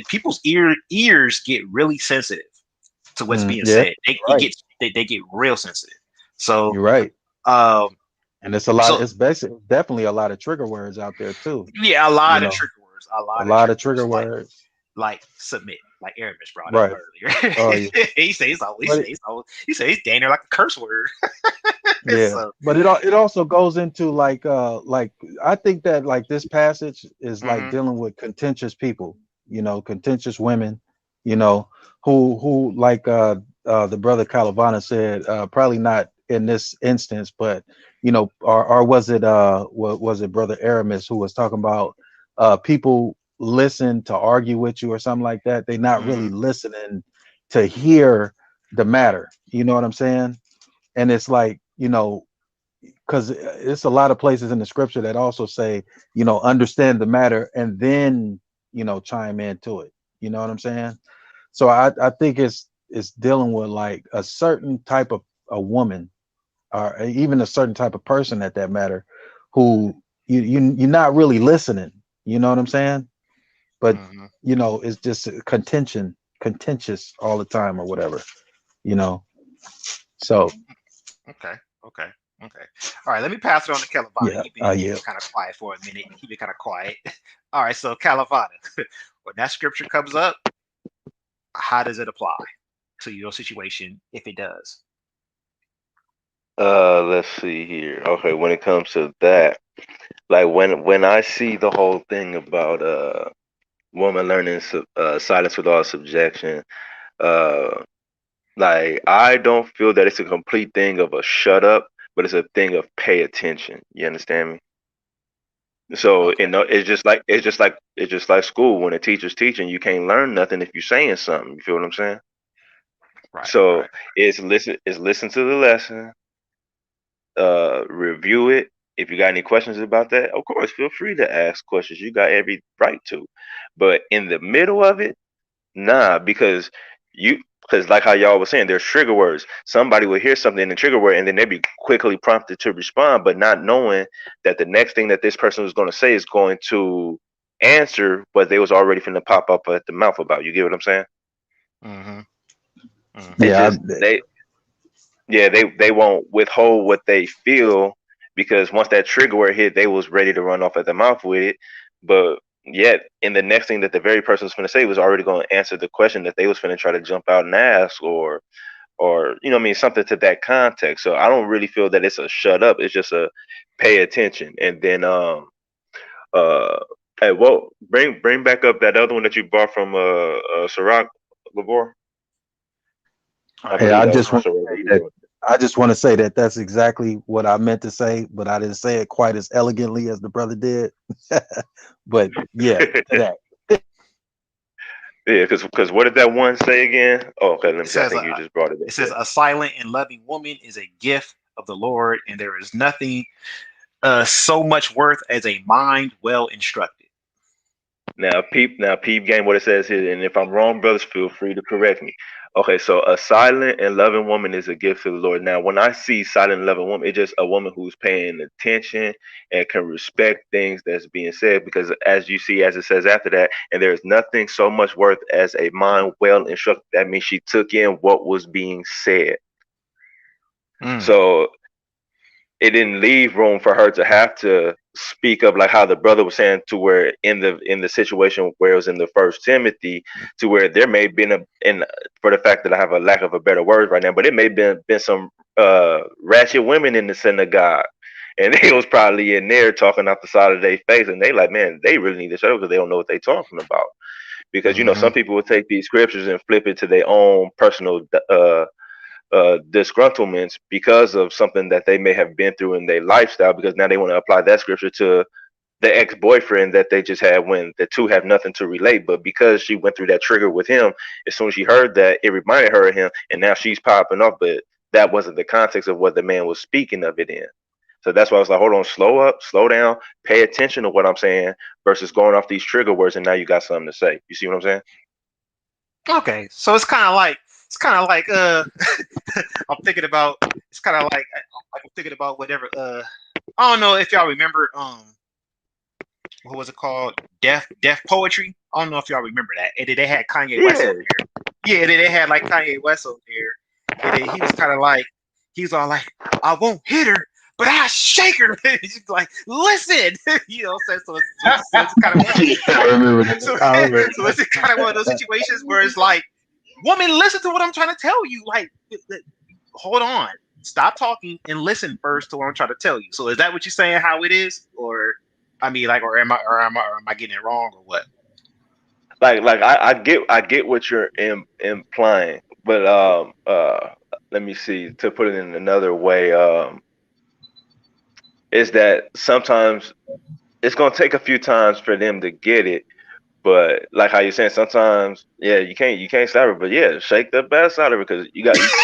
people's ears get really sensitive to what's being Yeah. said. Right. They get real sensitive. So You're right. um And it's a lot. so It's basically definitely a lot of trigger words out there too. yeah, a You lot of know, trigger words, a lot of trigger like words. submit, like Aramis brought up Right. Oh earlier. yeah. he says oh, he But says oh, he says he's damn near like a curse word. yeah, So but it also goes into like I think that like this passage is like mhm. dealing with contentious people, you know, contentious women, you know, who like the brother Calavana said, probably not in this instance, but you know, or was it was it brother Aramis who was talking about people listen to argue with you or something like that. They're not really Mhm. listening to hear the matter. You know what I'm saying? And it's like, you know, because it's a lot of places in the scripture that also say, you know, understand the matter and then, you know, chime into it. You know what I'm saying? So I think it's dealing with like a certain type of a woman, or even a certain type of person at that matter, who you're not really listening. You know what I'm saying? But Mhm. you know, it's just contentious all the time or whatever. You know. So Okay. Okay. Okay. All right. Let me pass it on to Calavana. yeah, He been yeah. kind of quiet for a minute. He been kind of quiet. All right. So Calavana, when that scripture comes up, how does it apply to your situation if it does? Let's see here. Okay, when it comes to that, like when I see the whole thing about woman learning silence with all subjection, uh like I don't feel that it's a complete thing of a shut up, but it's a thing of pay attention. You understand me? So Okay. it's just like school. When a teacher's teaching, you can't learn nothing if you're saying something. You feel what I'm saying? Right. So Right. it's listen to the lesson, review it. If you got any questions about that, of course, feel free to ask questions. You got every right to. But in the middle of it, nah, because like how y'all was saying, there's trigger words. Somebody will hear something in the trigger word and then they be quickly prompted to respond, but not knowing that the next thing that this person is going to say is going to answer what they was already finna pop up at the mouth about. You get what I'm saying? Mm-hmm. Mm-hmm. It's Yeah, just they won't withhold what they feel, because once that trigger word hit, they was ready to run off at the mouth with it. But yet, in the next thing that the very person was finna say was already going to answer the question that they was finna try to jump out and ask, or you know what I mean, something to that context. So I don't really feel that it's a shut up. It's just a pay attention. And then uh hey, well, bring back up that other one that you bought from Sirach, Gabbar. All I right, hey, believe I that was just from want Sirach to that say you that bought. I just want to say that that's exactly what I meant to say, but I didn't say it quite as elegantly as the brother did. But yeah, to that. Yeah, because what did that one say again? Oh, okay, let me it see. I says think you just brought it up it says there. a silent and loving woman is a gift of the Lord, and there is nothing so much worth as a mind well instructed. Now peep game what it says here, and if I'm wrong, brothers, feel free to correct me. Okay, so a silent and loving woman is a gift to the Lord. Now, when I see silent and loving woman, it's just a woman who's paying attention and can respect things that's being said. Because as you see, as it says after that, and there is nothing so much worth as a mind well instructed. That means she took in what was being said. Mm. So it didn't leave room for her to have to speak up, like how the brother was saying, to where in the situation where it was in the First Timothy, to where there may have been in for the fact that I have a lack of a better word right now, but it may have been some ratchet women in the synagogue, and they was probably in there talking off the side of their face, and they like, man, they really need to shut up because they don't know what they talking about. Because you know, Mm-hmm. some people will take these scriptures and flip it to their own personal disgruntlements because of something that they may have been through in their lifestyle, because now they want to apply that scripture to the ex-boyfriend that they just had, when the two have nothing to relate. But because she went through that trigger with him, as soon as she heard that, it reminded her of him, and now she's popping off. But that wasn't the context of what the man was speaking of it in. So that's why I was like, hold on, slow up, slow down, pay attention to what I'm saying, versus going off these trigger words and now you got something to say. You see what I'm saying? Okay, so it's kind of like I'm thinking about it's kind of like I'm thinking about whatever I don't know if y'all remember what was it called, deaf poetry. I don't know if y'all remember that. And then they had Kanye West Yeah. on there. Yeah, and then they had like Kanye West on there, and then he was kind of like he's all like, I won't hit her, but I shake her. He's like, listen, you know. So it's kind of I remember that. so, I remember so it's kind of one of those situations where it's like, woman, listen to what I'm trying to tell you. Like, hold on, stop talking and listen first to what I'm trying to tell you. So is that what you're saying? How it is, or I mean, like, or am I getting it wrong, or what? Like I get what you're implying, but let me see, to put it in another way, is that sometimes it's gonna take a few times for them to get it. But like how you're saying, sometimes, yeah, you can't slap her, but yeah, shake the best out of her, because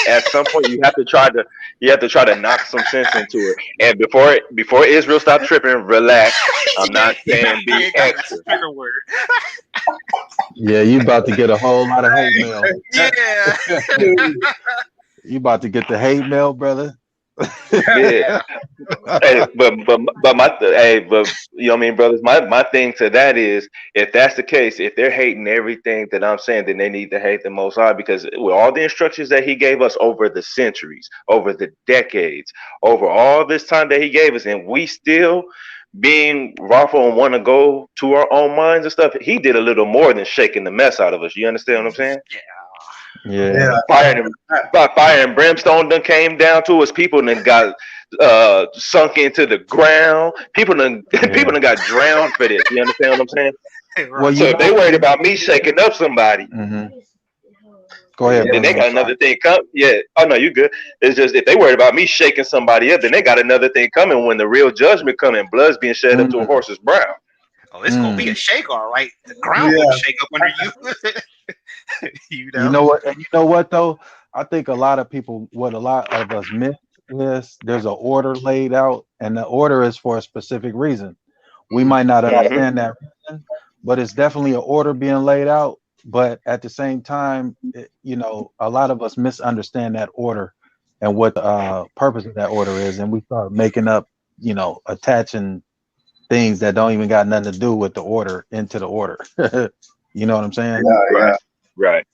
at some point you have to try to knock some sense into her. And before Israel stop tripping, relax. I'm Yeah, not saying be got that's a extra. trigger word. Yeah, you about to get a whole lot of hate mail. Yeah. You about to get the hate mail, brother. Yeah. Hey, but you know what I mean, brothers. My thing to that is, if that's the case, if they're hating everything that I'm saying, then they need to hate the Most High, because with all the instructions that He gave us over the centuries, over the decades, over all this time that He gave us, and we still being wrathful and want to go to our own minds and stuff, He did a little more than shaking the mess out of us. You understand what I'm saying? Yeah. Fire and brimstone done came down to us. People done got sunk into the ground. People done Yeah. got drowned for this. You understand what I'm saying? Well, Right. So you if they know. worried about me shaking up somebody, Go ahead, then they brother. I'm got sorry. another thing come. Yeah. Oh no, you good. It's just, if they worried about me shaking somebody up, then they got another thing coming when the real judgment coming. Blood's being shed up to a Mm, horse's brow. Oh, it's gonna be mm. a shake, all right. The ground gonna Yeah. shake up under you. You You know. know what? And you know what though? I think a lot of people, what a lot of us miss is there's an order laid out, and the order is for a specific reason. We might not Hmm. understand that reason, but it's definitely an order being laid out. But at the same time, you know, a lot of us misunderstand that order and what the purpose of that order is, and we start making up, you know, attaching things that don't even got nothing to do with the order into the order. You know what I'm saying? Yeah. Right.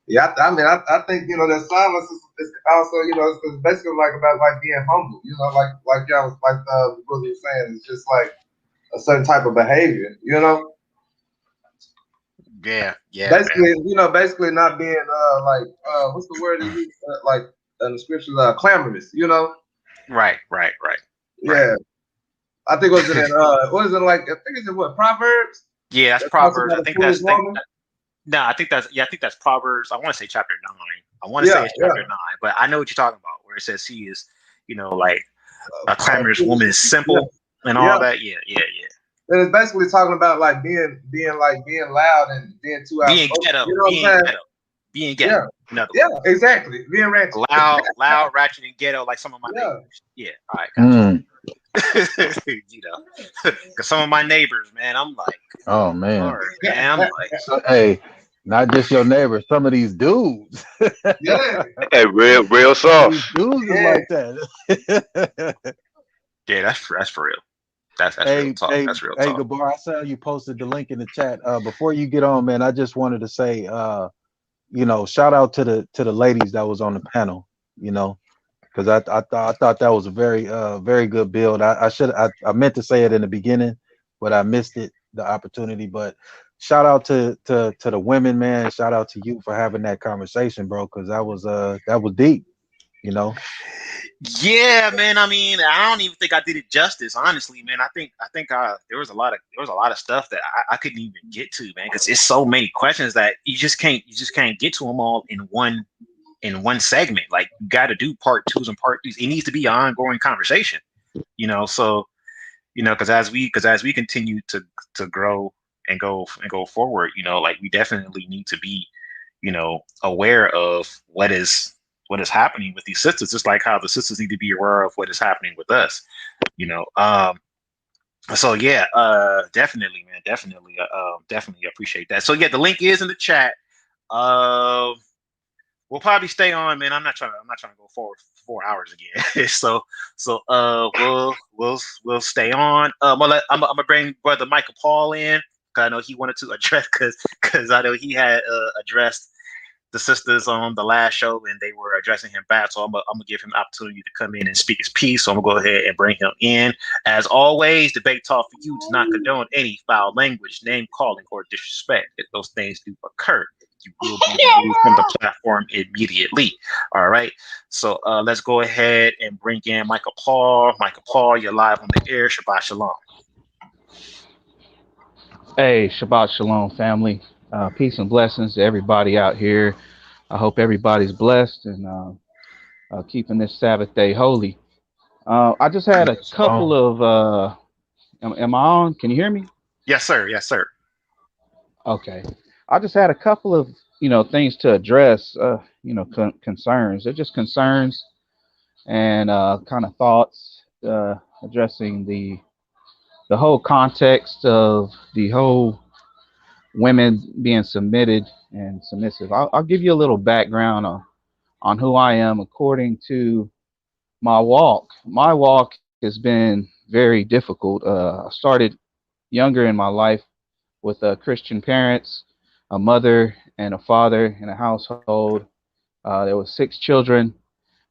Yeah, I mean, I think that silence is also it's basically like about like being humble. Like y'all was like the brother was saying, it's just like a certain type of behavior. Yeah, Basically, basically not being like what's the word they use like in the scriptures clamorous. Right. Yeah, I think it was in what is it like? I think it's in what Proverbs Yeah, that's that talks Proverbs. about I a think foolish that's woman. no, I think that's Proverbs. I want to say chapter 9. I want to Yeah, say it's chapter 9, but I know what you're talking about, where it says he is, like a a clamorous foolish, woman is yeah, simple and yeah. all that. Yeah. And it's basically talking about like being loud and being too Being outspoken. ghetto, You know what I'm saying? being ghetto. Yeah, In other yeah, words, exactly. Being ratchet. loud, ratchet, and ghetto, like some of my Yeah, neighbors. Yeah, all right, gotcha. Mm. Because some of my neighbors, man, I'm like, Oh man. Lord, man, I'm like, So, hey, not just your neighbors, some of these dudes. yeah, Hey, real These sauce. dudes is yeah. like that. yeah, that's for real. That's real Hey, talk. hey, That's real hey, talk. Gabbar, I saw you posted the link in the chat. Before you get on, man, I just wanted to say, shout out to the ladies that was on the panel, because I thought that was a very good build. I meant to say it in the beginning, but I missed the opportunity. But shout out to the women, man. Shout out to you for having that conversation, bro, because that was deep. Yeah, man. I mean, I don't even think I did it justice, honestly, man. I think there was a lot of stuff that I couldn't even get to, man, because it's so many questions that you just can't get to them all in one segment. Like you got to do part twos and part threes. It needs to be an ongoing conversation, So because as we continue to grow and go forward, like we definitely need to be, aware of what is happening with these sisters, just like how the sisters need to be aware of what is happening with us, you know. So yeah, definitely, man, definitely appreciate that. So yeah, the link is in the chat. Uh, we'll probably stay on, man. I'm not trying to go forward 4 hours again. So we'll stay on. I'm gonna bring brother Michael Paul in, because I know he wanted to address, because I know he had addressed the sisters on the last show and they were addressing him back. So I'm gonna give him the opportunity to come in and speak his piece. So I'm gonna go ahead and bring him in. As always, Debate Talk for You does not condone any foul language, name calling, or disrespect. If those things do occur, you will be removed from the platform immediately. All right. So let's go ahead and bring in Michael Paul. Michael Paul, you're live on the air. Shabbat Shalom. Hey, Shabbat Shalom, family. Peace and blessings to everybody out here. I hope everybody's blessed and keeping this Sabbath day holy. I just had a couple of. Am I on? Can you hear me? Yes, sir. Yes, sir. Okay. I just had a couple of things to address. Concerns. They're just concerns and kind of thoughts addressing the whole context of the whole women being submitted and submissive. I'll give you a little background on who I am according to my walk. My walk has been very difficult. I started younger in my life with Christian parents, a mother and a father in a household. There were 6 children.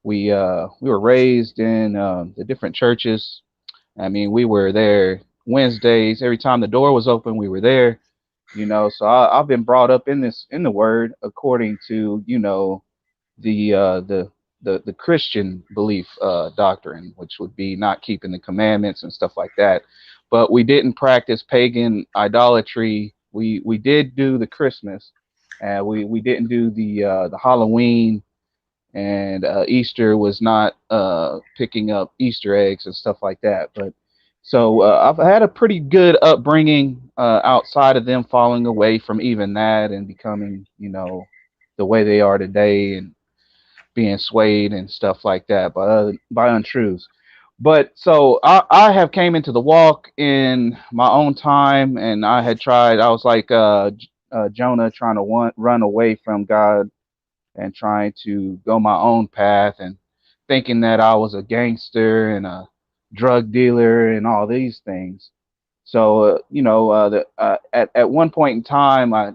We were raised in the different churches. I mean, we were there Wednesdays. Every time the door was open, we were there. So I've been brought up in the word according to the Christian belief doctrine, which would be not keeping the commandments and stuff like that. But we didn't practice pagan idolatry. We did do the Christmas, and we didn't do the Halloween, and Easter was not picking up Easter eggs and stuff like that. But so I've had a pretty good upbringing outside of them falling away from even that and becoming, the way they are today and being swayed and stuff like that by untruths. But so I have came into the walk in my own time, and I had tried. I was like Jonah trying to run away from God and trying to go my own path and thinking that I was a gangster and a drug dealer and all these things. So at one point in time, I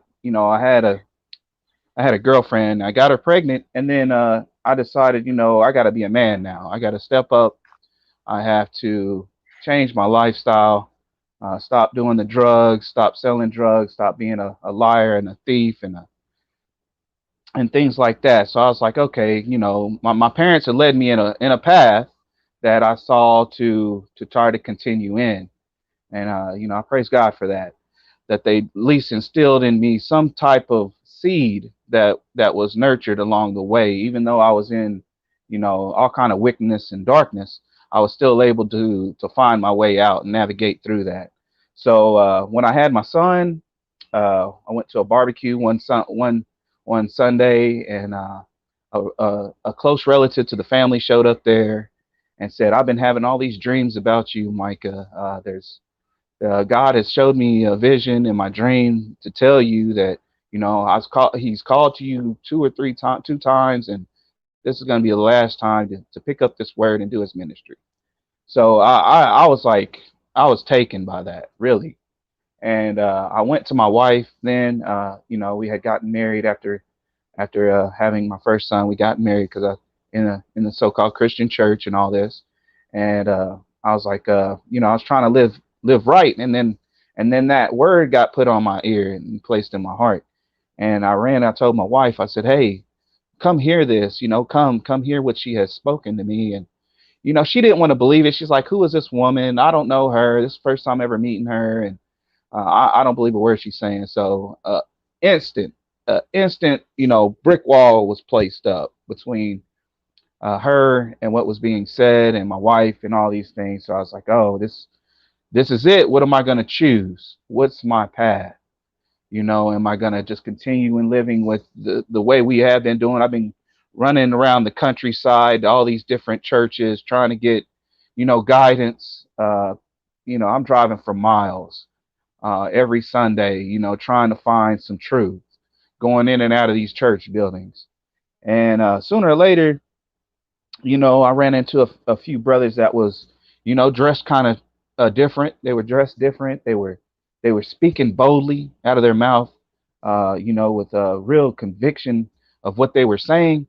had a girlfriend. I got her pregnant, and then I decided, I got to be a man now. I got to step up. I have to change my lifestyle, stop doing the drugs, stop selling drugs, stop being a liar and a thief and things like that. So I was like, okay, my parents had led me in a path that I saw to try to continue in, and I praise God for that. That they at least instilled in me some type of seed that was nurtured along the way. Even though I was in, all kind of wickedness and darkness, I was still able to find my way out and navigate through that. So when I had my son, I went to a barbecue one Sunday, and a close relative to the family showed up there and said, "I've been having all these dreams about you, Micah. There's God has showed me a vision in my dream to tell you that He's called to you two times, and this is going to be the last time to pick up this word and do His ministry." So I was like, I was taken by that, really. And I went to my wife then. We had gotten married after having my first son. We got married because in the so-called Christian church and all this. And I was like, I was trying to live right, and then that word got put on my ear and placed in my heart. And I told my wife, I said, "Hey, come hear this. Come hear what she has spoken to me." And she didn't want to believe it. She's like, "Who is this woman? I don't know her. This is the first time ever meeting her, and I don't believe a word she's saying." So instant, instant, brick wall was placed up between her and what was being said, and my wife, and all these things. So I was like, "Oh, this is it. What am I going to choose? What's my path? Am I going to just continue in living with the way we have been doing? I've been running around the countryside, all these different churches, trying to get, guidance. I'm driving for miles every Sunday, trying to find some truth, going in and out of these church buildings. And sooner or later, I ran into a few brothers that was, dressed kind of different. They were dressed different. They were speaking boldly out of their mouth, with a real conviction of what they were saying.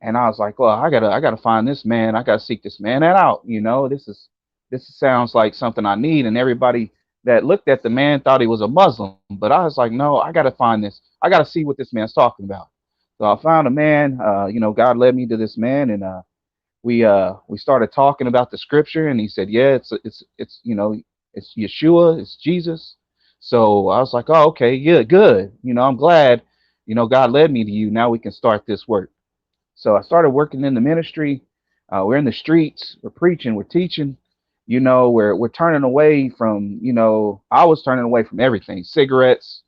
And I was like, well, I gotta find this man. I gotta seek this man out. This sounds like something I need. And everybody that looked at the man thought he was a Muslim, but I was like, no, I gotta find this. I gotta see what this man's talking about. So I found a man. God led me to this man, and we started talking about the scripture, and he said, yeah, it's Yeshua, it's Jesus. So I was like, oh, okay, yeah, good. I'm glad, God led me to you. Now we can start this work. So I started working in the ministry. We're in the streets, we're preaching, we're teaching. We're turning away from, I was turning away from everything: cigarettes,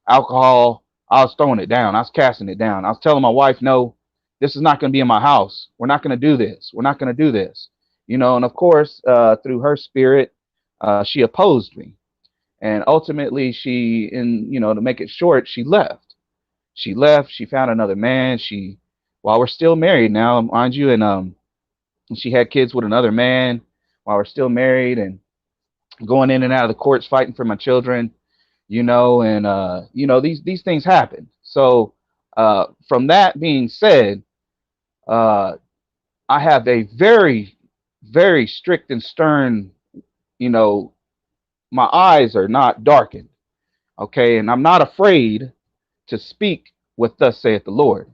alcohol. I was throwing it down. I was casting it down. I was telling my wife, no, this is not going to be in my house. We're not going to do this. We're not going to do this. And of course, through her spirit, she opposed me. And ultimately, to make it short, she left. She left. She found another man. While we're still married now, mind you, and she had kids with another man while we're still married, and going in and out of the courts fighting for my children, and these things happen. So from that being said, uh, I have a very, very strict and stern, my eyes are not darkened. Okay. And I'm not afraid to speak what thus saith the Lord.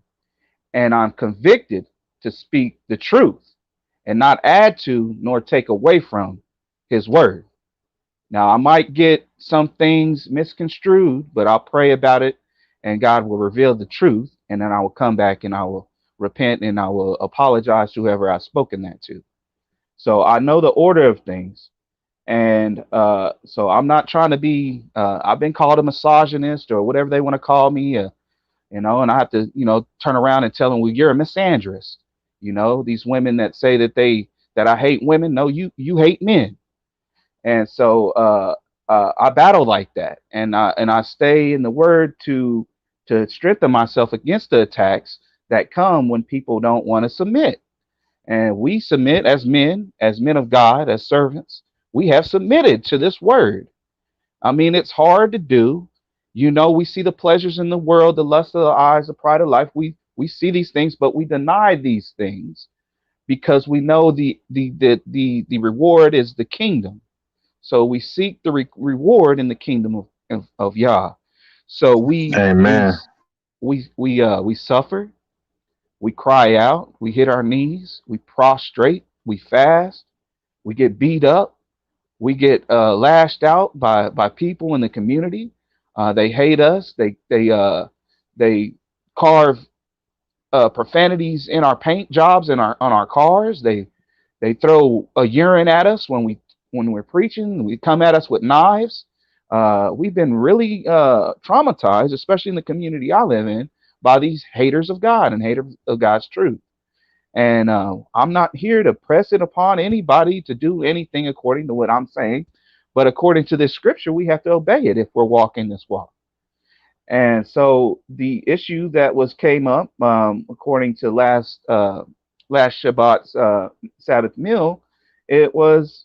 And I'm convicted to speak the truth and not add to nor take away from his word. Now, I might get some things misconstrued, but I'll pray about it, and God will reveal the truth. And then I will come back and I will repent, and I will apologize to whoever I've spoken that to. So I know the order of things. And so I'm not trying to be, I've been called a misogynist or whatever they want to call me, and I have to, turn around and tell them, well, you're a misandrist. These women that say that I hate women. No, you hate men. And so I battle like that, and I stay in the word to strengthen myself against the attacks that come when people don't want to submit. And we submit as men of God, as servants. We have submitted to this word. I mean, it's hard to do. We see the pleasures in the world, the lust of the eyes, the pride of life. We see these things, but we deny these things because we know the reward is the kingdom. So we seek the reward in the kingdom of Yah. So Amen. we suffer, we cry out, we hit our knees, we prostrate, we fast, we get beat up, we get lashed out by people in the community. They hate us. They carve profanities in our paint jobs and on our cars. They throw a urine at us when we're preaching. We come at us with knives. We've been really traumatized, especially in the community I live in, by these haters of God and haters of God's truth. And I'm not here to press it upon anybody to do anything according to what I'm saying, but according to this scripture, we have to obey it if we're walking this walk. And so the issue that was came up, according to last Shabbat's Sabbath meal, it was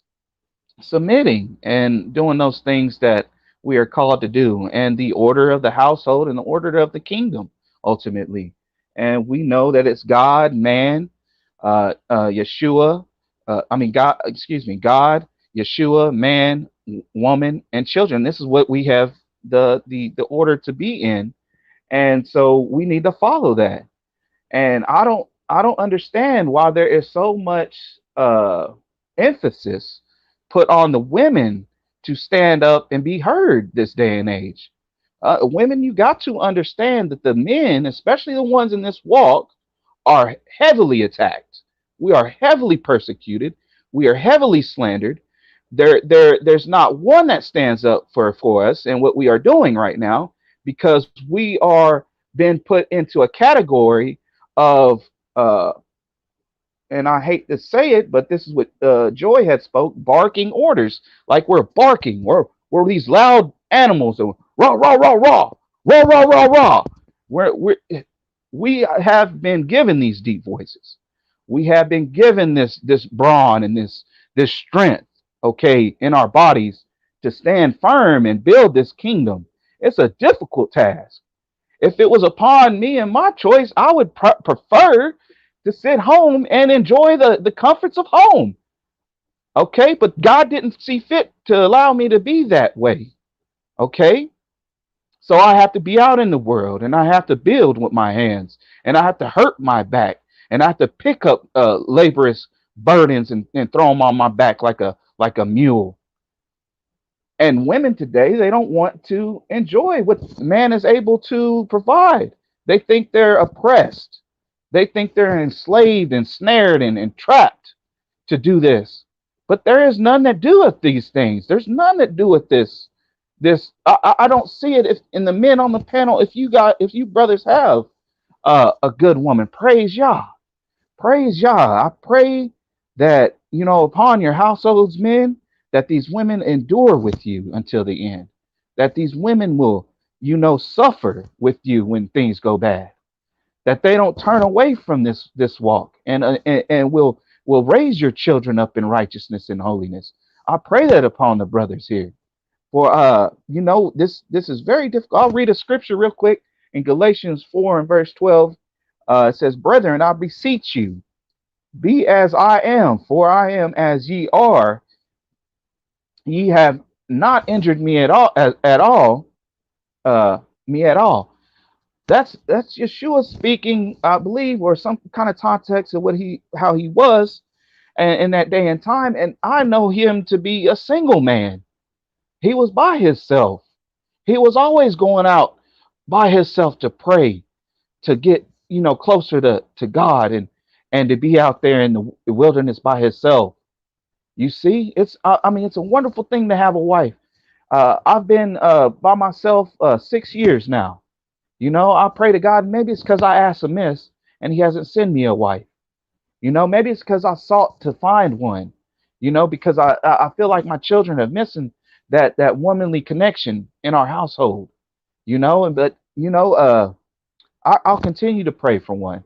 submitting and doing those things that we are called to do, and the order of the household and the order of the kingdom ultimately. And we know that it's God, man, Yeshua, God, excuse me, God, Yeshua, man, woman, and children. This is what we have the order to be in, and so we need to follow that. And I don't understand why there is so much emphasis put on the women to stand up and be heard this day and age. Women, you got to understand that the men, especially the ones in this walk, are heavily attacked. We are heavily persecuted. We are heavily slandered. There's not one that stands up for us and what we are doing right now, because we are been put into a category of and I hate to say it, but this is what Joy had spoke, barking orders. Like we're barking. We're these loud animals. And raw, raw, raw, raw, raw, raw, raw, raw. We have been given these deep voices. We have been given this brawn and this strength, okay, in our bodies to stand firm and build this kingdom. It's a difficult task. If it was upon me and my choice, I would prefer to sit home and enjoy the comforts of home. Okay, but God didn't see fit to allow me to be that way. Okay, so I have to be out in the world and I have to build with my hands and I have to hurt my back and I have to pick up laborious burdens and throw them on my back like a mule. And women today, they don't want to enjoy what man is able to provide. They think they're oppressed. They think they're enslaved and snared and trapped to do this. But there is none that doeth these things. There's none that doeth this. I don't see it if in the men on the panel. If you brothers have a good woman, praise Yah. Praise Yah. I pray that, upon your households, men, that these women endure with you until the end. That these women will, suffer with you when things go bad. That they don't turn away from this walk and will raise your children up in righteousness and holiness. I pray that upon the brothers here. For this is very difficult. I'll read a scripture real quick in Galatians 4 and verse 12. It says, "Brethren, I beseech you, be as I am, for I am as ye are. Ye have not injured me at all, me at all." That's Yeshua speaking, I believe, or some kind of context of how he was in that day and time. And I know him to be a single man. He was by himself. He was always going out by himself to pray, to get closer to God and to be out there in the wilderness by himself. You see, it's a wonderful thing to have a wife. I've been by myself 6 years now. I pray to God. Maybe it's because I asked amiss and he hasn't sent me a wife. Maybe it's because I sought to find one. Because I feel like my children are missing that womanly connection in our household. I'll continue to pray for one.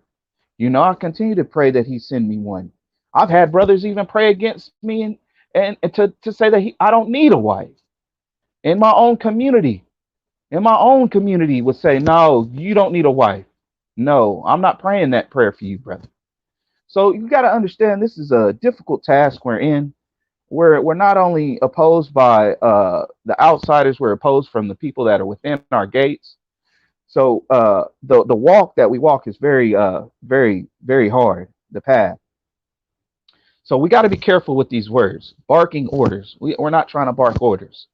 I'll continue to pray that he send me one. I've had brothers even pray against me and to say that I don't need a wife. In my own community, would say, no, you don't need a wife. No, I'm not praying that prayer for you, brother. So you got to understand this is a difficult task we're in. We're not only opposed by the outsiders, we're opposed from the people that are within our gates. So the walk that we walk is very very hard, the path. So we got to be careful with these words, barking orders. We're not trying to bark orders.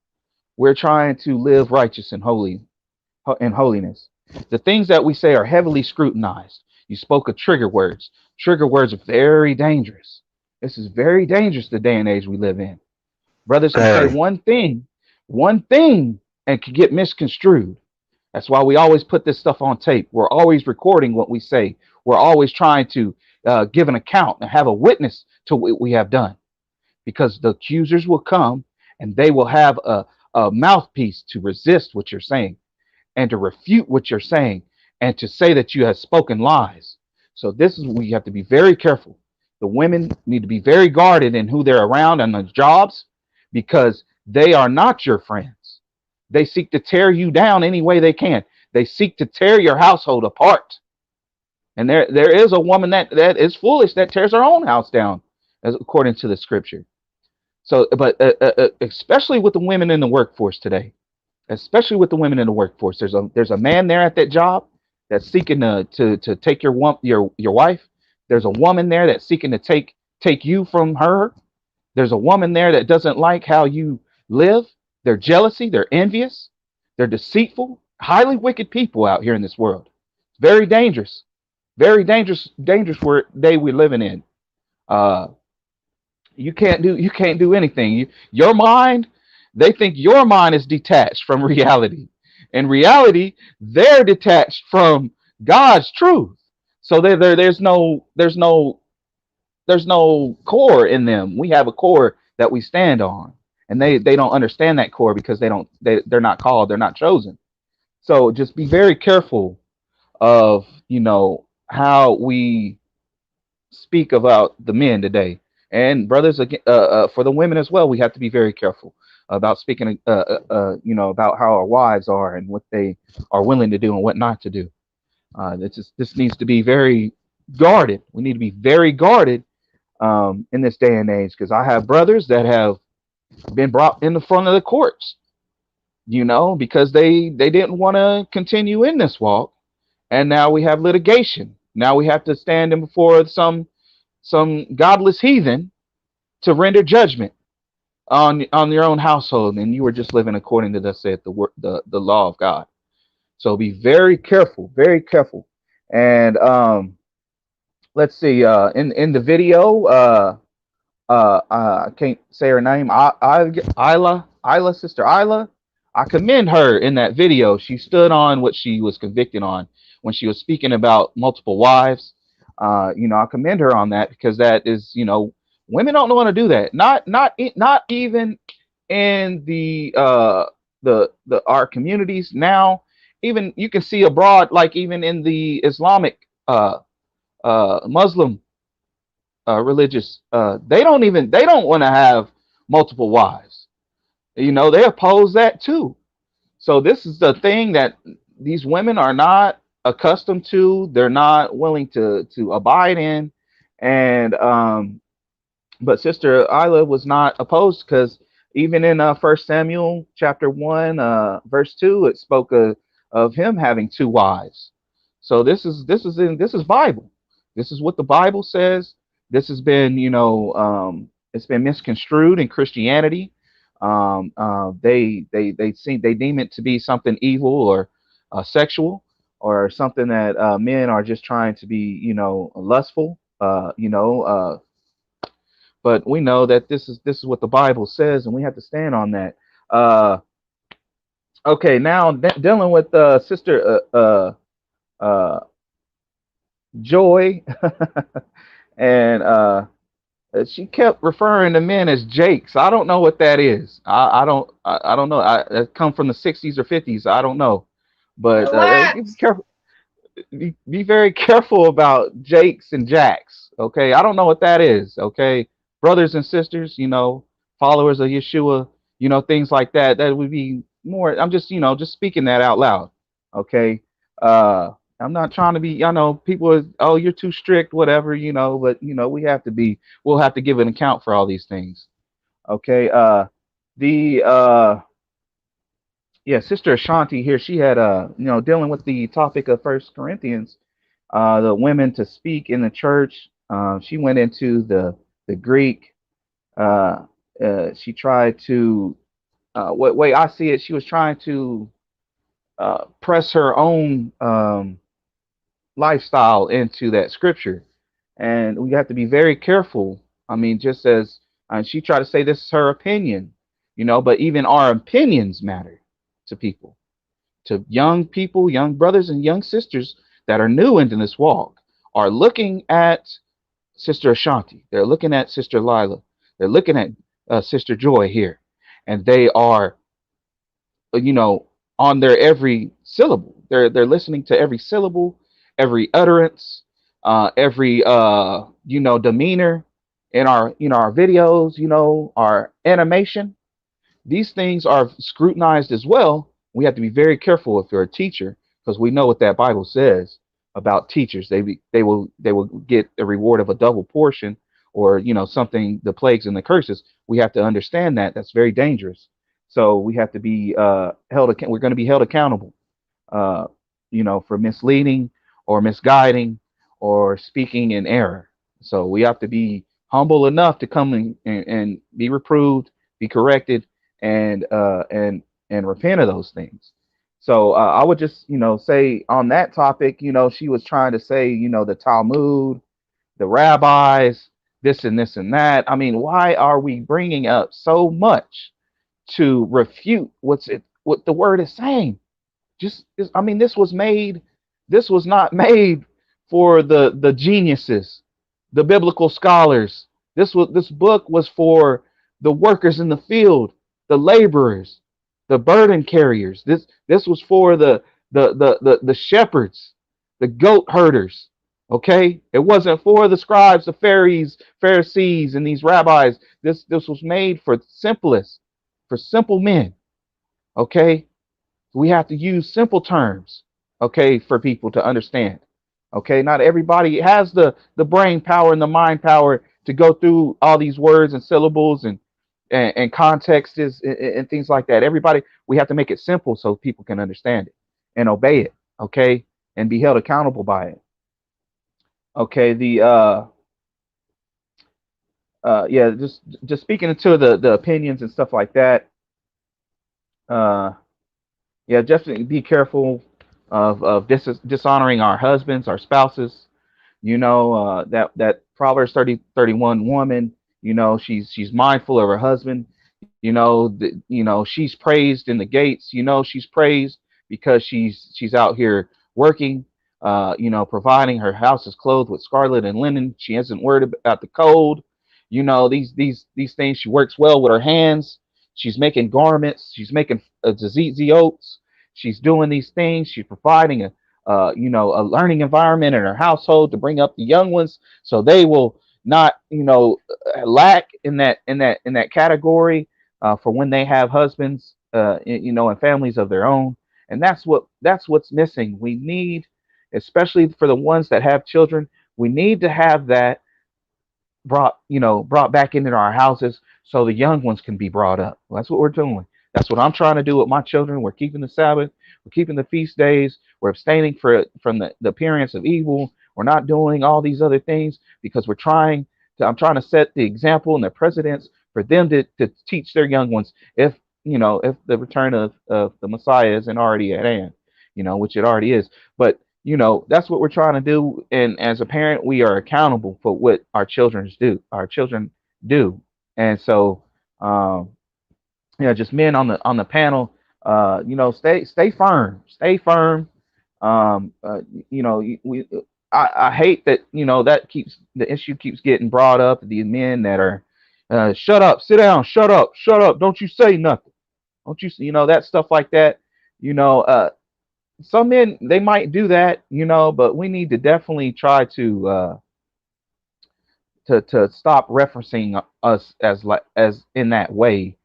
We're trying to live righteous and holiness. The things that we say are heavily scrutinized. You spoke of trigger words. Trigger words are very dangerous. This is very dangerous, the day and age we live in. Brothers can say Very. one thing, and can get misconstrued. That's why we always put this stuff on tape. We're always recording what we say. We're always trying to give an account and have a witness to what we have done, because the accusers will come and they will have a mouthpiece to resist what you're saying and to refute what you're saying and to say that you have spoken lies. So this is where you have to be very careful. The women need to be very guarded in who they're around and the jobs, because they are not your friends. They seek to tear you down any way they can. They seek to tear your household apart. And there is a woman that is foolish that tears her own house down, as according to the scripture. So, but especially with the women in the workforce today, especially with the women in the workforce, there's a man there at that job that's seeking to take your wife. There's a woman there that's seeking to take you from her. There's a woman there that doesn't like how you live. They're jealousy. They're envious. They're deceitful. Highly wicked people out here in this world. Very dangerous. Very dangerous. Dangerous day we're living in. Uh, you can't do anything. Your mind, they think your mind is detached from reality. In reality, they're detached from God's truth. So there's no core in them. We have a core that we stand on, and they don't understand that core because they're not called, they're not chosen. So just be very careful of how we speak about the men today, and brothers, for the women as well. We have to be very careful about speaking about how our wives are and what they are willing to do and what not to do. This needs to be very guarded. We need to be very guarded in this day and age, because I have brothers that have been brought in the front of the courts, because they didn't want to continue in this walk, and now we have litigation. Now we have to stand in before some godless heathen to render judgment on your own household, and you were just living according to the law of God. So be very careful, very careful. And let's see, in the video, I can't say her name. Isla, sister Isla. I commend her in that video. She stood on what she was convicted on when she was speaking about multiple wives. I commend her on that, because that is, women don't want to do that. Not even in the our communities now. Even you can see abroad, like even in the Islamic Muslim religious, they don't want to have multiple wives. They oppose that too. So this is the thing that these women are not accustomed to. They're not willing to abide in. And but Sister Isla was not opposed, because even in 1 Samuel chapter 1 verse 2, it spoke of him having two wives. So this is Bible. This is what the Bible says. This has been it's been misconstrued in Christianity. They deem it to be something evil or sexual, or something that men are just trying to be lustful. But we know that this is what the Bible says, and we have to stand on that. Okay, now dealing with Sister Joy, and she kept referring to men as Jakes. I don't know what that is. I don't know. It come from the 60s or 50s. I don't know, but be careful. Be very careful about Jakes and Jacks. Okay, I don't know what that is. Okay, brothers and sisters, followers of Yeshua, things like that. That would be more. I'm just, just speaking that out loud. Okay. Uh, I'm not trying to be, people are, oh, you're too strict, whatever, but, we'll have to give an account for all these things. Okay. The, yeah, Sister Ashanti here, she had, dealing with the topic of First Corinthians, the women to speak in the church. She went into the Greek. Uh, she tried to, what way I see it, she was trying to press her own lifestyle into that scripture, and we have to be very careful. I mean, just as she tried to say this is her opinion, but even our opinions matter to people, to young people, young brothers and young sisters that are new into this walk, are looking at Sister Ashanti, they're looking at Sister Lila, they're looking at Sister Joy here, and they are, you know, on their every syllable. They're listening to every syllable, every utterance, every demeanor in our our videos, our animation. These things are scrutinized as well. We have to be very careful if you're a teacher, because we know what that Bible says about teachers. They will get a reward of a double portion, or something, the plagues and the curses. We have to understand that that's very dangerous. So we have to be we're going to be held accountable, uh, for misleading or misguiding or speaking in error. So we have to be humble enough to come and be reproved, be corrected, and repent of those things. So I would just say on that topic, she was trying to say the Talmud, the rabbis, this and this and that. I mean, why are we bringing up so much to refute what the word is saying? I mean, this was not made for the geniuses, the biblical scholars. This book was for the workers in the field, the laborers, the burden carriers. This was for the shepherds, the goat herders. Okay, it wasn't for the scribes, the Pharisees, and these rabbis. This was made for simplest, for simple men. Okay, we have to use simple terms, okay, for people to understand. Okay, not everybody has the brain power and the mind power to go through all these words and syllables and contexts and things like that. Everybody, we have to make it simple so people can understand it and obey it, okay, and be held accountable by it. Okay, the yeah, just speaking into the opinions and stuff like that. Uh, yeah, definitely be careful of dishonoring our husbands, our spouses. That Proverbs 30:31 woman, she's mindful of her husband. She's praised in the gates. She's praised because she's out here working, providing. Her house is clothed with scarlet and linen. She isn't worried about the cold. These things. She works well with her hands. She's making garments. She's making tzatzit oats. She's doing these things. She's providing a learning environment in her household to bring up the young ones, so they will not, lack in that category, for when they have husbands, and families of their own. And that's what's missing. We need, especially for the ones that have children, we need to have that brought back into our houses so the young ones can be brought up. Well, that's what we're doing. That's what I'm trying to do with my children. We're keeping the Sabbath, we're keeping the feast days, we're abstaining from the appearance of evil. We're not doing all these other things because I'm trying to set the example and the precedents for them to teach their young ones, if the return of the Messiah isn't already at hand, which it already is. But that's what we're trying to do. And as a parent, we are accountable for what our children do. And so, just men on the panel, stay firm, stay firm. Um, uh, we I hate that that keeps the issue keeps getting brought up. The men that are, shut up, sit down, shut up, don't you say nothing, don't you, that stuff like that. You know, uh, some men, they might do that, but we need to definitely try to stop referencing us as in that way,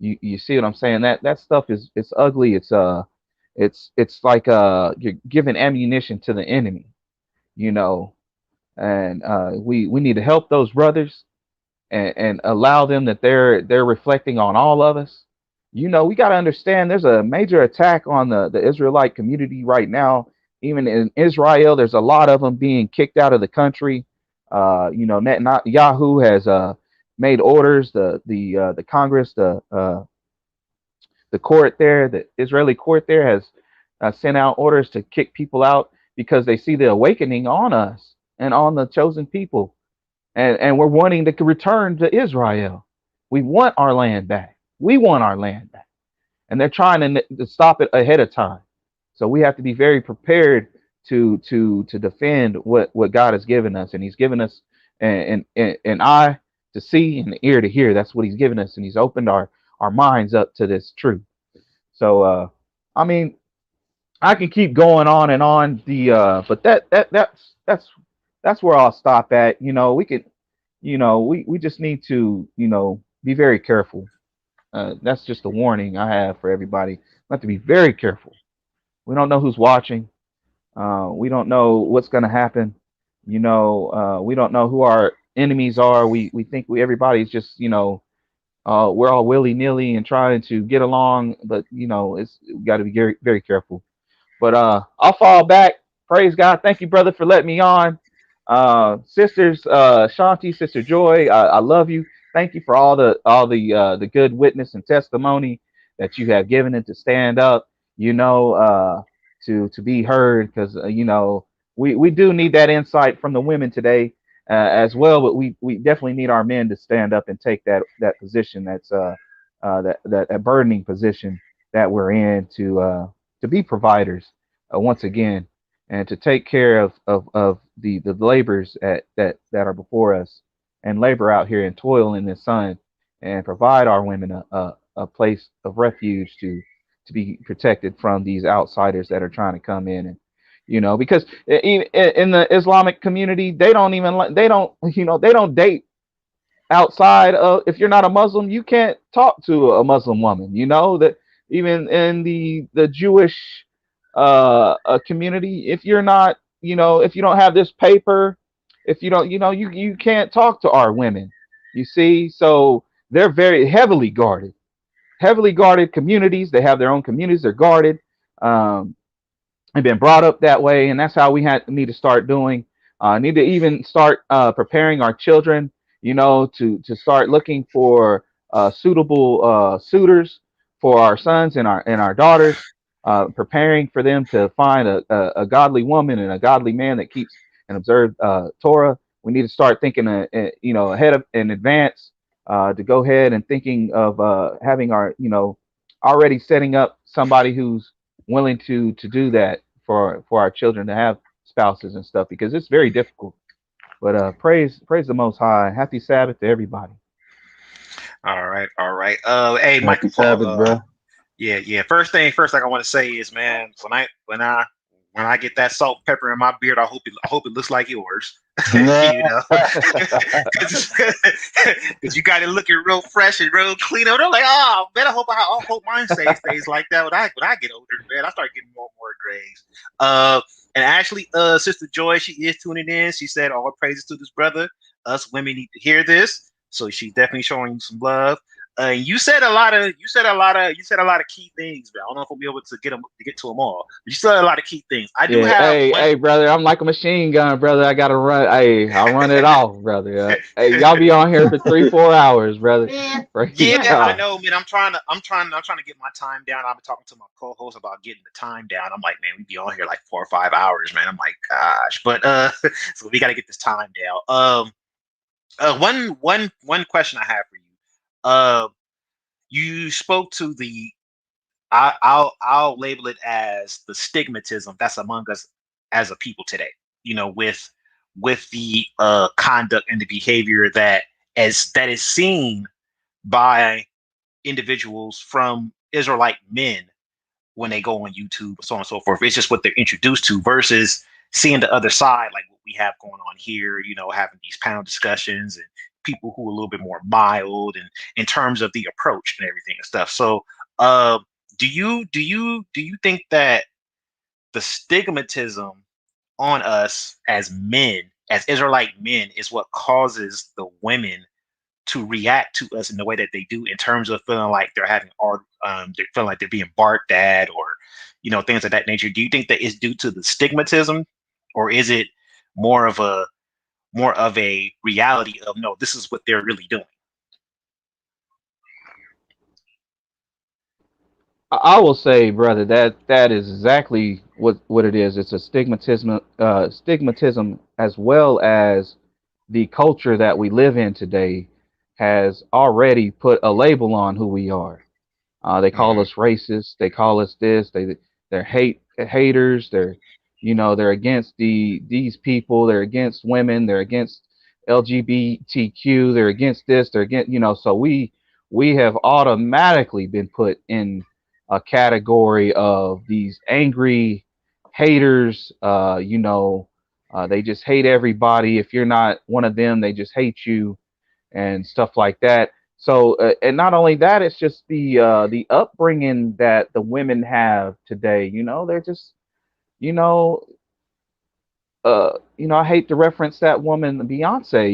You see what I'm saying? That stuff it's ugly. It's like you're giving ammunition to the enemy, you know. And we need to help those brothers and allow them that they're reflecting on all of us. You know, we got to understand there's a major attack on the Israelite community right now. Even in Israel, there's a lot of them being kicked out of the country. You know, Yahoo has made orders. The Congress, the court there, the Israeli court there has sent out orders to kick people out because they see the awakening on us and on the chosen people, and we're wanting to return to Israel. We want our land back. We want our land back, and they're trying to stop it ahead of time. So we have to be very prepared to defend what God has given us, and He's given us an eye to see and an ear to hear. That's what He's given us, and He's opened our minds up to this truth. So I mean, I can keep going on and on. But that's where I'll stop at. You know, we could, you know, we just need to, you know, be very careful. That's just a warning I have for everybody. We have to be very careful. We don't know who's watching. We don't know what's going to happen. You know, we don't know who our enemies are. We think everybody's just, you know, we're all willy nilly and trying to get along, but you know, we got to be very, very careful. But I'll fall back. Praise God. Thank you, brother, for letting me on. Sisters Shanti, Sister Joy, I love you. Thank you for all the good witness and testimony that you have given and to stand up, you know, to be heard, because you know, we do need that insight from the women today as well, but we definitely need our men to stand up and take that position that's that burdening position that we're in to be providers once again, and to take care of the labors that are before us, and labor out here and toil in the sun, and provide our women a place of refuge to be protected from these outsiders that are trying to come in. And you know, because in the Islamic community, they don't even they don't, you know, they don't date outside of, if you're not a Muslim, you can't talk to a Muslim woman. You know that even in the Jewish community, if you're not, you know, if you don't have this paper, if you don't, you know, you can't talk to our women. You see, so they're very heavily guarded communities. They have their own communities. They're guarded. I've been brought up that way, and that's how we need to start doing. Need to even start preparing our children, you know, to start looking for suitable suitors for our sons and our daughters, preparing for them to find a godly woman and a godly man that keeps and observes Torah. We need to start thinking, you know, ahead of in advance, to go ahead and thinking of having our, you know, already setting up somebody who's willing to do that for our children to have spouses and stuff, because it's very difficult. But praise the Most High. Happy Sabbath to everybody. All right, all right. Hey, Happy Michael, Sabbath, bro. yeah. First thing I want to say is, man, when I get that salt and pepper in my beard, I hope it looks like yours. You know, because you got it looking real fresh and real clean. I'm like, oh man, I hope mine stays like that when I get older, man. I start getting more and more grays. And actually, Sister Joy, she is tuning in. She said, all praises to this brother. Us women need to hear this. So she's definitely showing you some love. You said a lot of key things, man. I don't know if we'll be able to get to them all. But you said a lot of key things. I do have. Hey, brother, I'm like a machine gun, brother. I gotta run. Hey, I'll run it off, brother. Hey, y'all be on here for 3-4 hours, brother. I know, man. I'm trying to get my time down. I've been talking to my co-host about getting the time down. I'm like, man, we be on here like 4 or 5 hours, man. I'm like, gosh, but so we got to get this time down. One question I have for you. You spoke to the, I'll label it as the stigmatism that's among us as a people today. You know, with the conduct and the behavior that is seen by individuals from Israelite men when they go on YouTube, so on and so forth. It's just what they're introduced to versus seeing the other side, like what we have going on here, you know, having these panel discussions and people who are a little bit more mild and in terms of the approach and everything and stuff. So, uh, do you think that the stigmatism on us as men, as Israelite men, is what causes the women to react to us in the way that they do, in terms of feeling like they're having art, they're feeling like they're being barked at, or things of that nature? Do you think that it's due to the stigmatism, or is it more of a reality of, no, this is what they're really doing? I will say, brother, that is exactly what it is. It's a stigmatism, as well as the culture that we live in today has already put a label on who we are. They call Hmm. us racist. They call us this. They're haters. They're against these people. They're against women. They're against LGBTQ. They're against this. They're against. So we have automatically been put in a category of these angry haters. They just hate everybody. If you're not one of them, they just hate you and stuff like that. So, and not only that, it's just the upbringing that the women have today. They're just, you know, I hate to reference that woman, Beyonce.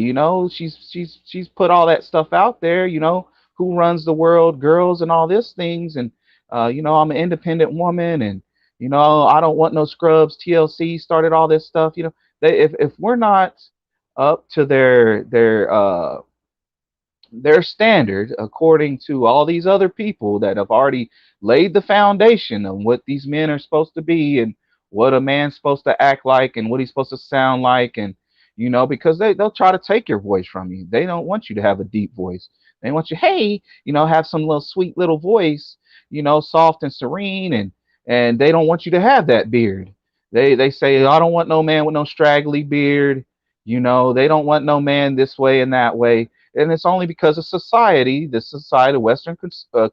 She's put all that stuff out there. Who runs the world, girls, and all these things. And I'm an independent woman, and I don't want no scrubs. TLC started all this stuff. If we're not up to their standard, according to all these other people that have already laid the foundation of what these men are supposed to be, and what a man's supposed to act like, and what he's supposed to sound like. And because they'll try to take your voice from you. They don't want you to have a deep voice. They want you, hey, have some little sweet little voice, soft and serene. And they don't want you to have that beard. They say, I don't want no man with no straggly beard. They don't want no man this way and that way. And it's only because of society, the society, Western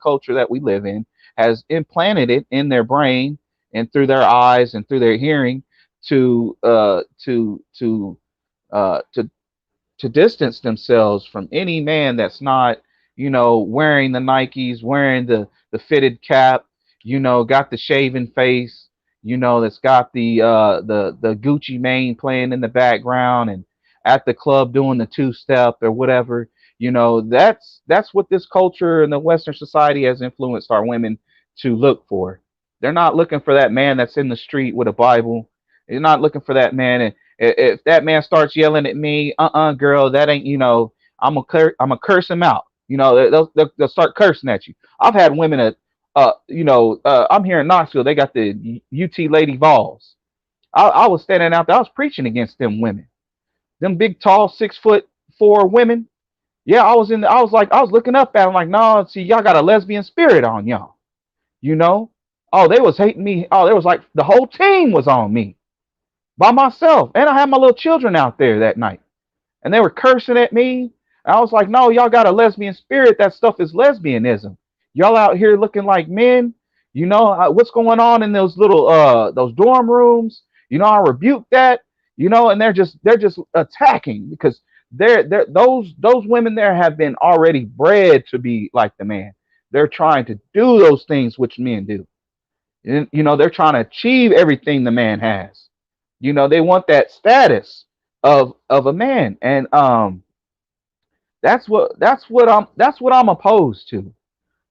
culture that we live in, has implanted it in their brain and through their eyes and through their hearing to to distance themselves from any man that's not, wearing the Nikes, wearing the fitted cap, got the shaven face, that's got the Gucci mane playing in the background, and at the club doing the two step or whatever. That's what this culture and the Western society has influenced our women to look for. They're not looking for that man that's in the street with a Bible. They're not looking for that man. And if that man starts yelling at me, girl, that ain't, I'm gonna curse him out. They'll start cursing at you. I've had women at, I'm here in Knoxville. They got the UT Lady Vols. I was standing out there. I was preaching against them women, them big, tall, 6'4" women. Yeah, I was looking up at them like, no, see, y'all got a lesbian spirit on y'all. You know, oh, they was hating me. Oh, it was like the whole team was on me by myself, and I had my little children out there that night, and they were cursing at me. I was like, no, y'all got a lesbian spirit. That stuff is lesbianism. Y'all out here looking like men. What's going on in those little those dorm rooms. I rebuke that. And they're just attacking because they're those women there have been already bred to be like the man. They're trying to do those things which men do. And, they're trying to achieve everything the man has. They want that status of a man. And that's what I'm opposed to.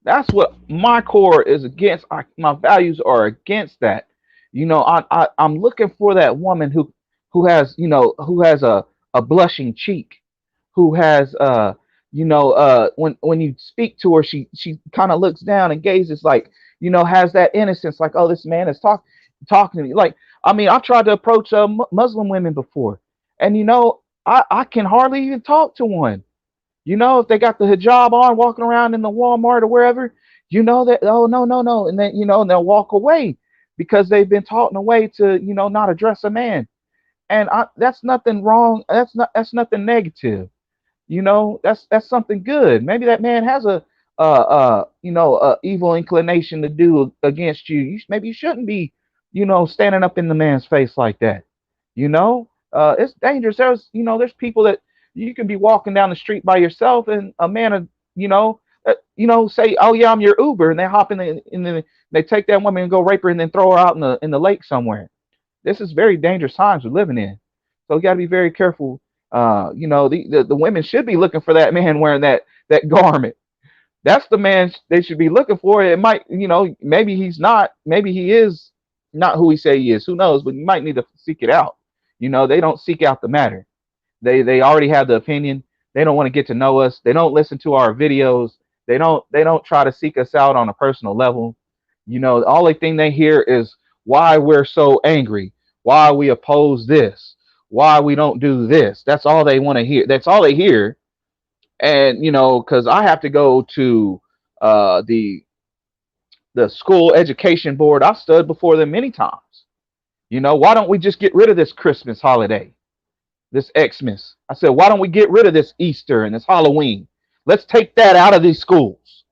That's what my core is against. My values are against that. I'm looking for that woman who has a blushing cheek, who has when you speak to her, she kind of looks down and gazes like, has that innocence, like, oh, this man is talking to me. Like, I mean, I've tried to approach Muslim women before, and I can hardly even talk to one. If they got the hijab on, walking around in the Walmart or wherever, that, oh, no, no, no, and then and they'll walk away because they've been taught in a way to not address a man. And that's nothing wrong. That's nothing negative. That's something good. Maybe that man has a evil inclination to do against you. Maybe you shouldn't be standing up in the man's face like that. It's dangerous. There's people that You can be walking down the street by yourself, and a man, say, "Oh yeah, I'm your Uber," and they hop in, and then they take that woman and go rape her, and then throw her out in the lake somewhere. This is very dangerous times we're living in, so you got to be very careful. The women should be looking for that man wearing that garment. That's the man they should be looking for. It might, maybe he's not, maybe he is not who he say he is. Who knows? But you might need to seek it out. They don't seek out the matter. They already have the opinion. They don't want to get to know us. They don't listen to our videos. They don't try to seek us out on a personal level. The only thing they hear is why we're so angry, why we oppose this, why we don't do this. That's all they want to hear. That's all they hear. And because I have to go to the school education board, I've stood before them many times. Why don't we just get rid of this Christmas holiday, this Xmas? I said, why don't we get rid of this Easter and this Halloween? Let's take that out of these schools.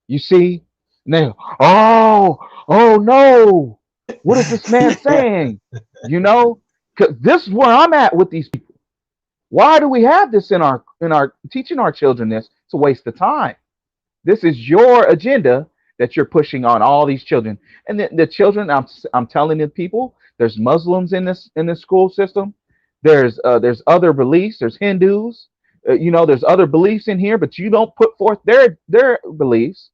You see? And they, oh no, what is this man saying? Because this is where I'm at with these people. Why do we have this in our teaching our children this? It's a waste of time. This is your agenda that you're pushing on all these children. And the children, I'm telling the people, there's Muslims in this school system. There's other beliefs. There's Hindus. There's other beliefs in here, but you don't put forth their beliefs.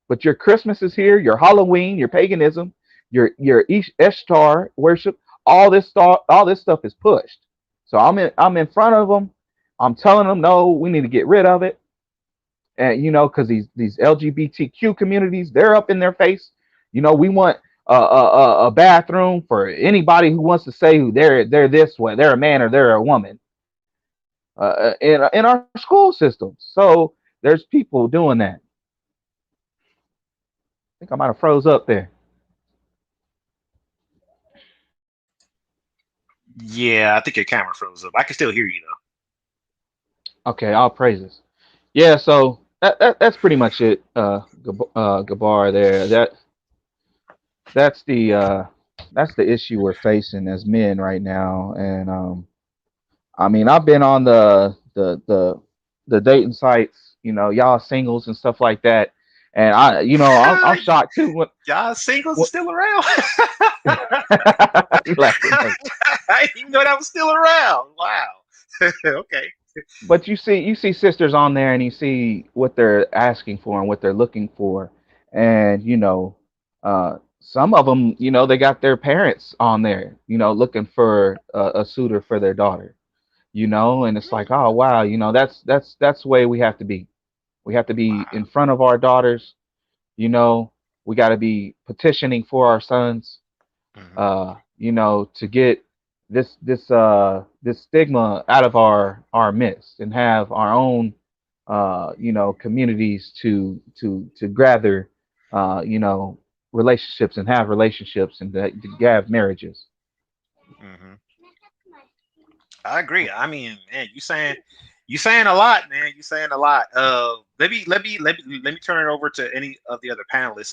But your Christmas is here, your Halloween, your paganism, your Ishtar worship. All this stuff is pushed. So I'm in front of them. I'm telling them, no, we need to get rid of it. And because these LGBTQ communities, they're up in their face. We want a bathroom for anybody who wants to say who they're this way, they're a man or they're a woman. In our school systems, so there's people doing that. I think I might have froze up there. Yeah, I think your camera froze up. I can still hear you though. Okay, all praises. Yeah, so that's pretty much it. Gabbar there. That's the issue we're facing as men right now. And I mean, I've been on the dating sites, y'all singles and stuff like that. And I'm shocked too. Y'all singles are still around. You laughing. I didn't even know that was still around. Wow. Okay. But you see sisters on there, and you see what they're asking for and what they're looking for, and some of them, they got their parents on there, looking for a suitor for their daughter, and it's like, oh wow, that's the way we have to be. We have to be in front of our daughters, we got to be petitioning for our sons, to get this stigma out of our midst and have our own communities to gather relationships and have relationships and to have marriages. Mm-hmm. I agree. I mean, man, you saying a lot, man. You saying a lot. Let me turn it over to any of the other panelists.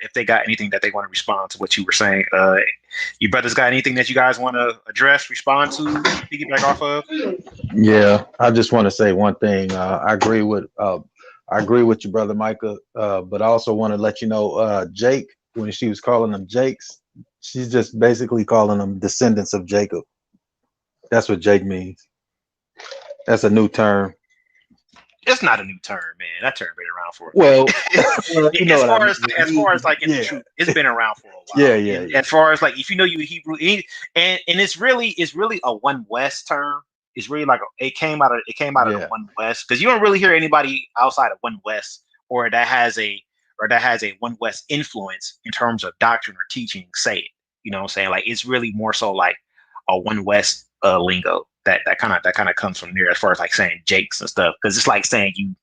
If they got anything that they want to respond to what you were saying. You brothers got anything that you guys want to address, respond to, piggyback off of? Yeah, I just want to say one thing. I agree with your brother Micah, but I also want to let you know, Jake, when she was calling them Jakes, she's just basically calling them descendants of Jacob. That's what Jake means. That's a new term. It's not a new term, man. That term been around for as far as like in the truth, it's been around for a while. Yeah. As far as like if you know you Hebrew, and it's really a One West term. It's really like it came out of the One West, because you don't really hear anybody outside of One West or that has a One West influence in terms of doctrine or teaching say it. You know what I'm saying? Like it's really more so like a One West lingo that kind of comes from there, as far as like saying Jakes and stuff, because it's like saying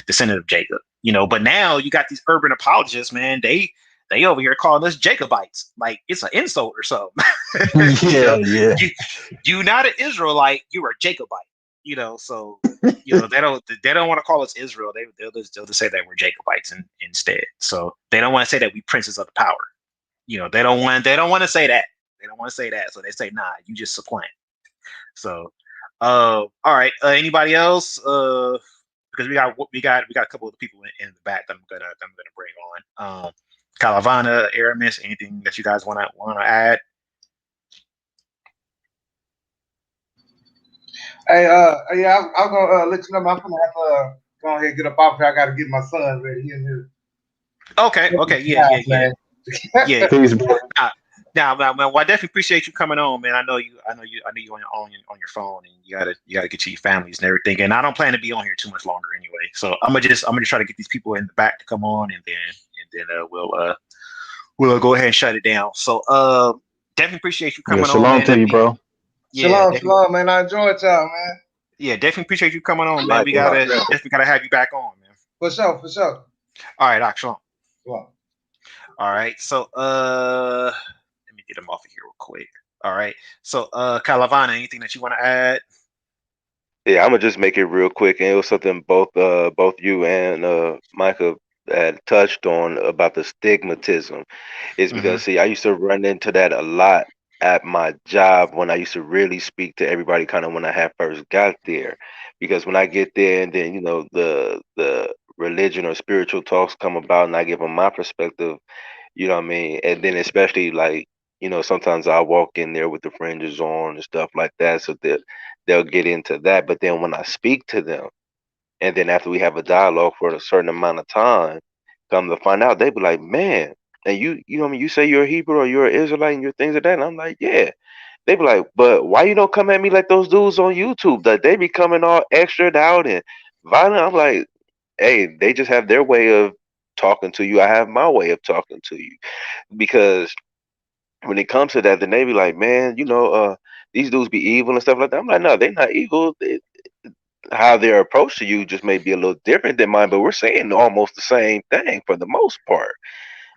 descendant of Jacob, but now you got these urban apologists, man, they over here calling us Jacobites like it's an insult or something. Yeah. You're not an Israelite, you're a Jacobite, so they don't want to call us Israel. They'll just say that we're Jacobites instead. So they don't want to say that we princes of the power. They don't want to say that. They don't want to say that. So they say, nah, you just supplant. So All right. Anybody else? Because we got a couple of people in the back that I'm gonna bring on. Calavana, Aramis, anything that you guys wanna add? Hey, yeah, I'm gonna let you know. I'm gonna have to go ahead and get up off here. I gotta get my son ready. He in here. Okay. Yeah. Peace, bro. Now, well, I definitely appreciate you coming on, man. I know you on your phone, and you gotta get to your families and everything. And I don't plan to be on here too much longer anyway. So I'm gonna just try to get these people in the back to come on, and then we'll go ahead and shut it down. So definitely appreciate you Yeah, coming on, shalom man. to you, bro. Shalom, man. I enjoyed y'all, man. Yeah, definitely appreciate you coming on, man. We Likewise. definitely gotta have you back on, man. For sure. All right, Doc, shalom. Well, All right, so let me get him off of here real quick. All right, so Calavana, anything that you want to add? Yeah, I'm gonna just make it real quick, and it was something both you and Micah had touched on about the stigmatism. Is because see, I used to run into that a lot at my job when I used to really speak to everybody, kind of when I had first got there. Because when I get there, and then the religion or spiritual talks come about, and I give them my perspective, you know what I mean? And then especially like, sometimes I walk in there with the fringes on and stuff like that, so that they'll get into that. But then when I speak to them, and then after we have a dialogue for a certain amount of time, come to find out, they be like, man, and you know what I mean, you say you're a Hebrew or you're an Israelite and you're things like that. And I'm like, yeah. They be like, but why you don't come at me like those dudes on YouTube that they be coming all extra out and violent? I'm like, hey, they just have their way of talking to you. I have my way of talking to you. Because when it comes to that, then they be like, man, these dudes be evil and stuff like that. I'm like, no, they're not evil. How their approach to you just may be a little different than mine, but we're saying almost the same thing for the most part.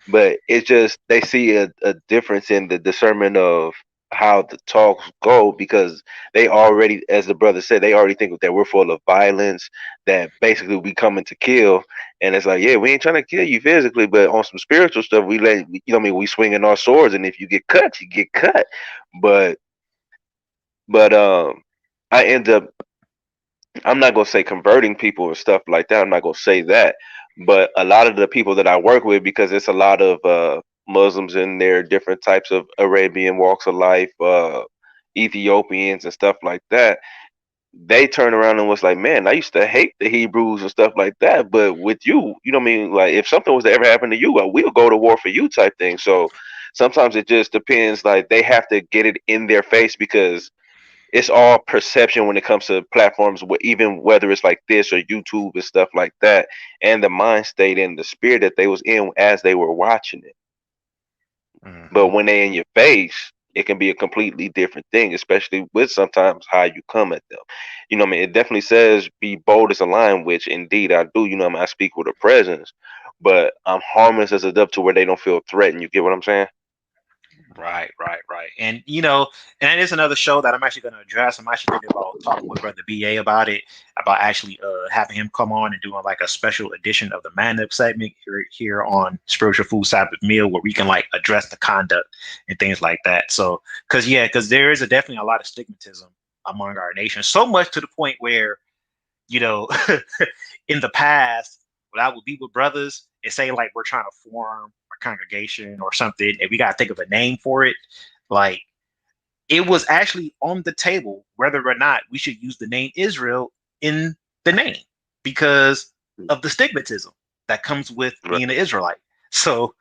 But it's just they see a difference in the discernment of how the talks go, because they already, as the brother said, they already think that we're full of violence, that basically we coming to kill. And it's like, yeah, we ain't trying to kill you physically, but on some spiritual stuff, we swinging our swords, and if you get cut, you get cut. But I end up, I'm not gonna say converting people and stuff like that. I'm not gonna say that, but a lot of the people that I work with, because it's a lot of Muslims in there, different types of Arabian walks of life, Ethiopians and stuff like that. They turn around and was like, "Man, I used to hate the Hebrews and stuff like that, but with you, you know what I mean? Like, if something was to ever happen to you, we'll go to war for you," type thing. So sometimes it just depends. Like, they have to get it in their face, because it's all perception when it comes to platforms, even whether it's like this or YouTube and stuff like that, and the mind state and the spirit that they was in as they were watching it. But when they in your face, it can be a completely different thing, especially with sometimes how you come at them. You know what I mean? It definitely says be bold as a lion, which indeed I do. You know what I mean? I speak with a presence, but I'm harmless as a dove to where they don't feel threatened. You get what I'm saying? Right. And and that is another show that I'm actually going to address. I'm actually thinking about talking with Brother BA about it, about actually having him come on and doing like a special edition of the Man Up segment here on Spiritual Food Sabbath Meal, where we can like address the conduct and things like that. So, because there is definitely a lot of stigmatism among our nation, so much to the point where, you know, in the past, when I would be with brothers and say like we're trying to form a congregation or something, and we got to think of a name for it, like it was actually on the table whether or not we should use the name Israel in the name because of the stigmatism that comes with Right. being an Israelite. So,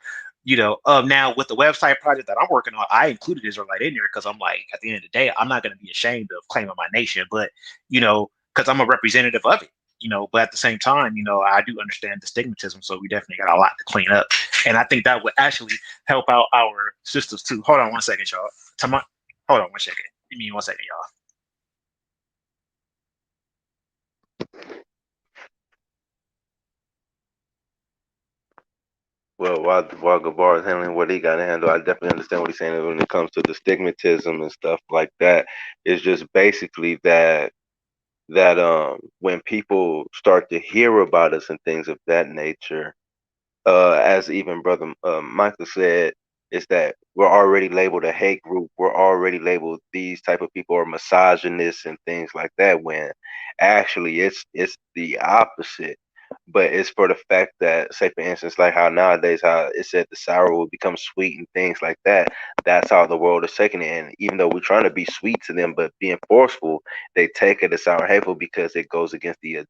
now with the website project that I'm working on, I included Israelite in there because I'm like, at the end of the day, I'm not going to be ashamed of claiming my nation, but because I'm a representative of it. But at the same time, I do understand the stigmatism, so we definitely got a lot to clean up, and I think that would actually help out our sisters too. Hold on one second, y'all. Hold on one second. Give me one second, y'all. Well, while Gabbar is handling what he got to handle, I definitely understand what he's saying when it comes to the stigmatism and stuff like that. It's just basically that when people start to hear about us and things of that nature, as even brother Michael said, is that we're already labeled a hate group. We're already labeled these type of people are misogynists and things like that, when actually it's the opposite. But it's for the fact that, say for instance, like how nowadays how it said the sour will become sweet and things like that. That's how the world is taking it. And even though we're trying to be sweet to them, but being forceful, they take it as sour and hateful because it goes against the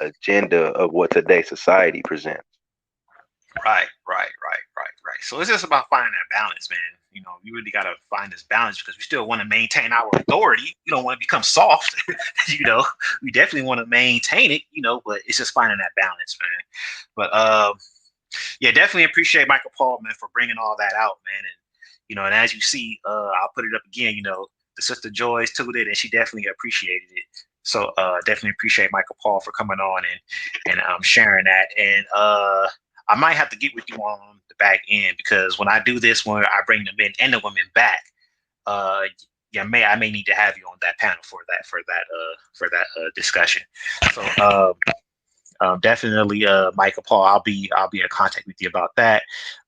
agenda of what today's society presents. Right. So it's just about finding that balance, man. You know, you really got to find this balance because we still want to maintain our authority. We don't want to become soft. You know, we definitely want to maintain it, you know, but it's just finding that balance, man. But yeah, definitely appreciate Michael Paul, man, for bringing all that out, man. And, you know, and as you see, I'll put it up again, you know, the sister Joy's tuned it and she definitely appreciated it. So definitely appreciate Michael Paul for coming on and sharing that. And I might have to get with you on the back end because when I do this, when I bring the men and the women back, yeah, I may need to have you on that panel for that discussion. So definitely, Michael Paul, I'll be in contact with you about that.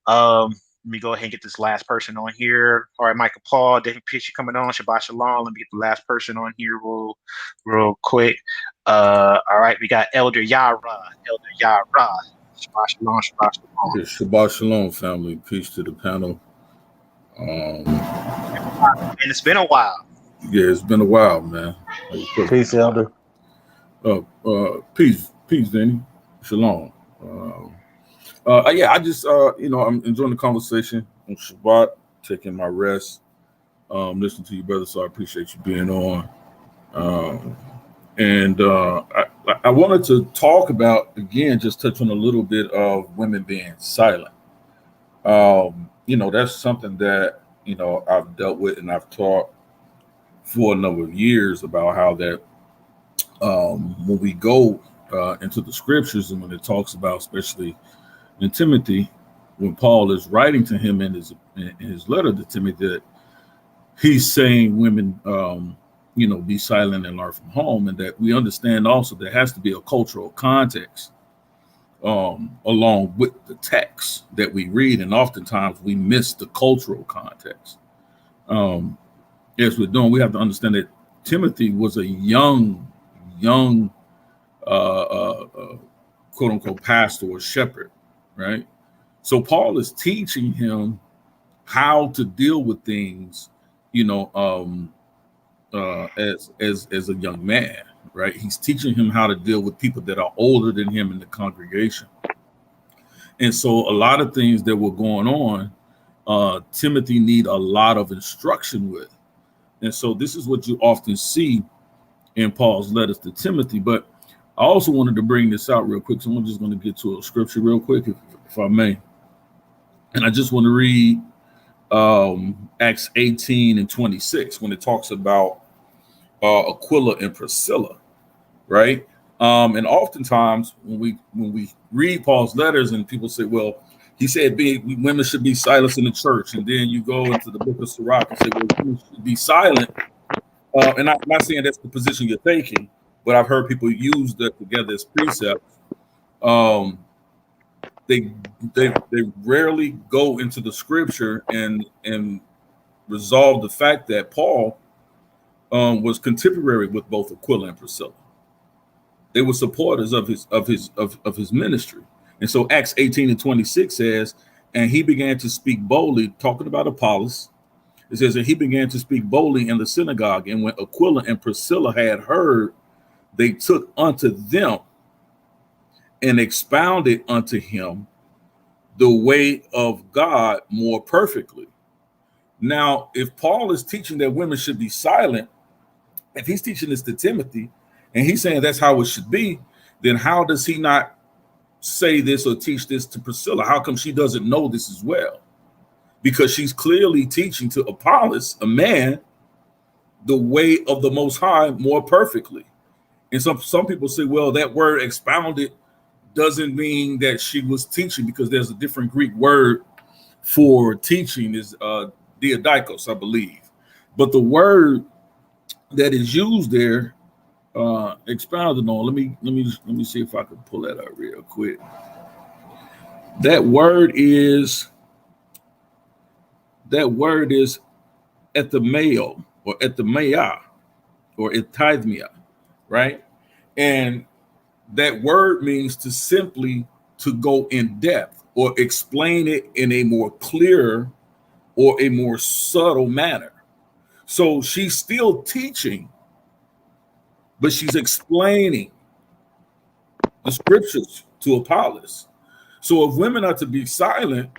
Let me go ahead and get this last person on here. All right, Michael Paul, different picture coming on. Shabbat shalom. Let me get the last person on here real quick. All right, we got Elder Yara. Shabbat shalom, Shabbat shalom. Yeah, Shabbat shalom, family. Peace to the panel. And it's been a while. Yeah, it's been a while, man. Peace, Elder. Peace, Vinny. Shalom. Yeah, I just you know, I'm enjoying the conversation on Shabbat, taking my rest, listening to you, brother. So I appreciate you being on. And I wanted to talk about, again, just touch on a little bit of women being silent. You know, that's something that, you know, I've dealt with and I've taught for a number of years about how that when we go into the scriptures and when it talks about, especially in Timothy, when Paul is writing to him in his letter to Timothy, that he's saying women, you know, be silent and learn from home, and that we understand also there has to be a cultural context along with the text that we read, and oftentimes we miss the cultural context. As we're doing, we have to understand that Timothy was a young quote unquote pastor or shepherd, right? So Paul is teaching him how to deal with things, you know, as a young man, right? He's teaching him how to deal with people that are older than him in the congregation. And so a lot of things that were going on, Timothy need a lot of instruction with. And so this is what you often see in Paul's letters to Timothy. But I also wanted to bring this out real quick. So I'm just going to get to a scripture real quick, if I may. And I just want to read Acts 18 and 26 when it talks about Aquila and Priscilla, right? And oftentimes when we read Paul's letters and people say, well, he said women should be silent in the church, and then you go into the book of Sirach and say, well, women should be silent. And I'm not saying that's the position you're taking, but I've heard people use that together as precepts. They rarely go into the scripture and resolve the fact that Paul was contemporary with both Aquila and Priscilla. They were supporters of his ministry. And so Acts 18 and 26 says, and he began to speak boldly, talking about Apollos. It says that he began to speak boldly in the synagogue. And when Aquila and Priscilla had heard, they took unto them and expounded unto him the way of God more perfectly. Now, if Paul is teaching that women should be silent, if he's teaching this to Timothy, and he's saying that's how it should be, then how does he not say this or teach this to Priscilla? How come she doesn't know this as well? Because she's clearly teaching to Apollos, a man, the way of the Most High more perfectly. And some people say, well, that word expounded doesn't mean that she was teaching, because there's a different Greek word for teaching is diadaikos, I believe. But the word that is used there, expounded on, let me see if I can pull that out real quick. That word is that word is etimeo or etimea or etithmia, right? And that word means to simply to go in depth or explain it in a more clear or a more subtle manner. So she's still teaching, but she's explaining the scriptures to Apollos. So if women are to be silent,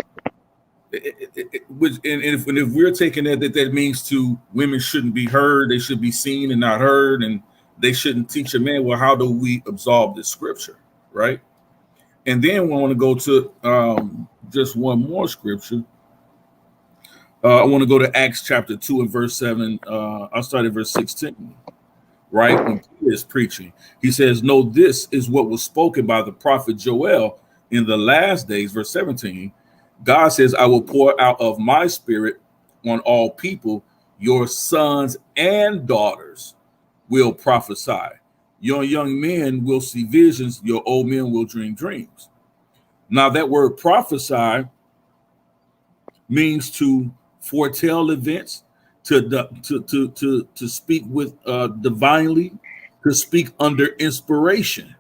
and if we're taking that means to women shouldn't be heard, they should be seen and not heard, and they shouldn't teach a man. Well, how do we absolve this scripture, right? And then we want to go to just one more scripture. I want to go to Acts chapter 2 and verse 7. I'll start at verse 16. Right? When Peter is preaching, he says, "No, this is what was spoken by the prophet Joel in the last days," verse 17. God says, "I will pour out of my spirit on all people. Your sons and daughters will prophesy. Your young men will see visions. Your old men will dream dreams." Now, that word prophesy means to foretell events, to speak with divinely, to speak under inspiration,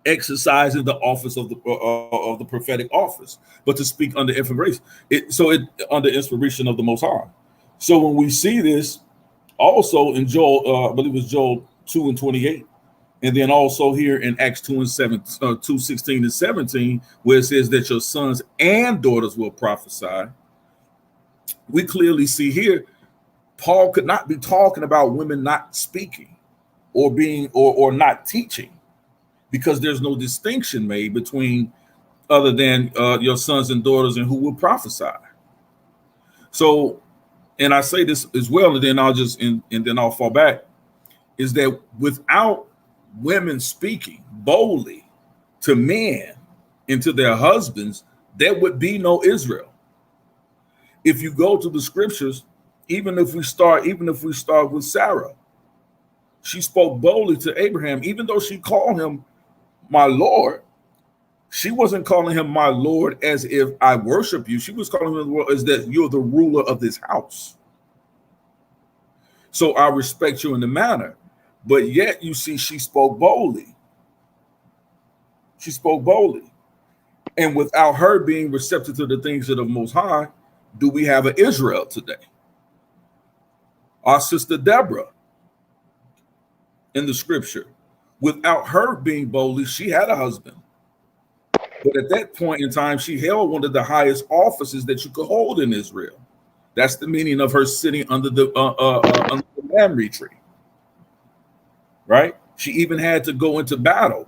exercising the office of the prophetic office, but to speak under inspiration. Under inspiration of the Most High. So when we see this, also in Joel, I believe it's Joel 2 and 28, and then also here in Acts 2 and 16 and 17, where it says that your sons and daughters will prophesy. We clearly see here Paul could not be talking about women not speaking or being or not teaching, because there's no distinction made between other than your sons and daughters and who will prophesy. So, and I say this as well, and then I'll fall back, is that without women speaking boldly to men and to their husbands, there would be no Israel. If you go to the scriptures, even if we start with Sarah, she spoke boldly to Abraham, even though she called him my Lord. She wasn't calling him my Lord as if I worship you. She was calling him as that you're the ruler of this house. So I respect you in the manner. But yet you see, she spoke boldly. She spoke boldly. And without her being receptive to the things of the Most High, do we have an Israel today? Our sister Deborah in the scripture, without her being boldly, she had a husband. But at that point in time, she held one of the highest offices that you could hold in Israel. That's the meaning of her sitting under the mamre tree. Right? She even had to go into battle,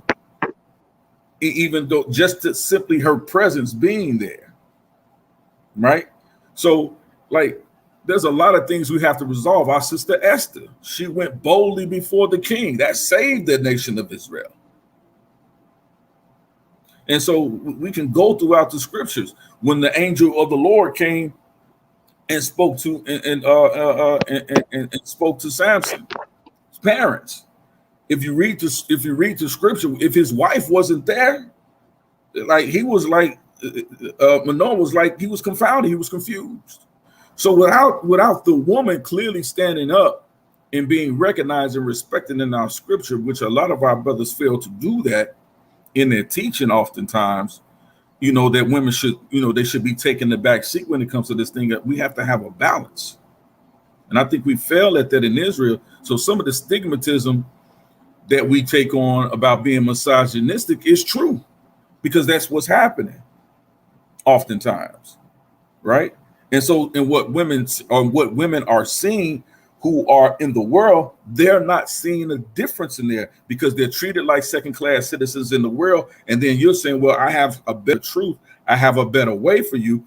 even though just to simply her presence being there. Right? So, like, there's a lot of things we have to resolve. Our sister Esther, she went boldly before the king. That saved the nation of Israel. And so we can go throughout the scriptures. When the angel of the Lord came and spoke to and spoke to Samson's parents, if you read the scripture, if his wife wasn't there, like he was like Manoah was like, he was confounded, he was confused. So without the woman clearly standing up and being recognized and respected in our scripture, which a lot of our brothers fail to do that in their teaching oftentimes, that women should, they should be taking the back seat when it comes to this thing. That we have to have a balance. And I think we fail at that in Israel. So some of the stigmatism that we take on about being misogynistic is true, because that's what's happening oftentimes, right? And so, what women are seeing who are in the world, they're not seeing a difference in there, because they're treated like second-class citizens in the world. And then you're saying, well, I have a better truth, I have a better way for you,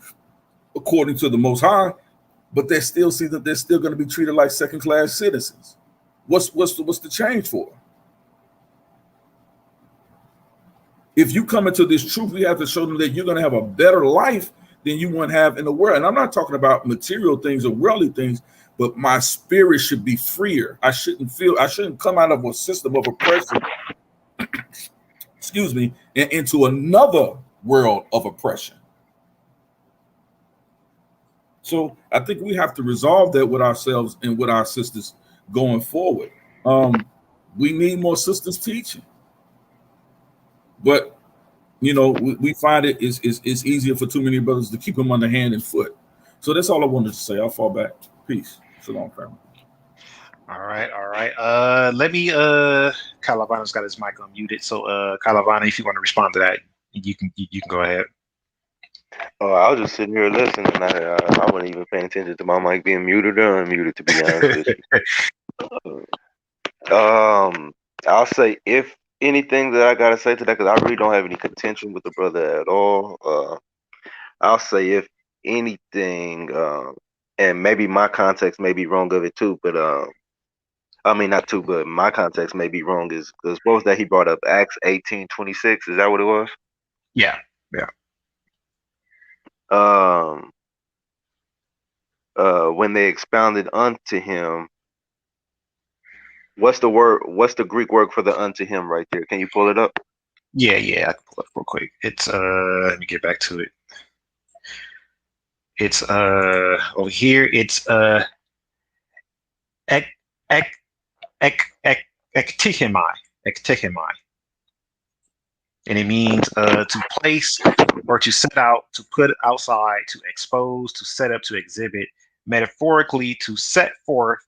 according to the Most High, but they still see that they're still going to be treated like second-class citizens. What's the change for? If you come into this truth, we have to show them that you're going to have a better life than you want to have in the world. And I'm not talking about material things or worldly things, but my spirit should be freer. I shouldn't come out of a system of oppression, excuse me, and into another world of oppression. So I think we have to resolve that with ourselves and with our sisters going forward. We need more sisters teaching, but we find it's easier for too many brothers to keep them under hand and foot. So that's all I wanted to say. I'll fall back. Peace. Shalom, family. All right. Let me Calavana's got his mic unmuted. So Calavana, if you want to respond to that, you can go ahead. Oh, I was just sitting here listening. I wasn't even paying attention to my mic being muted or unmuted, to be honest with you. I'll say, if anything that I gotta say to that, because I really don't have any contention with the brother at all. I'll say, if anything, and maybe my context may be wrong of it too, but I mean not too, but my context may be wrong. Is because what was that he brought up? Acts 18:26. Is that what it was? Yeah. When they expounded unto him, what's the word? What's the Greek word for the unto him right there? Can you pull it up? Yeah, I can pull it up real quick. It's let me get back to it. It's over here. It's ektihimai, and it means to place or to set out, to put outside, to expose, to set up, to exhibit. Metaphorically, to set forth,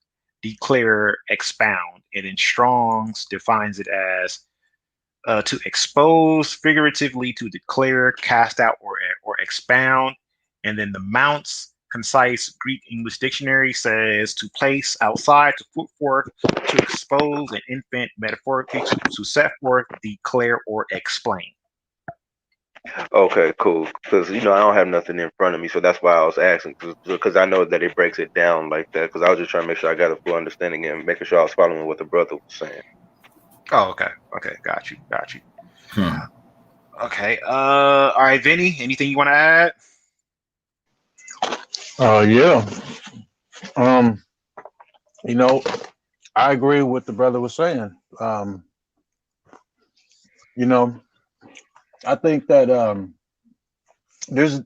declare, expound. And in Strong's defines it as to expose, figuratively, to declare, cast out, or expound. And then the Mount's Concise Greek English Dictionary says to place outside, to put forth, to expose an infant, metaphorically, to set forth, declare, or explain. Okay, cool. Because I don't have nothing in front of me, so that's why I was asking. Because I know that it breaks it down like that. Because I was just trying to make sure I got a full understanding and making sure I was following what the brother was saying. Oh, okay. Got you. Okay. All right, Vinny. Anything you want to add? Yeah. I agree with what the brother was saying. I think that there's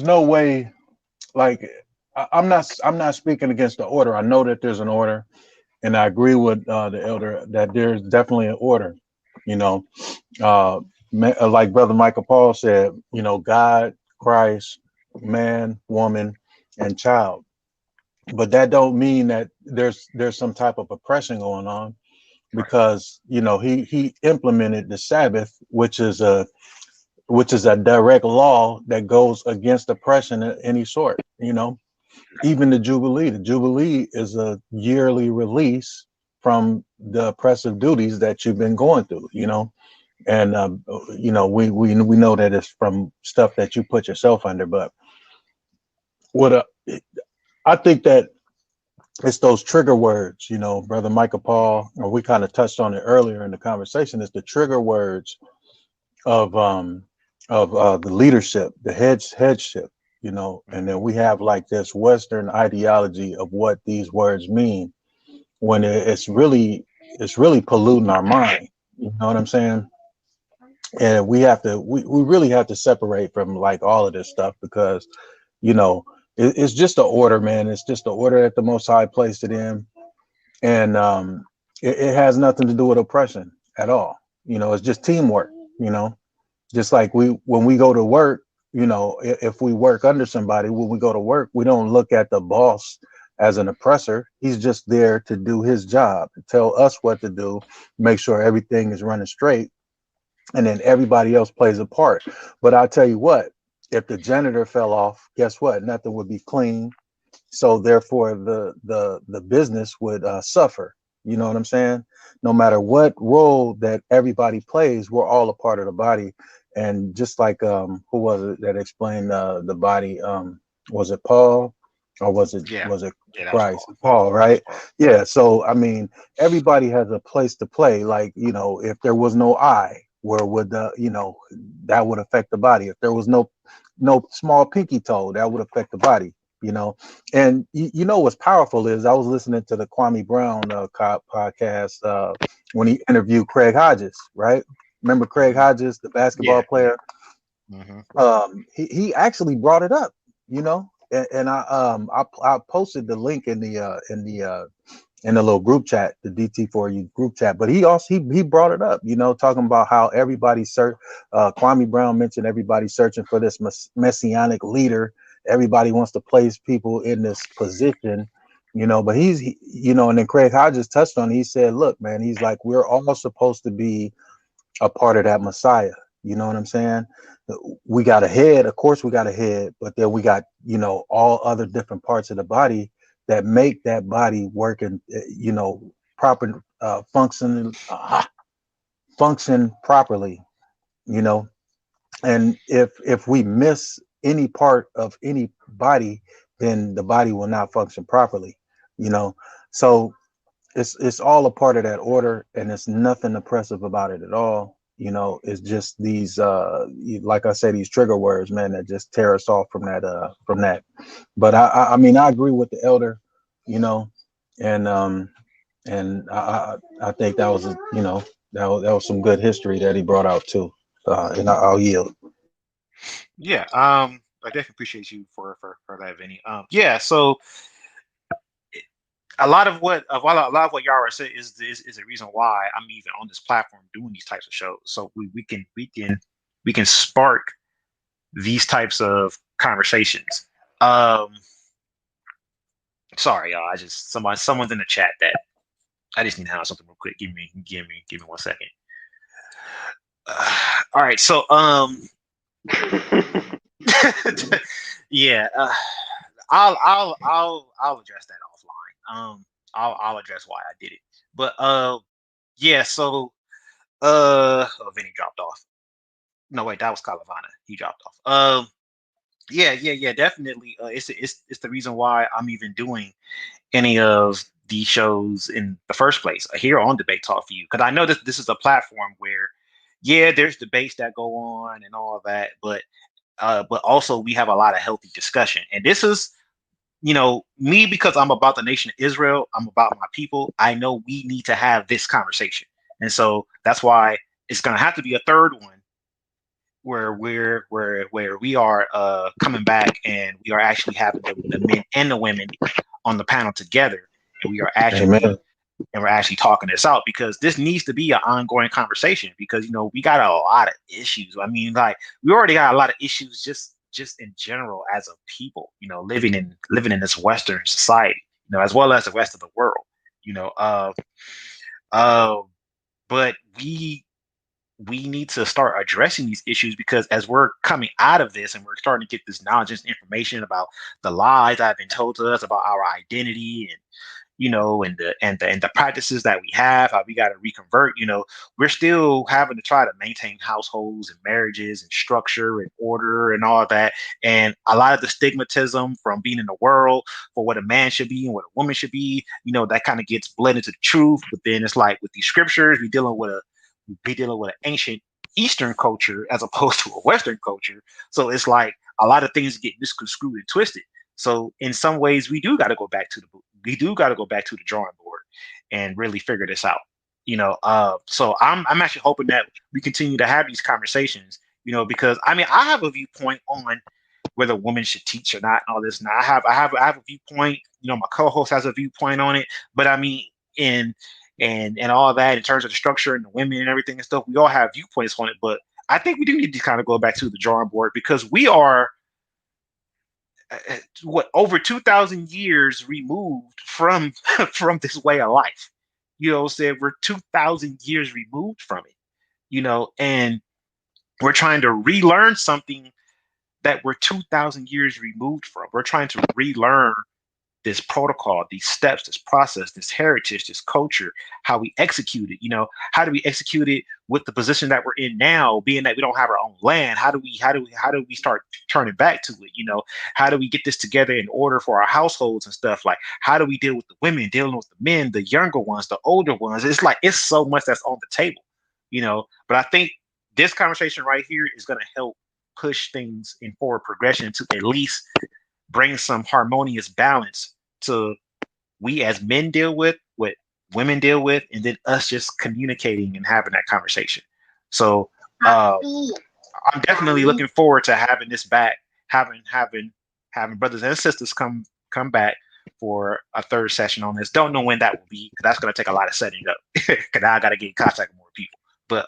no way, like, I'm not speaking against the order. I know that there's an order, and I agree with the elder that there's definitely an order. Like Brother Michael Paul said, God, Christ, man, woman, and child. But that don't mean that there's some type of oppression going on, because he implemented the Sabbath, which is a direct law that goes against oppression of any sort. Even the Jubilee is a yearly release from the oppressive duties that you've been going through. And we know that it's from stuff that you put yourself under. But I think that it's those trigger words, Brother Michael Paul, or we kind of touched on it earlier in the conversation. It's the trigger words of the leadership, the headship, and then we have like this Western ideology of what these words mean, when it's really polluting our mind. You know what I'm saying? And we really have to separate from like all of this stuff, because it's just an order, man. It's just the order that the Most High placed it in, and it has nothing to do with oppression at all. It's just teamwork. Just like when we go to work, if we work under somebody, when we go to work, we don't look at the boss as an oppressor. He's just there to do his job, to tell us what to do, make sure everything is running straight, and then everybody else plays a part. But I'll tell you what, if the janitor fell off, guess what? Nothing would be clean. So therefore, the business would suffer. You know what I'm saying? No matter what role that everybody plays, we're all a part of the body. And just like who was it that explained the body? Was it Paul, or was it Christ? Paul, right? Yeah. So I mean, everybody has a place to play. Like, if there was no eye, where would that would affect the body? If there was no small pinky toe, that would affect the body. And what's powerful is, I was listening to the Kwame Brown podcast when he interviewed Craig Hodges, right? Remember Craig Hodges, the basketball player? Mm-hmm. He actually brought it up, and I posted the link in the little group chat, the DT4U group chat. But he brought it up, talking about how everybody's Kwame Brown mentioned everybody searching for this messianic leader. Everybody wants to place people in this position, but and then Craig Hodges touched on it. He said, look, man, he's like, we're all supposed to be a part of that Messiah. You know what I'm saying? We got a head, of course we got a head, but then we got, all other different parts of the body that make that body working, proper, function properly, and if we miss any part of any body, then the body will not function properly, so it's all a part of that order, and there's nothing oppressive about it at all. It's just these like I say, these trigger words, man, that just tear us off from that. But I mean, I agree with the elder, and I think that was that was some good history that he brought out too. And I'll yield. Yeah, I definitely appreciate you for that, Vinny. Yeah, so a lot of what Yara said is the reason why I'm even on this platform doing these types of shows. So we can spark these types of conversations. Sorry, y'all. Someone's in the chat that I just need to handle something real quick. Give me 1 second. All right, so yeah, I'll address that offline. I'll address why I did it. But yeah, so Vinny dropped off. No, wait, that was Calavana. He dropped off. Yeah, definitely. It's the reason why I'm even doing any of these shows in the first place here on Debate Talk for You, because I know that this is a platform where, yeah, there's debates that go on and all of that, but also we have a lot of healthy discussion. And this is, me, because I'm about the nation of Israel, I'm about my people. I know we need to have this conversation, and so that's why it's gonna have to be a third one where we are coming back and we are actually having the men and the women on the panel together, and we are actually Amen. and we're actually talking this out, because this needs to be an ongoing conversation, because we got a lot of issues. I mean, like, we already got a lot of issues just in general as a people, living in this Western society, as well as the rest of the world, but we need to start addressing these issues, because as we're coming out of this and we're starting to get this knowledge and information about the lies that have been told to us about our identity, and and the practices that we have, how we got to reconvert, we're still having to try to maintain households and marriages and structure and order and all of that. And a lot of the stigmatism from being in the world for what a man should be and what a woman should be, that kind of gets bled into the truth. But then it's like with these scriptures, we're dealing with an ancient Eastern culture as opposed to a Western culture. So it's like a lot of things get misconstrued and twisted. So in some ways, we do got to go back to the drawing board and really figure this out. So I'm actually hoping that we continue to have these conversations. Because I mean, I have a viewpoint on whether women should teach or not, and all this. Now I have a viewpoint. My co-host has a viewpoint on it. But I mean, and all that in terms of the structure and the women and everything and stuff, we all have viewpoints on it. But I think we do need to kind of go back to the drawing board, because we are over 2,000 years removed from from this way of life. Said we're 2,000 years removed from it. And we're trying to relearn something that we're 2,000 years removed from. We're trying to relearn this protocol, these steps, this process, this heritage, this culture, how we execute it. How do we execute it with the position that we're in now, being that we don't have our own land? How do we start turning back to it? How do we get this together in order for our households and stuff? Like, how do we deal with the women, dealing with the men, the younger ones, the older ones? It's like, it's so much that's on the table, but I think this conversation right here is going to help push things in forward progression to at least bring some harmonious balance to we as men deal with, what women deal with, and then us just communicating and having that conversation. So I'm definitely looking forward to having this back, having having brothers and sisters come back for a third session on this. Don't know when that will be, because that's going to take a lot of setting up. Because now I got to get in contact with more people. But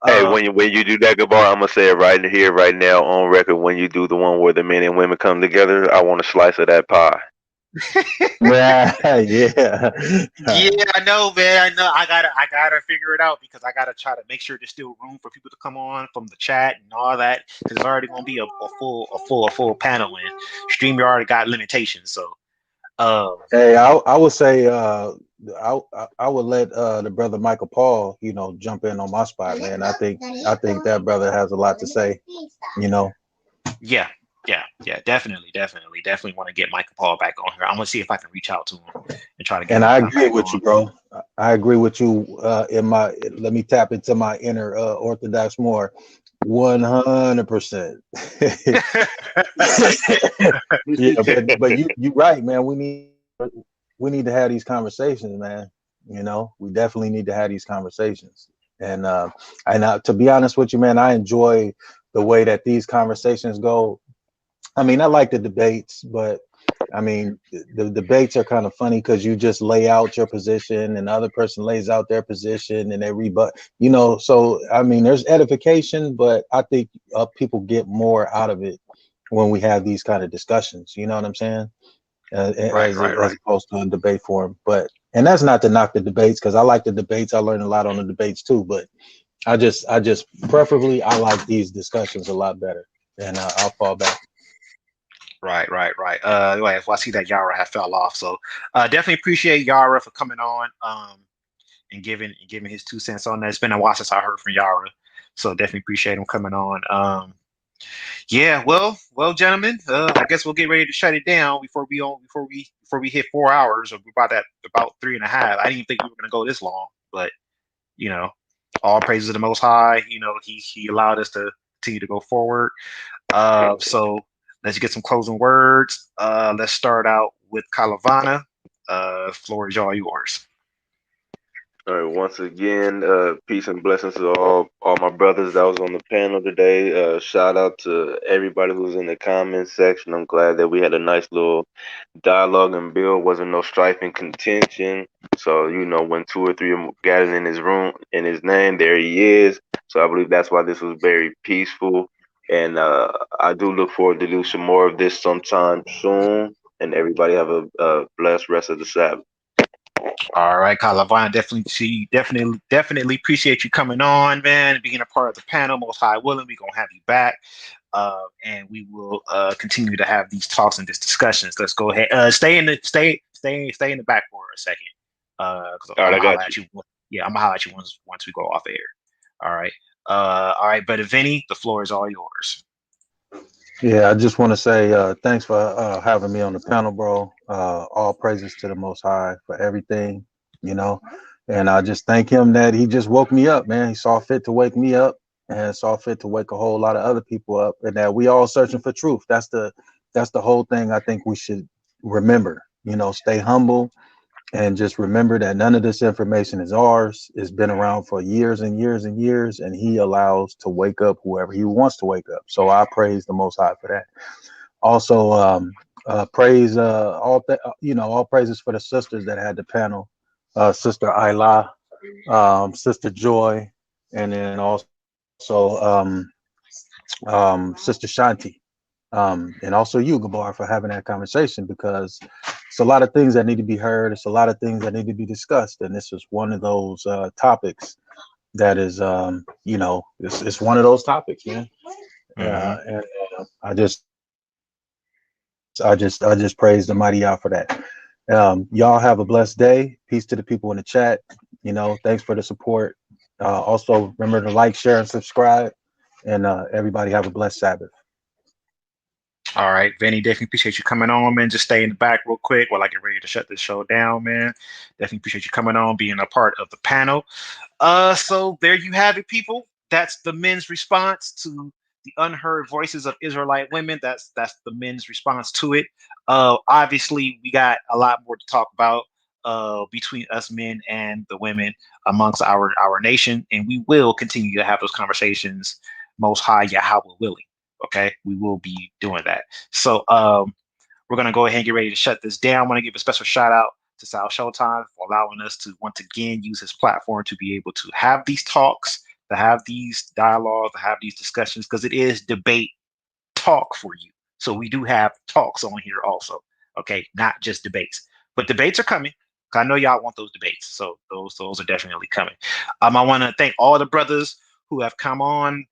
Hey, when you do that, Gabbar, I'm gonna say it right here, right now, on record. When you do the one where the men and women come together, I want a slice of that pie. Yeah, yeah. yeah, I know, man. I know. I gotta figure it out, because I gotta try to make sure there's still room for people to come on from the chat and all that. Because it's already gonna be a full panel, and StreamYard already got limitations. So, Hey, I would say I would let the brother Michael Paul, jump in on my spot, man. I think that brother has a lot to say, yeah, definitely want to get Michael Paul back on here. I'm gonna see if I can reach out to him and try to get And him I to come agree back with on. you, bro. I agree with you. Let me tap into my inner Orthodox more. 100%. Yeah, but you right, man. We need to have these conversations, man. We definitely need to have these conversations. And to be honest with you, man, I enjoy the way that these conversations go. I mean, I like the debates, but I mean, the debates are kind of funny because you just lay out your position and the other person lays out their position and they rebut, so I mean, there's edification, but I think people get more out of it when we have these kind of discussions. You know what I'm saying? Right. As opposed to a debate forum. And that's not to knock the debates, because I like the debates. I learned a lot on the debates too, but I just preferably I like these discussions a lot better, and I'll fall back. Right. Well, I see that Yara have fell off, so definitely appreciate Yara for coming on, and giving his 2 cents on that. It's been a while since I heard from Yara, so definitely appreciate him coming on. Yeah, well, gentlemen, I guess we'll get ready to shut it down before we hit 4 hours, or about 3.5. I didn't even think we were gonna go this long, but all praises to the Most High. He allowed us to continue to go forward. So let's get some closing words. Let's start out with Calavana. Floor is all yours. All right, once again, peace and blessings to all my brothers that was on the panel today. Shout out to everybody who was in the comments section. I'm glad that we had a nice little dialogue and build. Wasn't no strife and contention. So when 2 or 3 are gathered in his room, in his name, there he is. So I believe that's why this was very peaceful. And I do look forward to do some more of this sometime soon. And everybody have a blessed rest of the Sabbath. All right, Calavana, definitely appreciate you coming on, man, and being a part of the panel. Most High willing, we're gonna have you back, and we will continue to have these talks and these discussions. Let's go ahead. Stay in the back for a second, because All right, I'm I gonna got holler at you. Yeah, I'm gonna holler at you once we go off air. All right, but Vinny, the floor is all yours. Yeah, I just want to say thanks for having me on the panel, bro. All praises to the Most High for everything, and I just thank him that he just woke me up, man. He saw fit to wake me up and saw fit to wake a whole lot of other people up, and that we all searching for truth. That's the whole thing I think we should remember, stay humble and just remember that none of this information is ours. It's been around for years and years and years, and he allows to wake up whoever he wants to wake up. So I praise the Most High for that. Also, praise all praises for the sisters that had the panel, Sister Ayla, Sister Joy, and then also Sister Shanti. And also you, Gabbar, for having that conversation, because it's a lot of things that need to be heard. It's a lot of things that need to be discussed. And this is one of those topics that is, it's one of those topics, man. And I just praise the mighty Yah for that. Y'all have a blessed day. Peace to the people in the chat. Thanks for the support. Also, remember to like, share, and subscribe. And everybody have a blessed Sabbath. All right, Vinny, definitely appreciate you coming on, man. Just stay in the back real quick while I get ready to shut this show down, man. Definitely appreciate you coming on, being a part of the panel. So there you have it, people. That's the men's response to the unheard voices of Israelite women. That's the men's response to it. Obviously, we got a lot more to talk about between us men and the women amongst our nation, and we will continue to have those conversations, Most High Yahweh willing. Okay, we will be doing that. So we're gonna go ahead and get ready to shut this down. I want to give a special shout out to Sal Showtime for allowing us to once again use his platform to be able to have these talks, to have these dialogues, to have these discussions, because it is debate talk for you. So we do have talks on here also. Okay, not just debates, but debates are coming. I know y'all want those debates, so those are definitely coming. I want to thank all the brothers who have come on.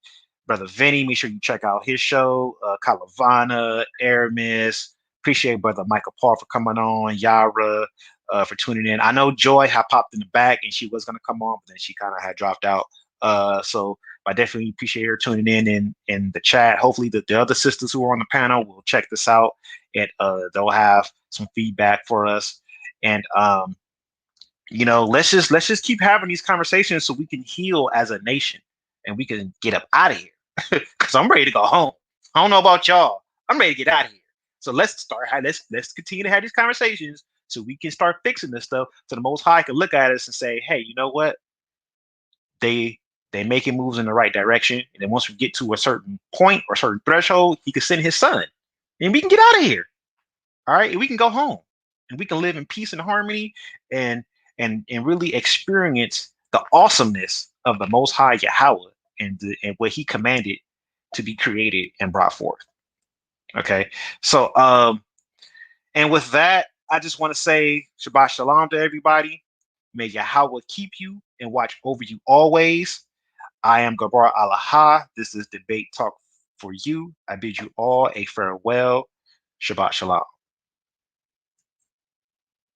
Brother Vinny, make sure you check out his show. Calavana, Aramis. Appreciate Brother Michael Paul for coming on. Yara for tuning in. I know Joy had popped in the back and she was going to come on, but then she kind of had dropped out. So I definitely appreciate her tuning in the chat. Hopefully the other sisters who are on the panel will check this out and they'll have some feedback for us. And let's just keep having these conversations so we can heal as a nation and we can get up out of here. Because I'm ready to go home. I don't know about y'all. I'm ready to get out of here. So let's continue to have these conversations so we can start fixing this stuff so the Most High can look at us and say, hey, you know what? They making moves in the right direction. And then once we get to a certain point or a certain threshold, he can send his son. And we can get out of here. All right. And we can go home. And we can live in peace and harmony and really experience the awesomeness of the Most High Yahweh and what he commanded to be created and brought forth. Okay. So and with that, I just want to say Shabbat Shalom to everybody. May Yahweh keep you and watch over you always. I am Gabbar Alaha. This is Debate Talk for You. I bid you all a farewell. Shabbat Shalom.